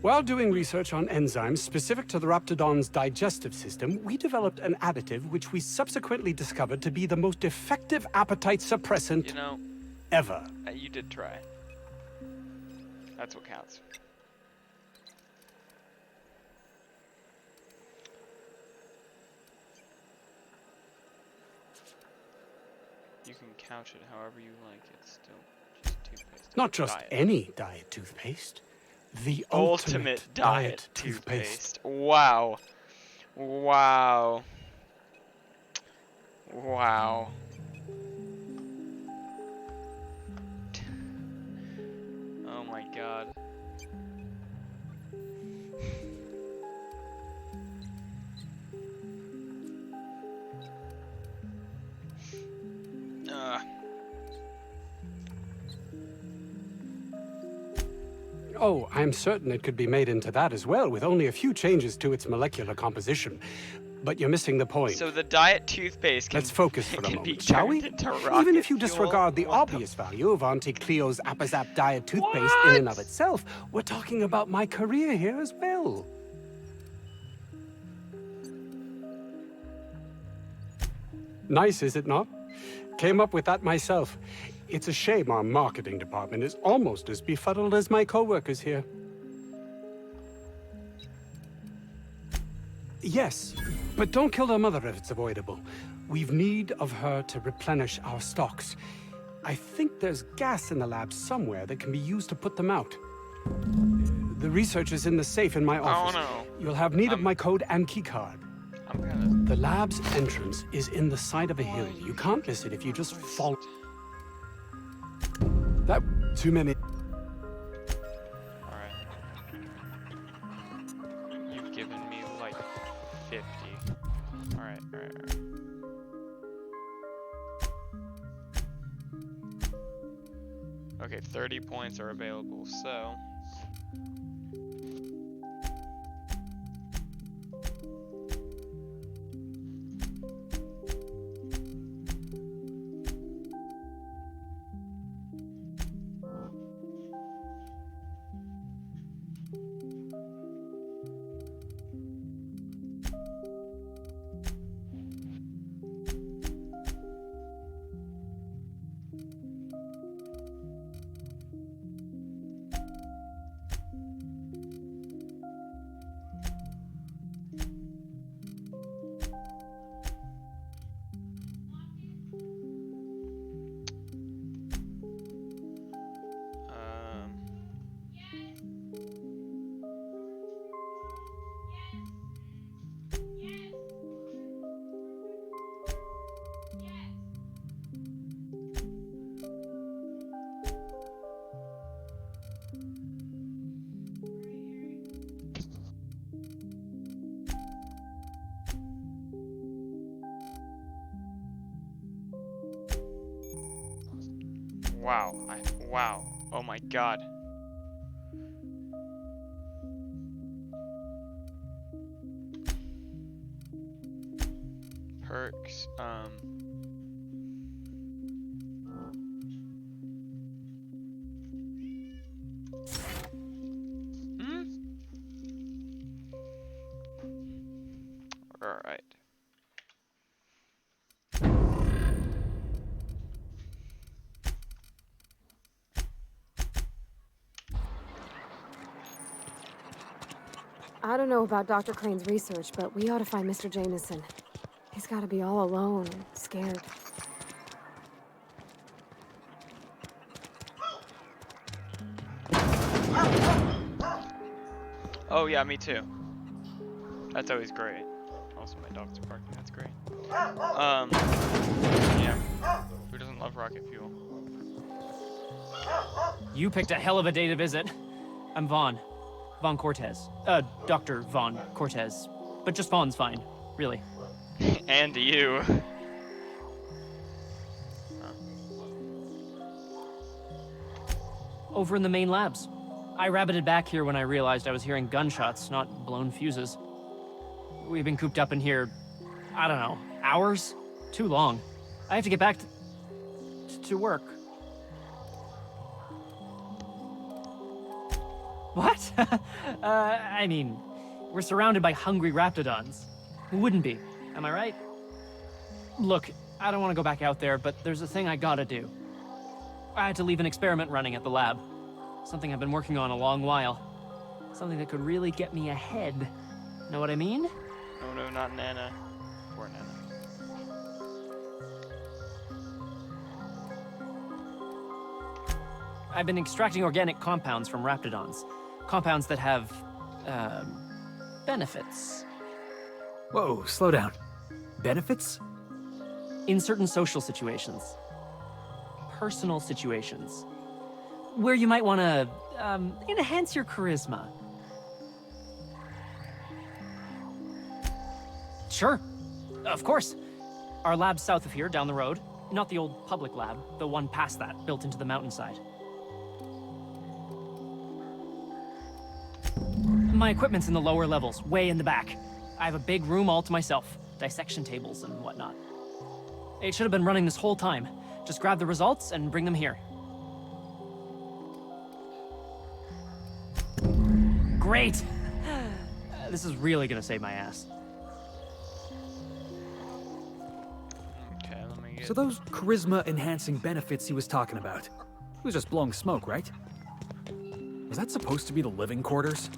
While doing research on enzymes specific to the Raptidon's digestive system, we developed an additive which we subsequently discovered to be the most effective appetite suppressant ever. You did try. That's what counts. You can couch it however you like. It's still just toothpaste. Not just any diet toothpaste. The ultimate diet toothpaste. Wow. Wow. Wow. Oh my god. Oh, I'm certain it could be made into that as well, with only a few changes to its molecular composition. But you're missing the point. So the diet toothpaste can, Let's focus for a moment, shall we? Even if you disregard the obvious value of Auntie Cleo's Appazap diet toothpaste in and of itself, we're talking about my career here as well. Nice, is it not? Came up with that myself. It's a shame our marketing department is almost as befuddled as my co-workers here. Yes, but don't kill their mother if it's avoidable. We've need of her to replenish our stocks. I think there's gas in the lab somewhere that can be used to put them out. The research is in the safe in my office. Oh no. You'll have need of my code and keycard. The lab's entrance is in the side of a hill. You can't miss it if you just follow. That too many. Alright. You've given me like 50. Alright. Okay, 30 points are available, so Wow. Wow. Oh my god. Perks, Alright. I don't know about Dr. Crane's research, but we ought to find Mr. Jameson. He's got to be all alone and scared. Oh yeah, me too. That's always great. Also, my dogs are barking. That's great. Yeah. Who doesn't love rocket fuel? You picked a hell of a day to visit. I'm Vaughn. Vaughn Cortez. Dr. Vaughn Cortez. But just Vaughn's fine, really. And you. Over in the main labs. I rabbited back here when I realized I was hearing gunshots, not blown fuses. We've been cooped up in here, I don't know, hours? Too long. I have to get back to work. What? I mean, we're surrounded by hungry raptidons. Who wouldn't be? Am I right? Look, I don't want to go back out there, but there's a thing I gotta do. I had to leave an experiment running at the lab. Something I've been working on a long while. Something that could really get me ahead. Know what I mean? Oh no, not Nana. Poor Nana. I've been extracting organic compounds from raptidons. Compounds that have, benefits. Whoa, slow down. Benefits? In certain social situations. Personal situations. Where you might want to, enhance your charisma. Sure. Of course. Our lab's south of here, down the road. Not the old public lab, the one past that, built into the mountainside. My equipment's in the lower levels, way in the back. I have a big room all to myself, dissection tables and whatnot. It should have been running this whole time. Just grab the results and bring them here. Great! This is really gonna save my ass. Okay, let me get... So those charisma-enhancing benefits he was talking about, he was just blowing smoke, right? Was that supposed to be the living quarters?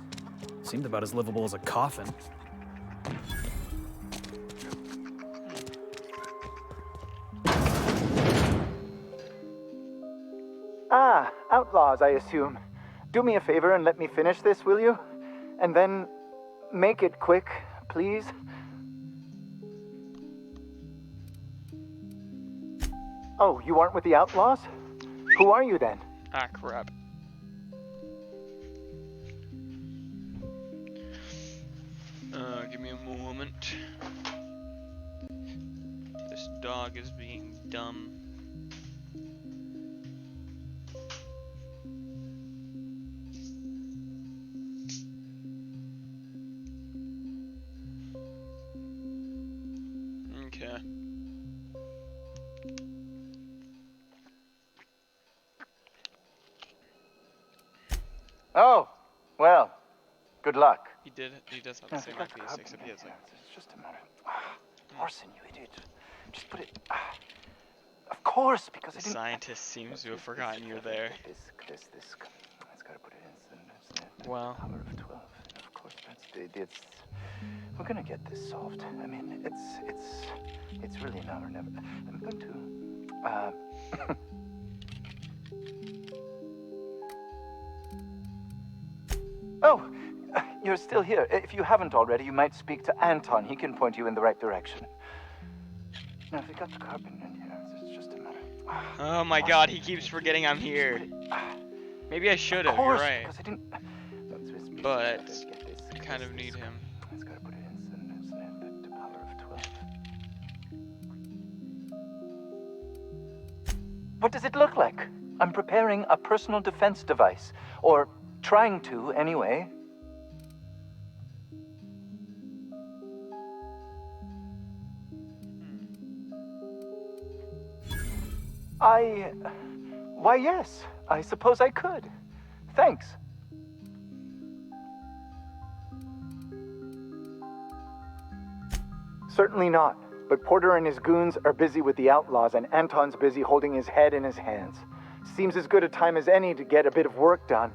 Seemed about as livable as a coffin. Ah, outlaws, I assume. Do me a favor and let me finish this, will you? And then make it quick, please. Oh, you aren't with the outlaws? Who are you then? Ah, crap. Give me a moment. This dog is being dumb. Okay. Oh, well, good luck. He does have the same IP as 6 if he has like... It's just a matter. Morrison, you idiot. Just put it... Of course, because the scientist seems to have forgotten you're there. This. It's got to put it in. Wow. Power of 12. And of course, it's... We're gonna get this solved. I mean, it's really now or never. I'm going to... Oh, you're still here. If you haven't already, you might speak to Anton. He can point you in the right direction. Now, if we got the carbon in here, it's just a matter. Oh my god, he keeps forgetting I'm here. Maybe I should have, you're right. But I kind of need him. It's got to put it in the power of 12. What does it look like? I'm preparing a personal defense device. Or trying to, anyway. Why, yes. I suppose I could. Thanks. Certainly not. But Porter and his goons are busy with the outlaws, and Anton's busy holding his head in his hands. Seems as good a time as any to get a bit of work done.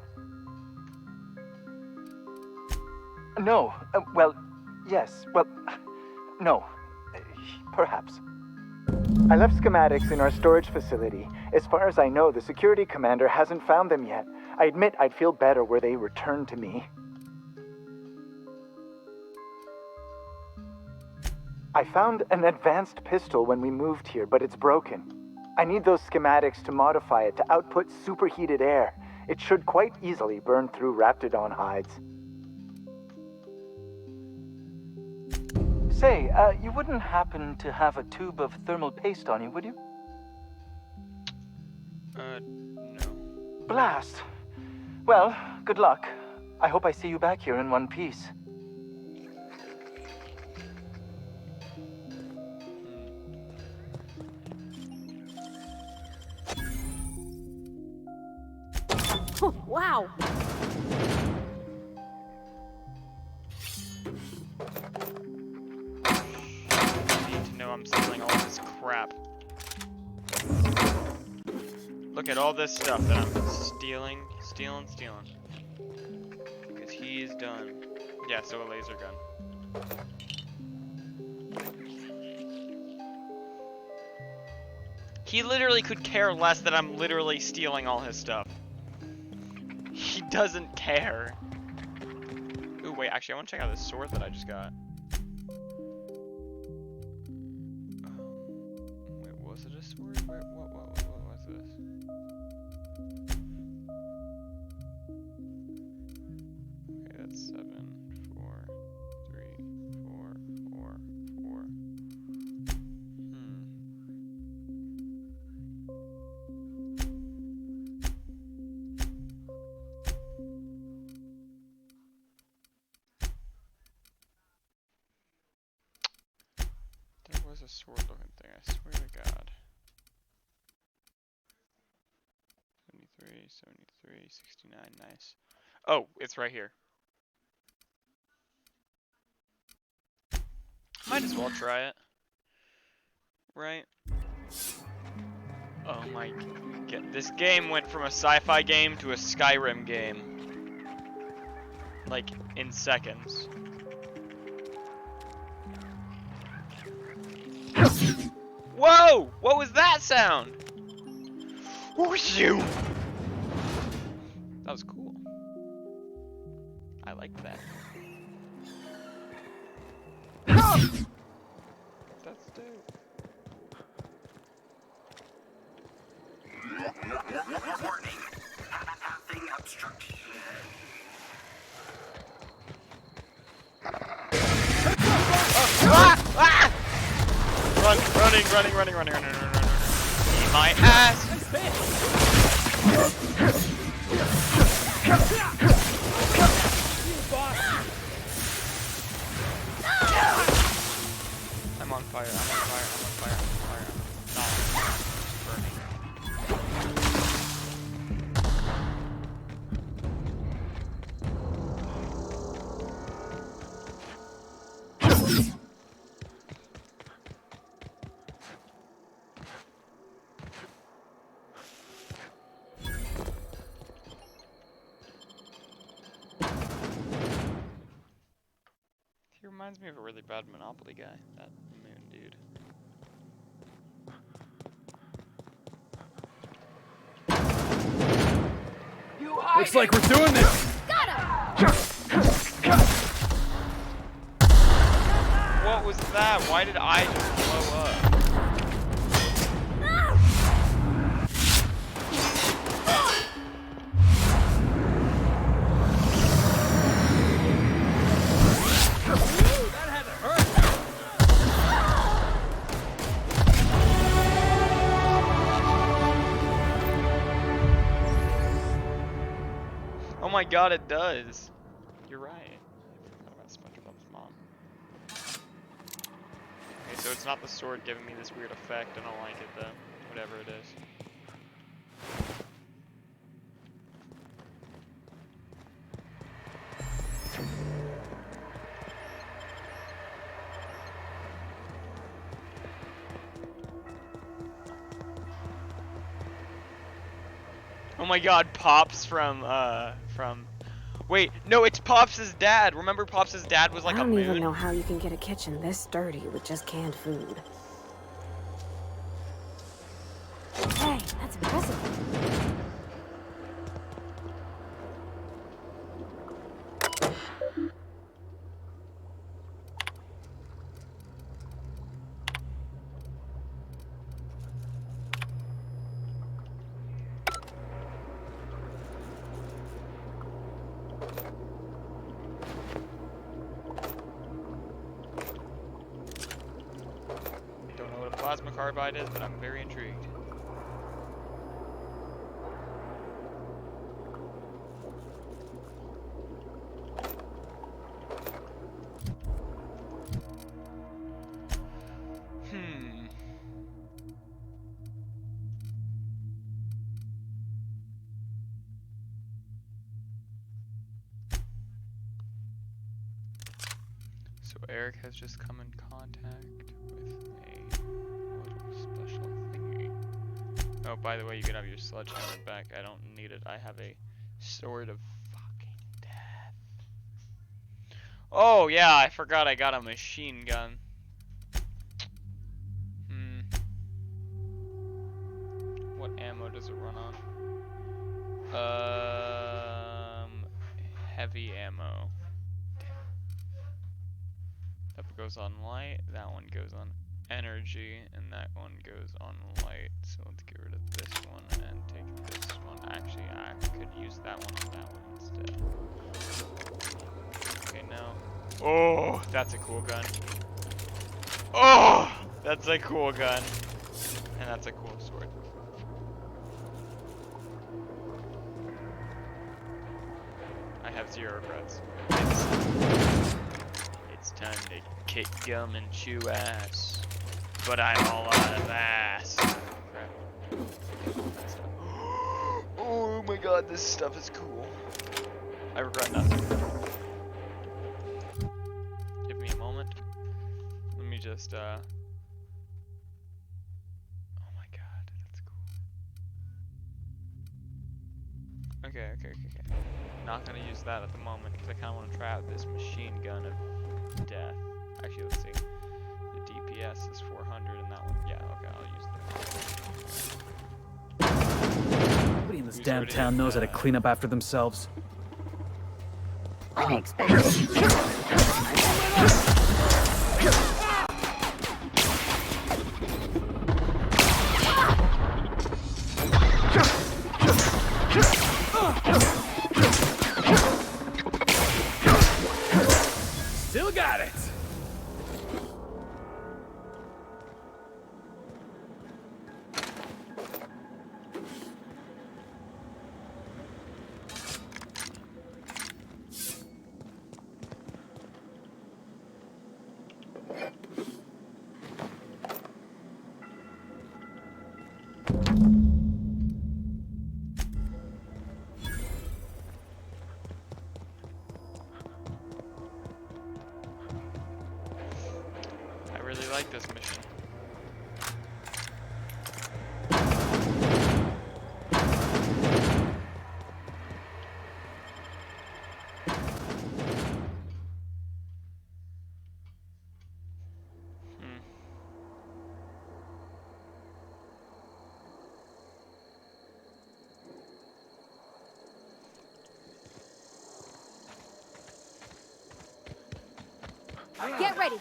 No. Well, yes. Well, no. Perhaps. I left schematics in our storage facility. As far as I know, the security commander hasn't found them yet. I admit I'd feel better were they returned to me. I found an advanced pistol when we moved here, but it's broken. I need those schematics to modify it to output superheated air. It should quite easily burn through Raptidon hides. Say, you wouldn't happen to have a tube of thermal paste on you, would you? No. Blast. Well, good luck. I hope I see you back here in one piece. Oh, wow. I need to know I'm stealing all this crap. Look at all this stuff that I'm stealing. Because he's done. Yeah, so a laser gun. He literally could care less that I'm literally stealing all his stuff. He doesn't care. Ooh, wait, actually, I want to check out this sword that I just got. Wait, was it a sword? What was this? Okay, that's 7, 4, 3, 4, 4, 4. There was a sword looking thing, I swear to God. 73, 73, 69, nice. Oh, it's right here. Might as well try it. Right? Oh my god. This game went from a sci-fi game to a Skyrim game. Like, in seconds. Whoa! What was that sound? Who was you? That was cool. I like that. That's dope. Warning. Nothing obstruction. Running. Eat my ass. I'm on fire. I'm not burning. He reminds me of a really bad Monopoly guy, that moon dude. Looks like we're doing this! What was that? Why did I just blow up? Oh my god, it does. You're right. I forgot about SpongeBob's mom. Okay, so it's not the sword giving me this weird effect. I don't like it though. Whatever it is. Oh my god, Pops from wait, no, it's Pops' dad. Remember Pops' dad was like a I don't moon? even know how you can get a kitchen this dirty with just canned food. Hey, that's impressive. Don't know what a plasma carbide is, but I'm very intrigued. So Eric has just come in contact with a little special thingy. Oh, by the way, you can have your sledgehammer back. I don't need it. I have a sword of fucking death. Oh yeah, I forgot I got a machine gun. What ammo does it run on? Heavy ammo. That goes on light, that one goes on energy, and that one goes on light. So let's get rid of this one and take this one. Actually, I could use that one on that one instead. Okay, now. Oh, that's a cool gun. Oh, that's a cool gun. And that's a cool sword. I have zero regrets. It's time to kick gum and chew ass. But I'm all out of ass. Oh my god, this stuff is cool. I regret nothing. Give me a moment. Let me just, oh my god, that's cool. Okay. Not gonna use that at the moment because I kinda wanna try out this machine gun of death. Actually, let's see. The DPS is 400 and that one, yeah, okay, I'll use that. Nobody in this damn town knows how to clean up after themselves. Still got it. I really like this mission. Get ready.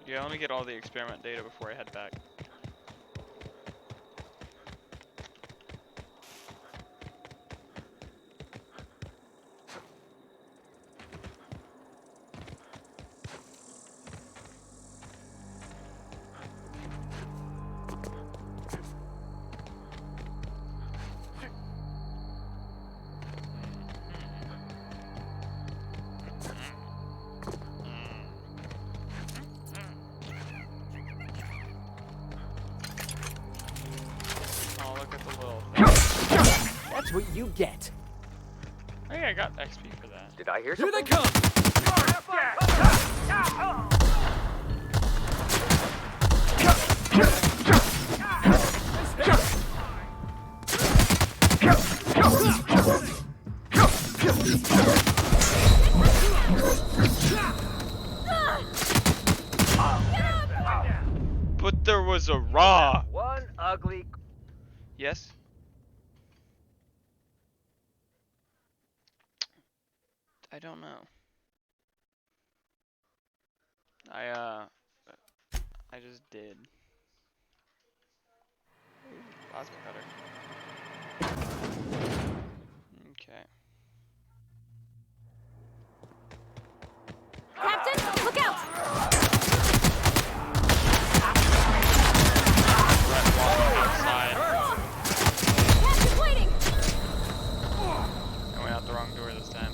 Yeah, let me get all the experiment data before I head back. That's what you get. I think I got XP for that. Did I hear Here something? they come! But there was a raw. One ugly. Yes. I don't know. I just did. Ooh, plasma cutter. Okay. Captain, look out! Outside. Captain's waiting! I went out the wrong door this time.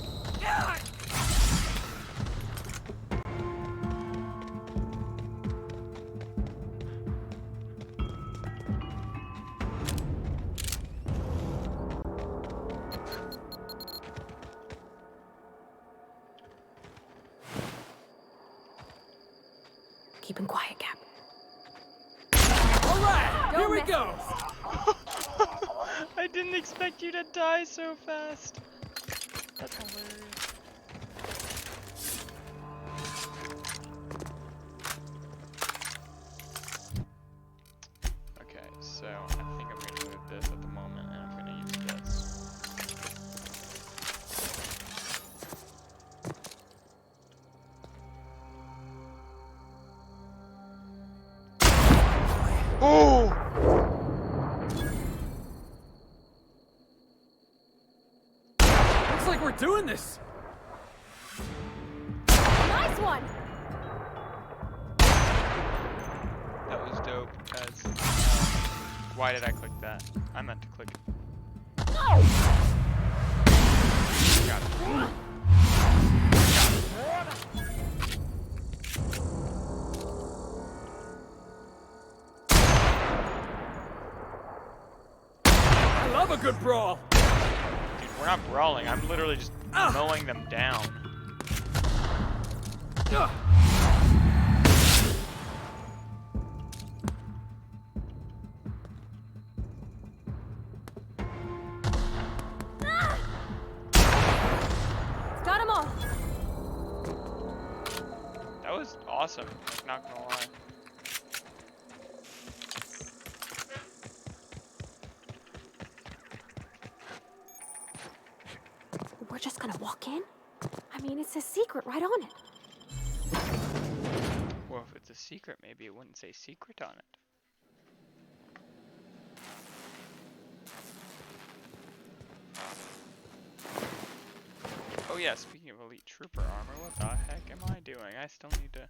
Keep him quiet, Cap. All right, here we go. I didn't expect you to die so fast. That's hilarious. Okay, so I think I'm gonna move this at the moment, and I'm gonna use this. Oh! Looks like we're doing this. Nice one! That was dope, guys. Why did I click that? I meant to click it. Got it. I love a good brawl. Dude, we're not brawling. I'm literally just mowing them down. Got him all! That was awesome. Not gonna lie. We're just gonna walk in? I mean, it's a secret right on it. Well, if it's a secret, maybe it wouldn't say secret on it. Oh yeah, speaking of elite trooper armor, what the heck am I doing? I still need to...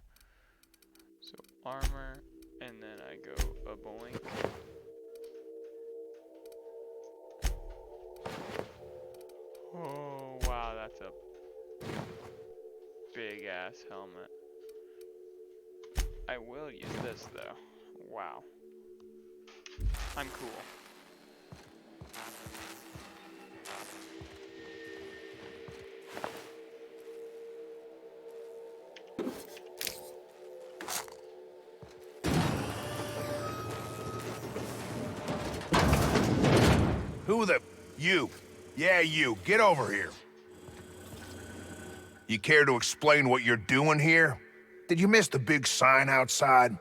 So, armor, and then I go a boink. Oh, wow, that's a big ass helmet. I will use this though. Wow. I'm cool. Who the... You. Yeah, you. Get over here. You care to explain what you're doing here? Did you miss the big sign outside?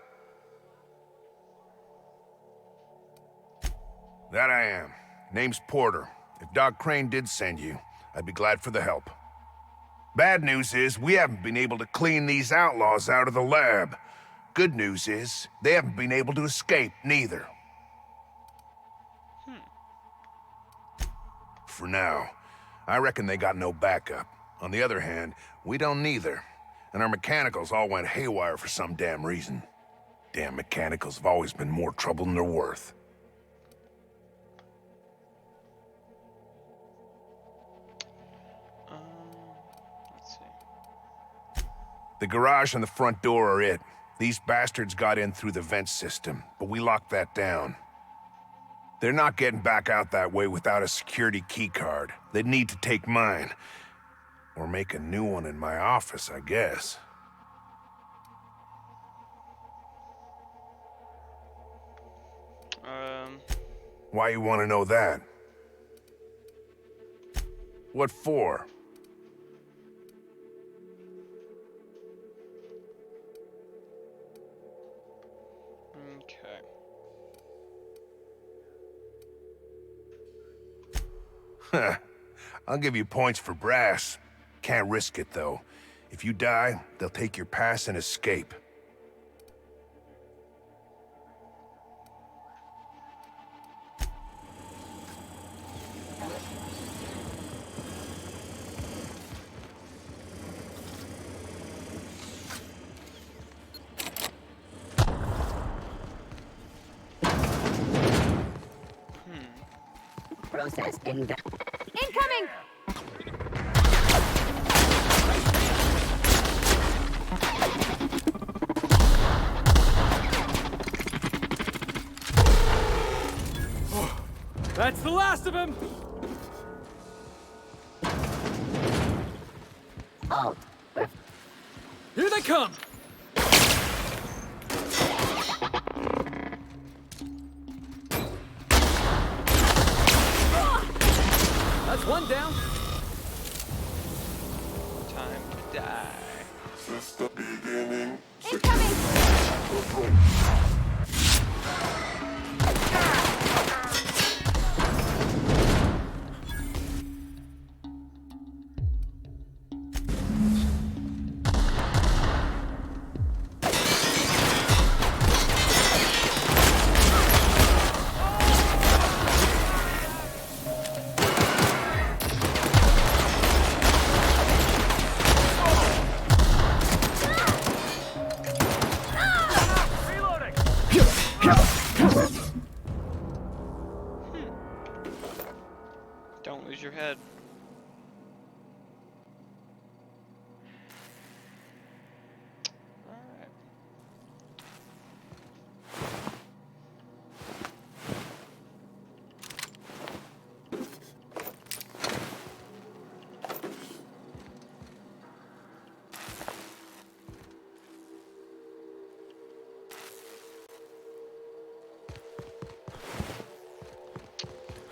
That I am. Name's Porter. If Doc Crane did send you, I'd be glad for the help. Bad news is, we haven't been able to clean these outlaws out of the lab. Good news is, they haven't been able to escape, neither. For now. I reckon they got no backup. On the other hand, we don't neither. And our mechanicals all went haywire for some damn reason. Damn mechanicals have always been more trouble than they're worth. Let's see. The garage and the front door are it. These bastards got in through the vent system, but we locked that down. They're not getting back out that way without a security keycard. They'd need to take mine. Or make a new one in my office, I guess. Why you want to know that? What for? Okay. Huh. I'll give you points for brass. Can't risk it, though. If you die, they'll take your pass and escape. Process incoming! That's the last of him! Oh. Here they come! That's one down. Time to die. Since the beginning. Incoming! Don't lose your head. Alright.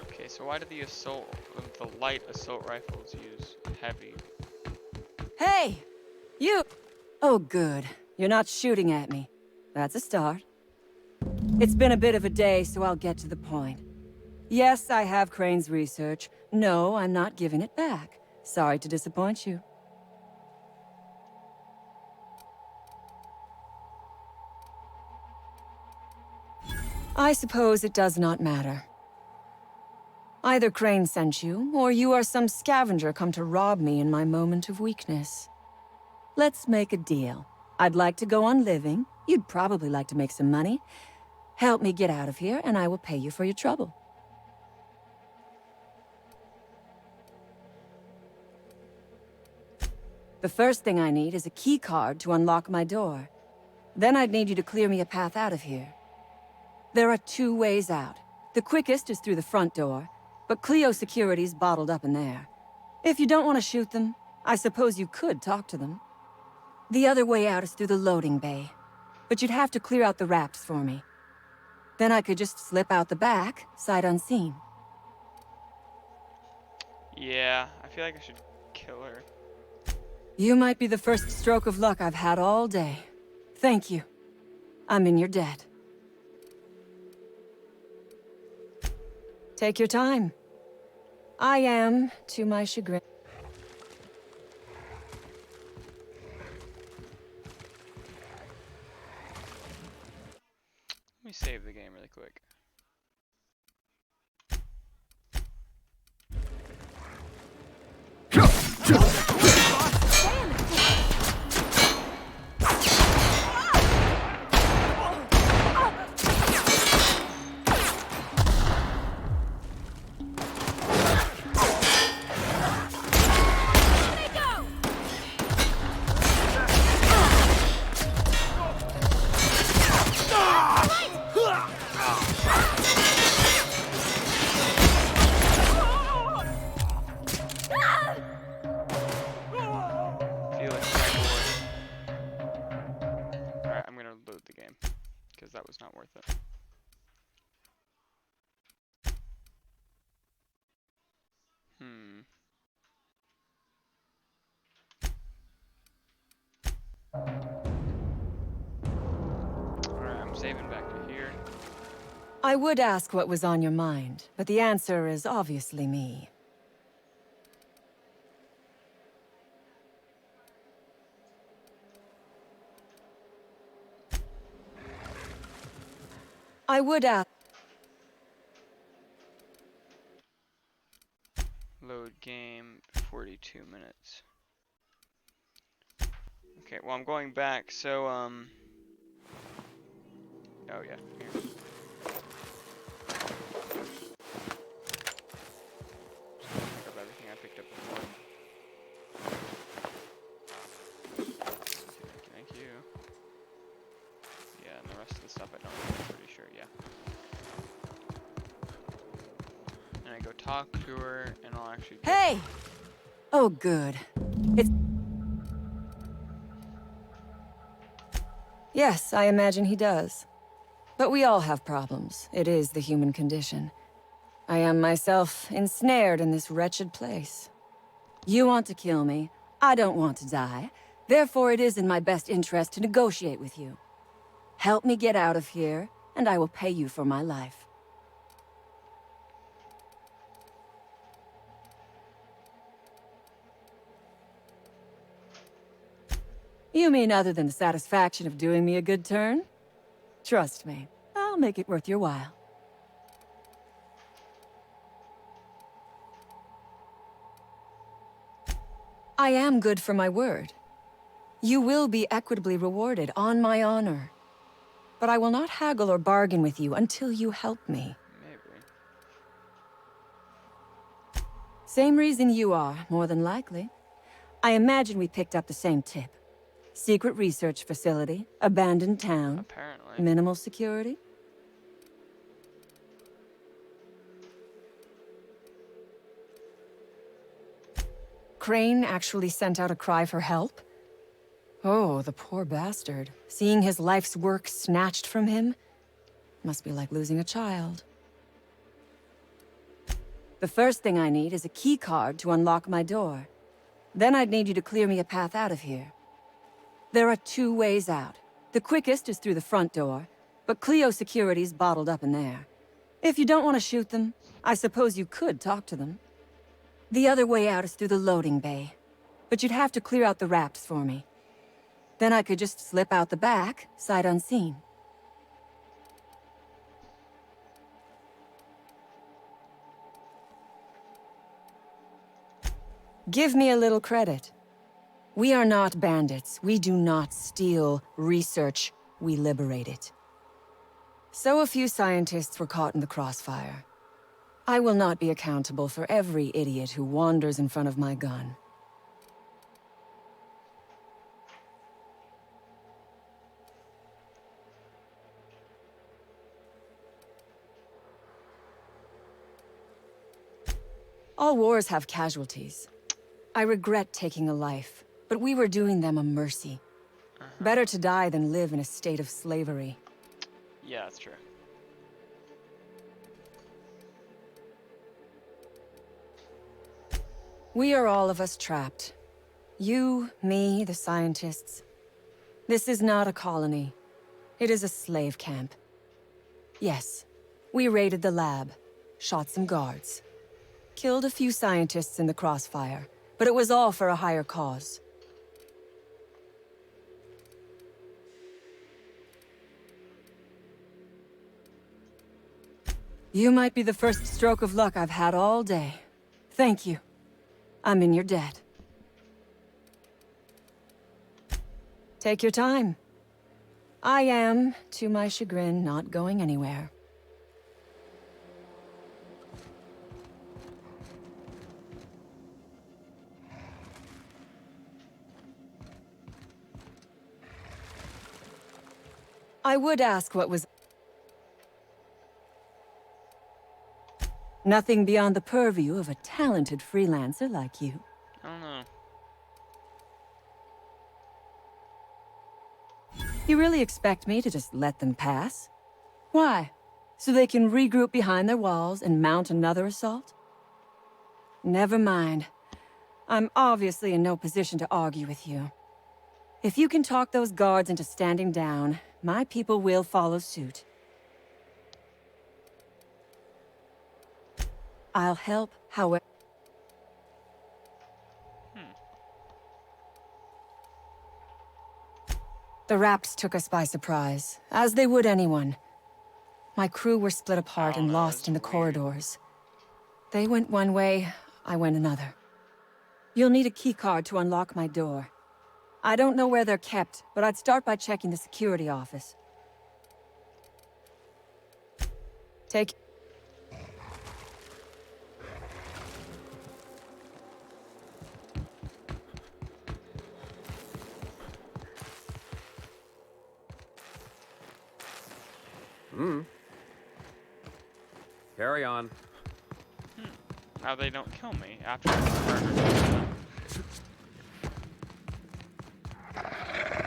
Okay, so why did the light assault rifles use heavy? Hey! You! Oh, good. You're not shooting at me. That's a start. It's been a bit of a day, so I'll get to the point. Yes, I have Crane's research. No, I'm not giving it back. Sorry to disappoint you. I suppose it does not matter. Either Crane sent you, or you are some scavenger come to rob me in my moment of weakness. Let's make a deal. I'd like to go on living. You'd probably like to make some money. Help me get out of here, and I will pay you for your trouble. The first thing I need is a key card to unlock my door. Then I'd need you to clear me a path out of here. There are 2 ways out. The quickest is through the front door, but Cleo Security's bottled up in there. If you don't want to shoot them, I suppose you could talk to them. The other way out is through the loading bay, but you'd have to clear out the rafts for me. Then I could just slip out the back, sight unseen. Yeah, I feel like I should kill her. You might be the first stroke of luck I've had all day. Thank you. I'm in your debt. Take your time. I am, to my chagrin. Let me save the game really quick. not worth it. Alright, I'm saving back to here. I would ask what was on your mind, but the answer is obviously me. I would ask. Load game, 42 minutes. Okay, well I'm going back, so oh yeah, here. Pick up everything I picked up before. Thank you. Yeah, and the rest of the stuff I don't know, I'm pretty sure, yeah. And I go talk to her, and I'll actually... Hey! Oh, good. It's... Yes, I imagine he does. But we all have problems. It is the human condition. I am myself ensnared in this wretched place. You want to kill me. I don't want to die. Therefore, it is in my best interest to negotiate with you. Help me get out of here, and I will pay you for my life. You mean other than the satisfaction of doing me a good turn? Trust me, I'll make it worth your while. I am good for my word. You will be equitably rewarded, on my honor. But I will not haggle or bargain with you until you help me. Maybe. Same reason you are, more than likely. I imagine we picked up the same tip. Secret research facility, abandoned town. Apparently. Minimal security. Crane actually sent out a cry for help? Oh, the poor bastard. Seeing his life's work snatched from him? Must be like losing a child. The first thing I need is a key card to unlock my door. Then I'd need you to clear me a path out of here. There are 2 ways out. The quickest is through the front door, but Cleo security's bottled up in there. If you don't want to shoot them, I suppose you could talk to them. The other way out is through the loading bay, but you'd have to clear out the rafts for me. Then I could just slip out the back, sight unseen. Give me a little credit. We are not bandits. We do not steal research. We liberate it. So a few scientists were caught in the crossfire. I will not be accountable for every idiot who wanders in front of my gun. All wars have casualties. I regret taking a life, but we were doing them a mercy. Better to die than live in a state of slavery. Yeah, that's true. We are all of us trapped. You, me, the scientists. This is not a colony. It is a slave camp. Yes, we raided the lab, shot some guards, killed a few scientists in the crossfire, but it was all for a higher cause. You might be the first stroke of luck I've had all day. Thank you. I'm in your debt. Take your time. I am, to my chagrin, not going anywhere. I would ask what was... Nothing beyond the purview of a talented freelancer like you. I don't know. You really expect me to just let them pass? Why? So they can regroup behind their walls and mount another assault? Never mind. I'm obviously in no position to argue with you. If you can talk those guards into standing down, my people will follow suit. I'll help, however. The Raps took us by surprise, as they would anyone. My crew were split apart and lost in the corridors. They went one way, I went another. You'll need a keycard to unlock my door. I don't know where they're kept, but I'd start by checking the security office. Take... Carry on. How they don't kill me after I've murdered them.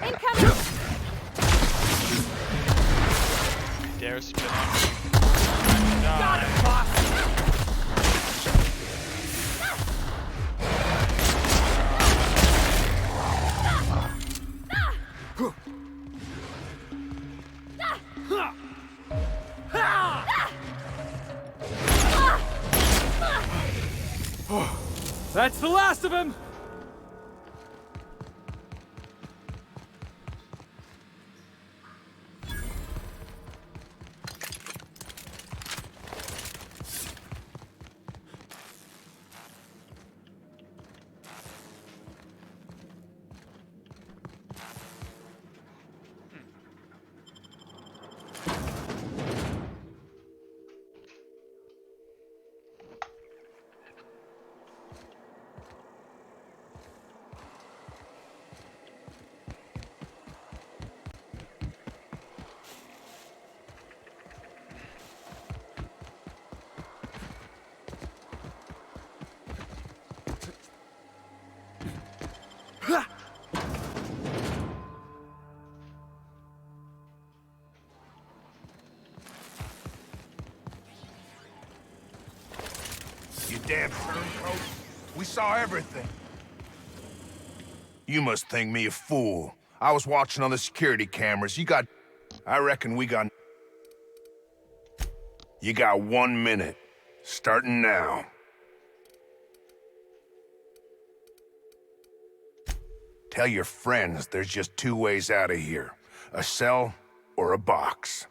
Incoming! Dare spit on me. Got it, boss! That's the last of him! You damn turncoat. We saw everything. You must think me a fool. I was watching on the security cameras. I reckon we got... You got 1 minute. Starting now. Tell your friends there's just 2 ways out of here. A cell or a box.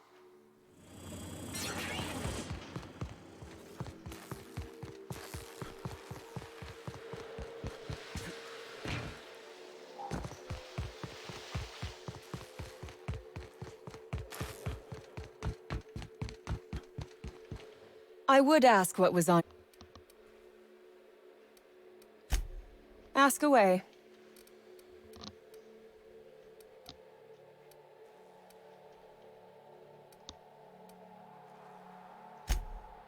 I would ask what was on... Ask away.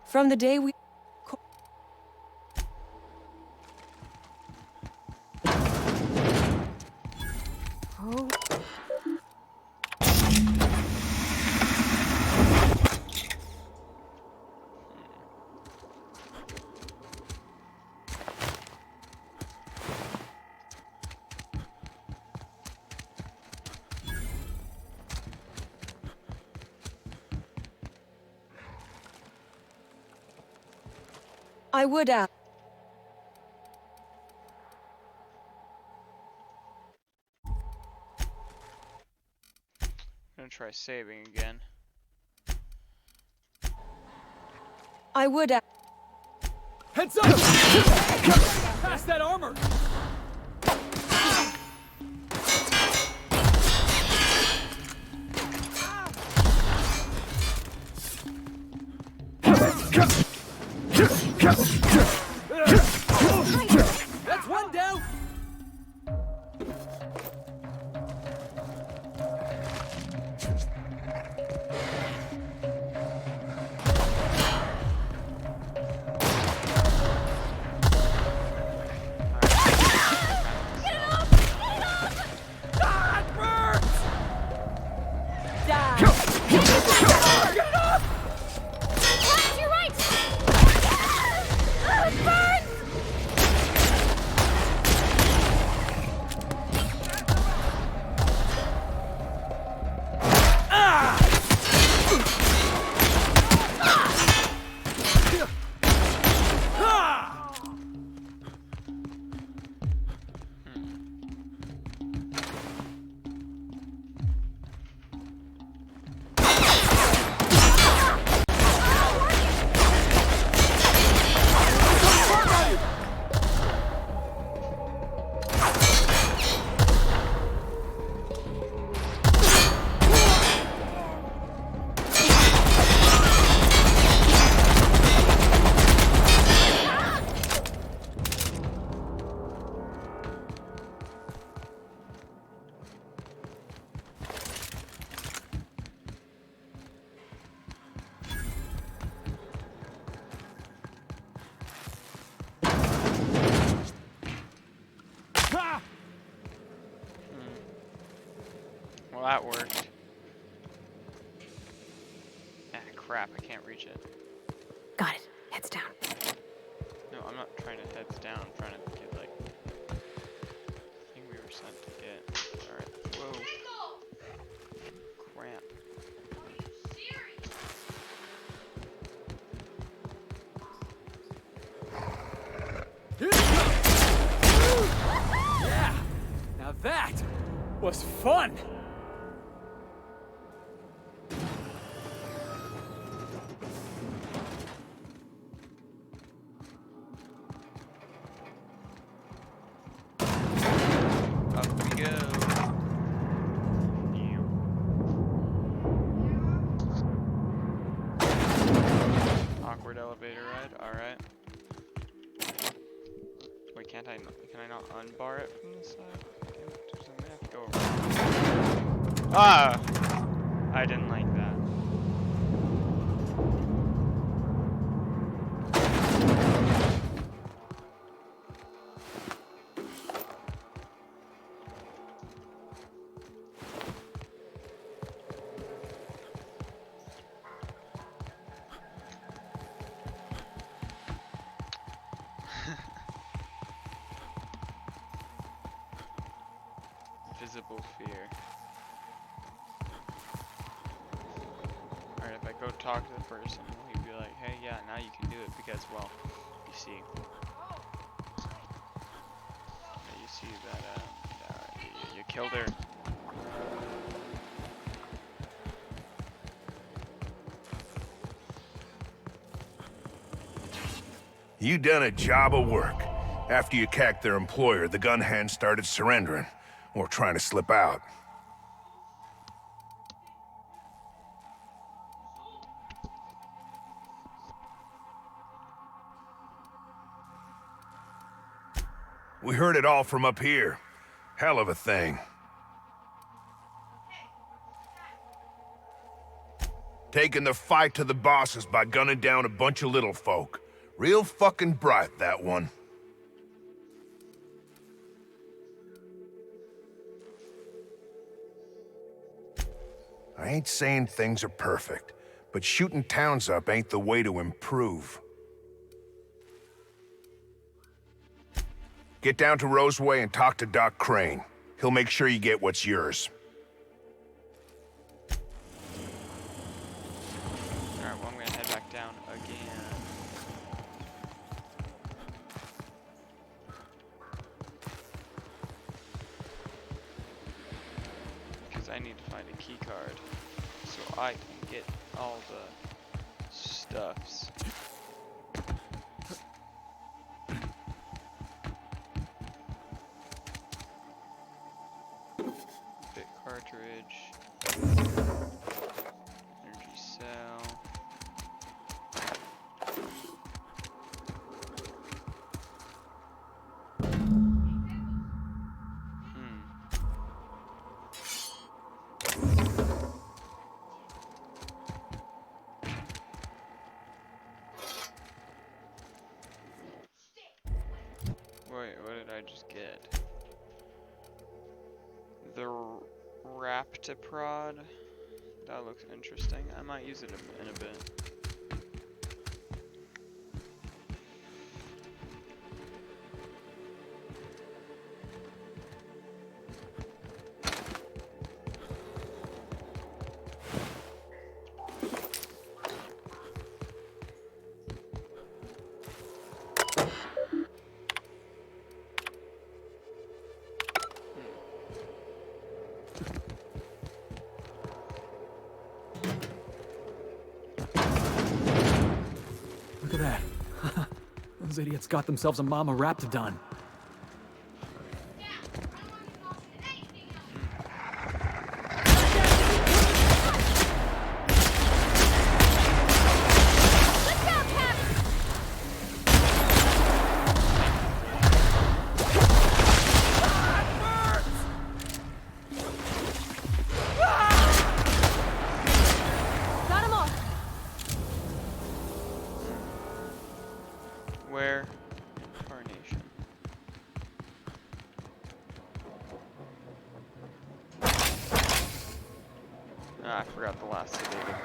From the day we... Oh. I would ask. I'm gonna try saving again. I would ask. Heads up! Pass that armor! That's one down! Well, that worked. Ah, crap, I can't reach it. Got it. Heads down. No, I'm not trying to heads down. I'm trying to get, like, I think we were sent to get. Alright, whoa. Crap. Yeah! Now that was fun! Up we go. Awkward elevator ride, alright. Wait, can I not unbar it from this side? Damn it, does it have to go around? Ah! I didn't like that. Visible fear. Alright, if I go talk to the person, he'd be like, hey, yeah, now you can do it because, well, you see. You see that, you killed her. You done a job of work. After you cacked their employer, the gun hands started surrendering, or trying to slip out. We heard it all from up here. Hell of a thing. Taking the fight to the bosses by gunning down a bunch of little folk. Real fucking bright, that one. I ain't saying things are perfect, but shooting towns up ain't the way to improve. Get down to Roseway and talk to Doc Crane. He'll make sure you get what's yours. Alright, well, I'm gonna head back down again. Because I need to find a key card so I can get all the stuffs. Bit cartridge. Energy cell. Wait, what did I just get? The Raptiprod? That looks interesting. I might use it in a bit. Look at that. Those idiots got themselves a Mama Raptidon. Where? Incarnation. Ah, I forgot the last sedated.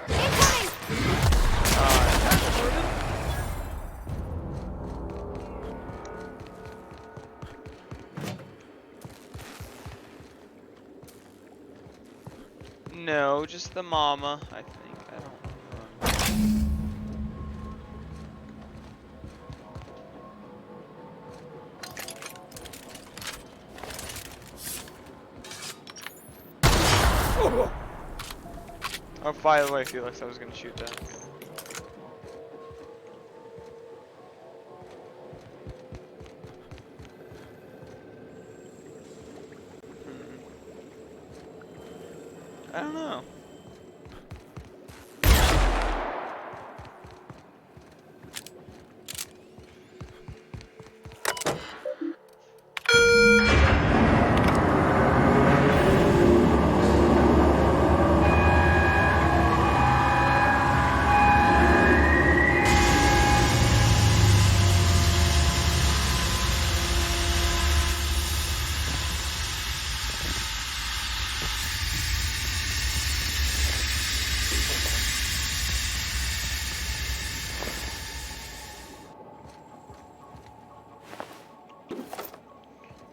No, just the mama, I think. I don't remember. Oh, by the way, Felix, I was gonna shoot that. I don't know.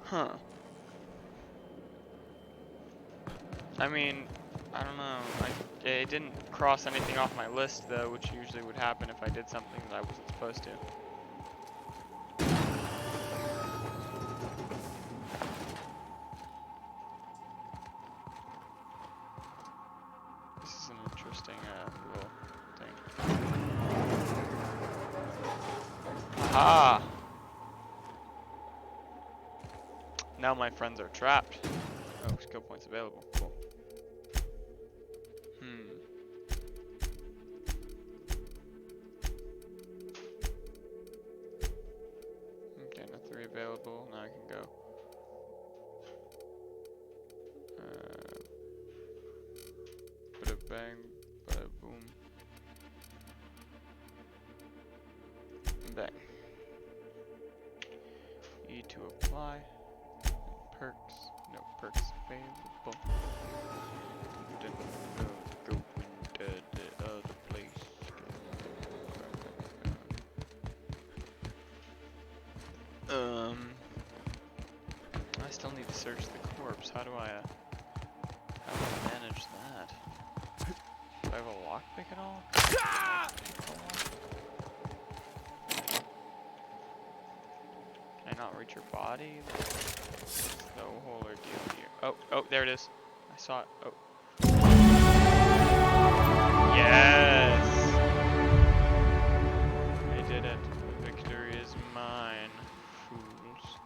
Huh. I mean, I don't know. It didn't cross anything off my list though, which usually would happen if I did something that I wasn't supposed to. This is an interesting little thing. Aha! Now my friends are trapped. Oh, skill points available. Cool. Okay, now 3 available. Now I can go. Bada bang, bada boom. Bang. E to apply. Perks. No perks available. Then go into the other place. I still need to search the corpse. How do I manage that? Do I have a lockpick at all? Can I not reach your body? What's the whole ordeal here? Oh, there it is. I saw it. Oh. Yes! I did it. The victory is mine, fools.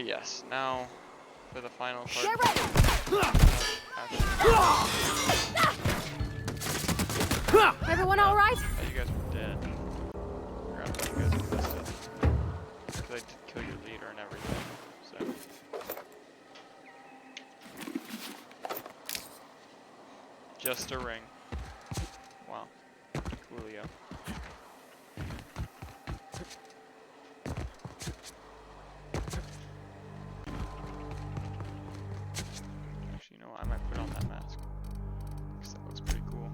Yes. Now, for the final part. Everyone all right? Oh, you guys were dead. I forgot about you guys existed. Because I did kill your leader and everything, so. Just a ring. Wow. Coolio. Actually, you know what? I might put on that mask. Because that looks pretty cool.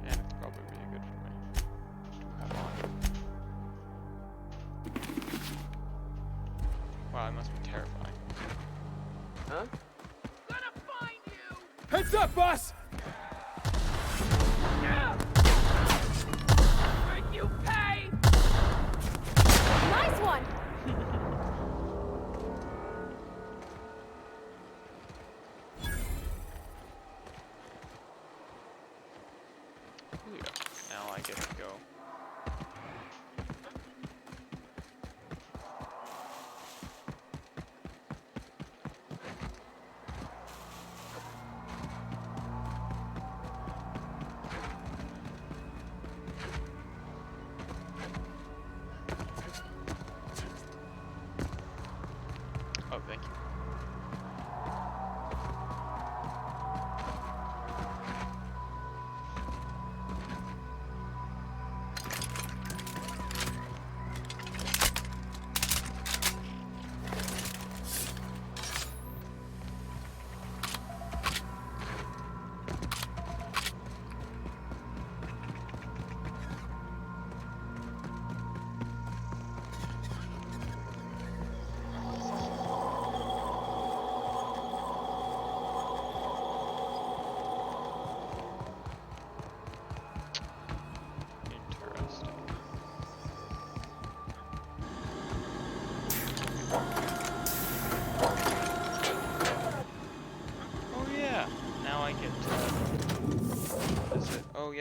And it's probably really good for me to have on. Wow, it must be terrifying. Huh? Heads up, boss! Make you pay! Nice one! Now I get to go.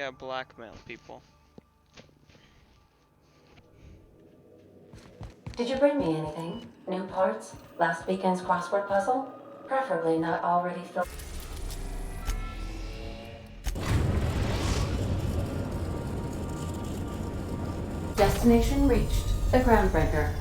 gotta blackmail people. Did you bring me anything? New parts? Last weekend's crossword puzzle? Preferably not already filled. Destination reached. The Groundbreaker.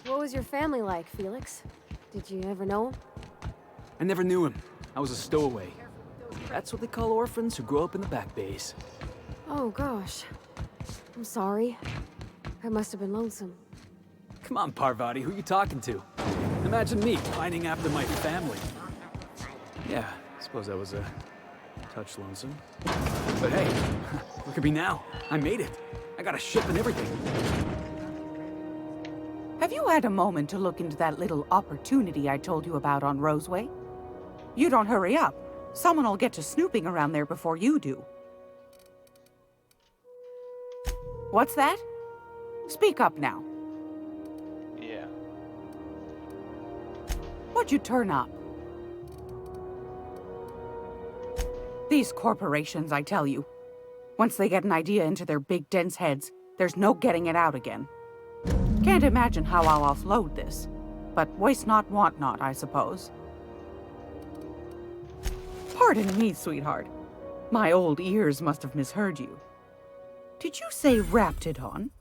What was your family like, Felix? Did you ever know him? I never knew him. I was a stowaway. That's what they call orphans who grow up in the back bays. Oh, gosh. I'm sorry. I must have been lonesome. Come on, Parvati, who you talking to? Imagine me pining after my family. Yeah, I suppose I was a touch lonesome. But hey, look at me now. I made it. I got a ship and everything. Have you had a moment to look into that little opportunity I told you about on Roseway? You don't hurry up. Someone will get to snooping around there before you do. What's that? Speak up now. Yeah. What'd you turn up? These corporations, I tell you. Once they get an idea into their big dense heads, there's no getting it out again. Can't imagine how I'll offload this. But waste not, want not, I suppose. Pardon me, sweetheart. My old ears must have misheard you. Did you say Raptidon?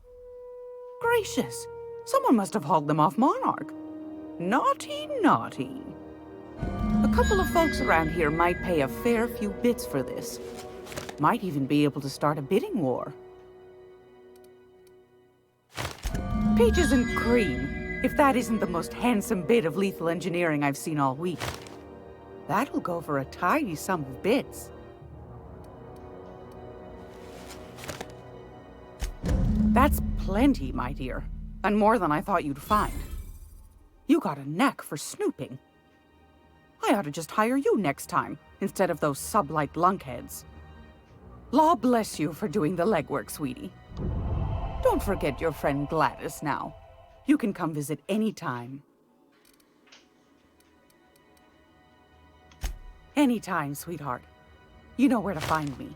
Gracious, someone must have hauled them off Monarch. Naughty, naughty. A couple of folks around here might pay a fair few bits for this. Might even be able to start a bidding war. Peaches and cream, if that isn't the most handsome bit of lethal engineering I've seen all week. That'll go for a tidy sum of bits. That's plenty, my dear, and more than I thought you'd find. You got a knack for snooping. I ought to just hire you next time, instead of those sublight lunkheads. Law bless you for doing the legwork, sweetie. Don't forget your friend Gladys now. You can come visit any time. Anytime, sweetheart. You know where to find me.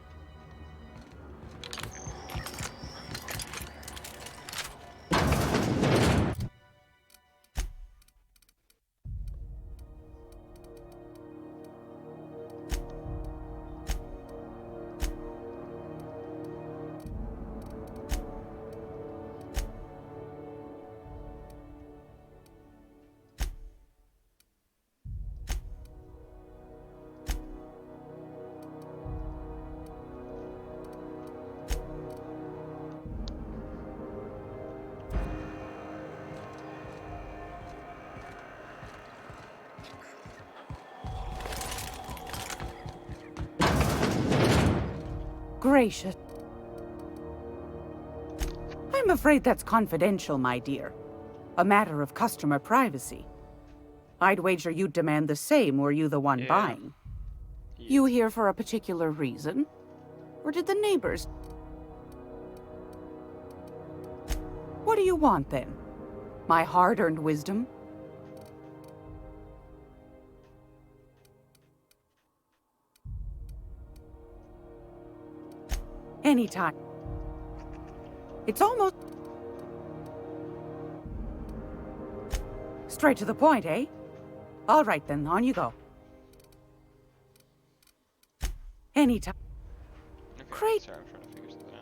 Gracious. I'm afraid that's confidential, my dear. A matter of customer privacy. I'd wager you'd demand the same were you the one buying. You here for a particular reason? Or did the neighbors... What do you want, then? My hard-earned wisdom? Anytime. It's almost... Straight to the point, eh? All right, then, on you go. Anytime. Great. Sorry, I'm trying to figure something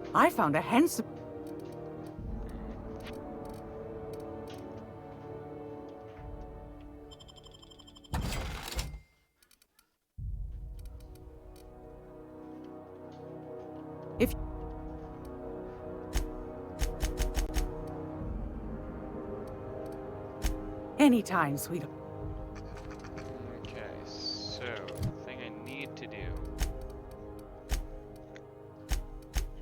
out. I found a handsome... If... Anytime, sweetheart. Okay, so the thing I need to do.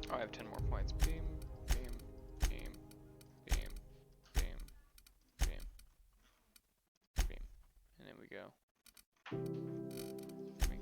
Oh, I have 10 more points. Beam, beam, beam, beam, beam, beam, beam, and then we go. Beam,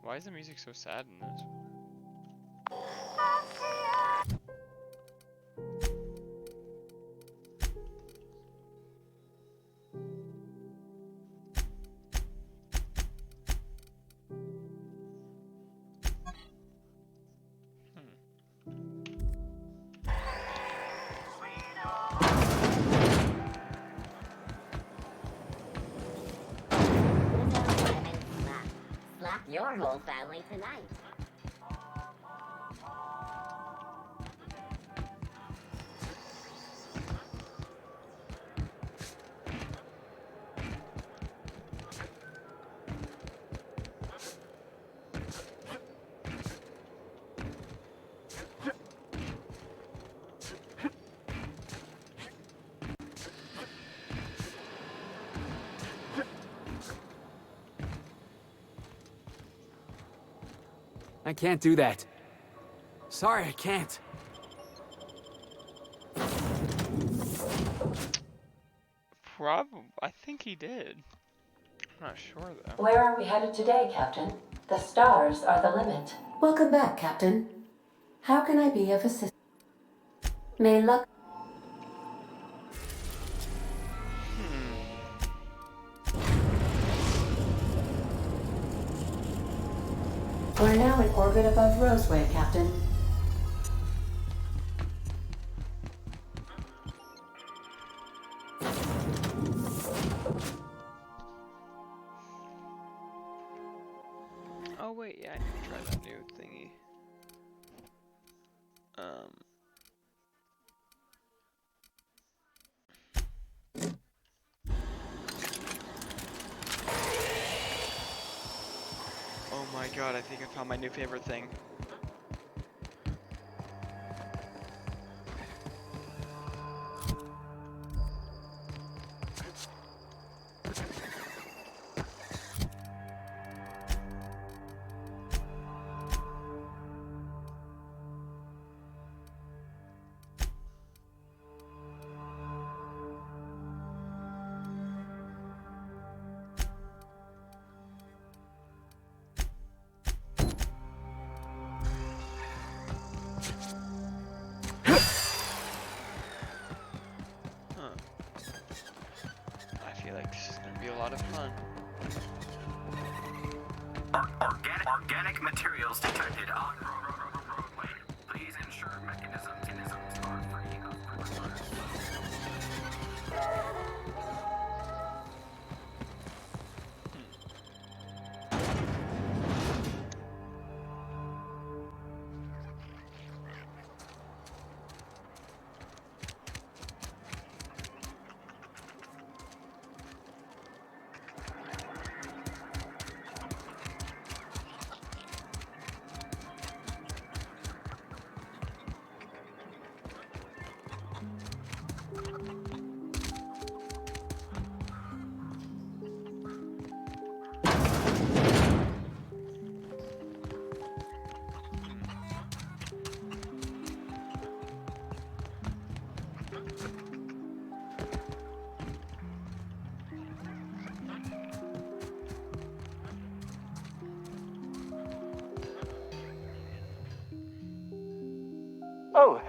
Why is the music so sad in this? Slap your whole family tonight. I can't do that. Sorry, I can't. I think he did. I'm not sure though. Where are we headed today, Captain? The stars are the limit. Welcome back, Captain. How can I be of assistance? May luck. We're now in orbit above Roseway, Captain. Oh wait, yeah, I need to try that new thingy. Oh my god, I think I found my new favorite thing. Organic materials detected on roadway. Please ensure mechanisms are free of precursors. Oh,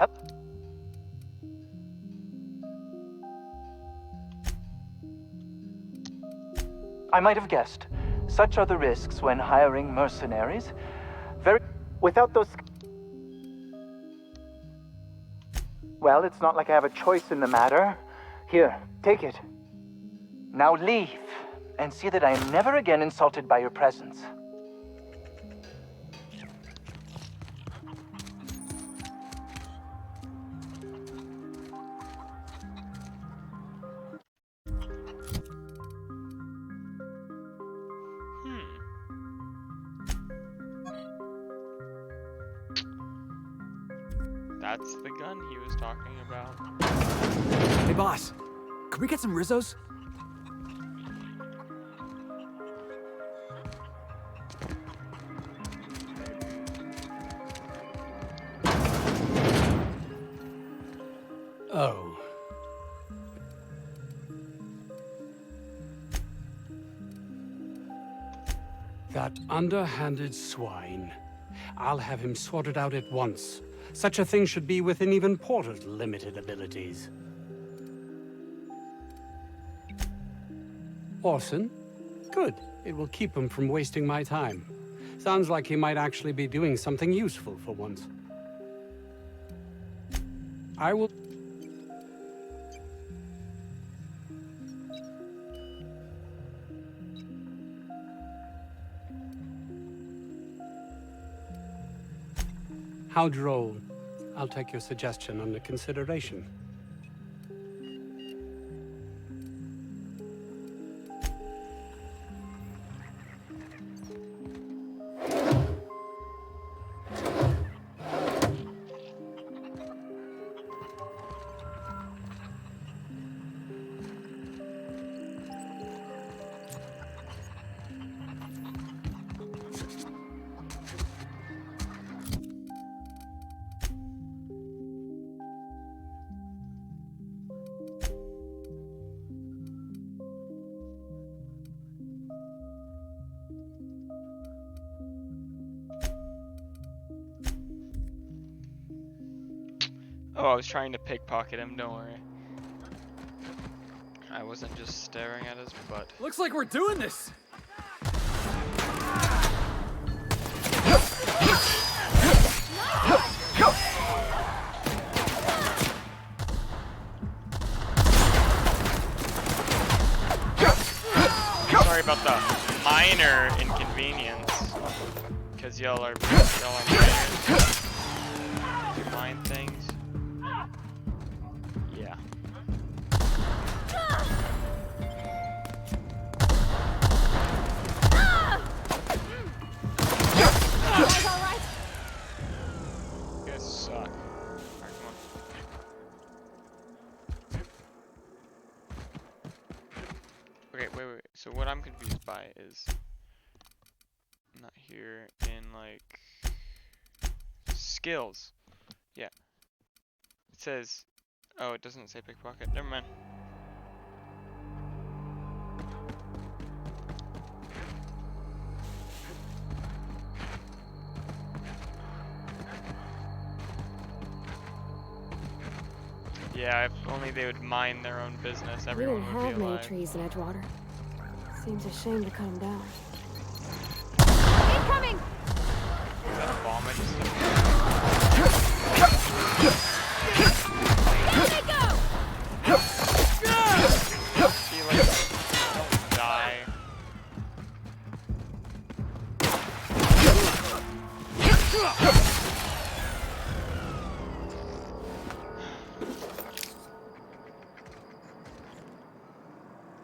I might have guessed. Such are the risks when hiring mercenaries. Without those... Well, it's not like I have a choice in the matter. Here, take it. Now leave, and see that I am never again insulted by your presence. That's the gun he was talking about. Hey boss, could we get some Rizzos? Oh. That underhanded swine. I'll have him sorted out at once. Such a thing should be within even Porter's limited abilities. Orson? Good. It will keep him from wasting my time. Sounds like he might actually be doing something useful for once. I will... How droll. I'll take your suggestion under consideration. Oh, I was trying to pickpocket him, don't worry. I wasn't just staring at his butt. Looks like we're doing this! Sorry about the minor inconvenience. Cause y'all are minors. You mind things? Yeah. You guys suck. Alright, come on. Okay, wait. So what I'm confused by is not here in like skills. Yeah. It says, oh, it doesn't say pickpocket. Never mind. Yeah, if only they would mind their own business, We everyone didn't would be have many alive. trees in Edgewater. Seems a shame to cut them down. Incoming! Is that a bomb I just hit? Down they go! See, like, don't die.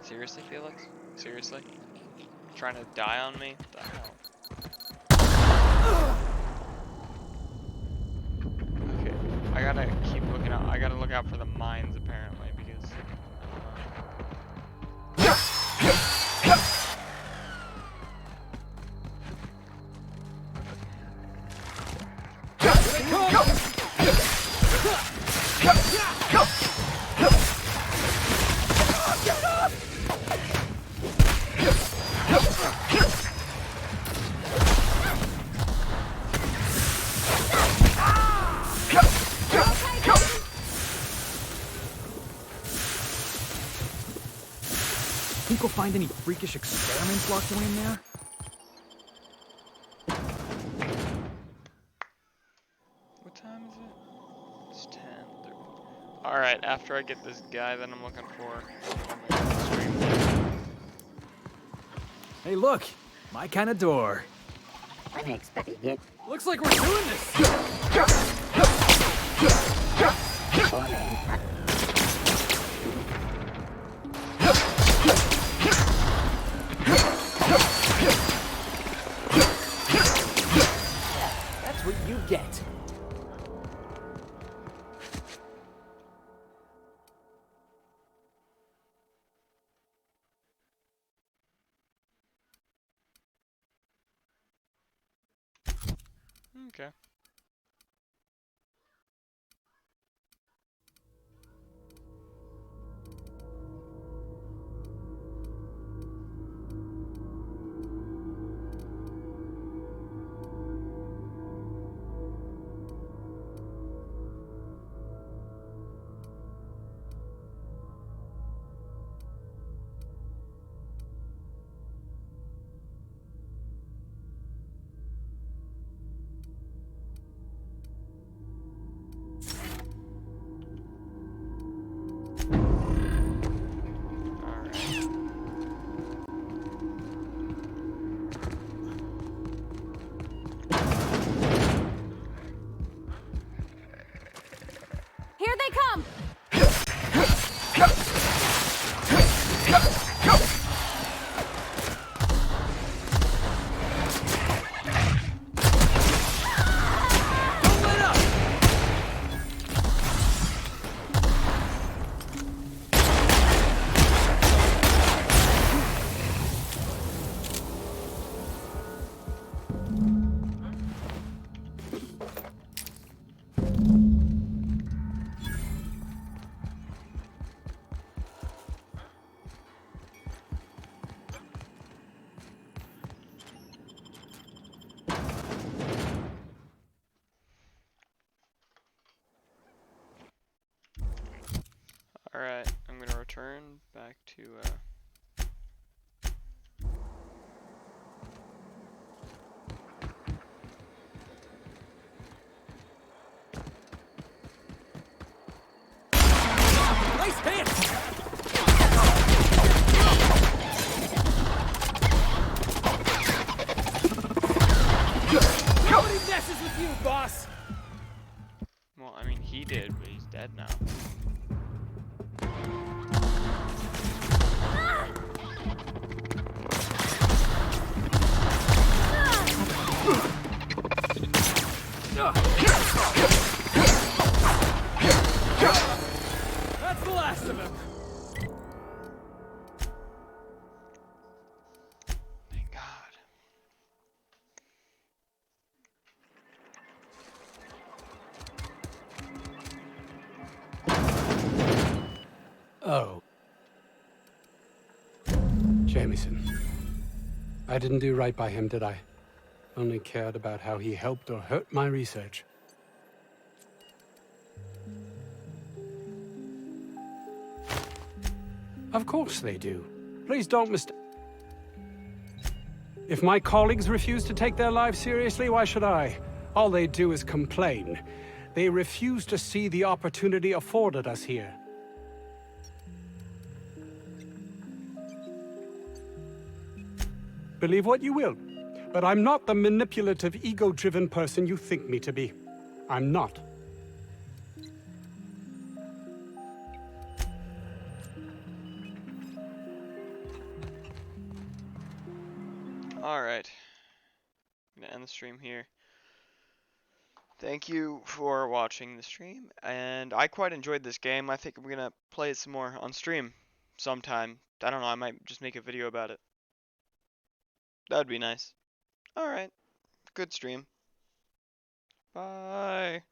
Seriously, Felix? Seriously? Trying to die on me? What the hell? Okay, I gotta keep looking out. I gotta look out for the mines apparently because Think we'll find any freakish experiments locked away in there? what time is it? It's 10:30. Alright, after I get this guy that I'm looking for, Hey, look! My kind of door. Unexpected. Looks like we're doing this! That's what you get. Okay. they come! Alright, I'm gonna return back to, Nice hit! Nobody messes with you, boss! well, I mean, he did, but he's dead now. That's the last of him. Thank God. Oh. Jameson. I didn't do right by him, did I? Only cared about how he helped or hurt my research. Of course they do. Please don't If my colleagues refuse to take their lives seriously, why should I? All they do is complain. They refuse to see the opportunity afforded us here. Believe what you will, but I'm not the manipulative, ego-driven person you think me to be. I'm not. Alright. I'm gonna end the stream here. Thank you for watching the stream, and I quite enjoyed this game. I think I'm gonna play it some more on stream sometime. I don't know, I might just make a video about it. That'd be nice. Alright. Good stream. Bye.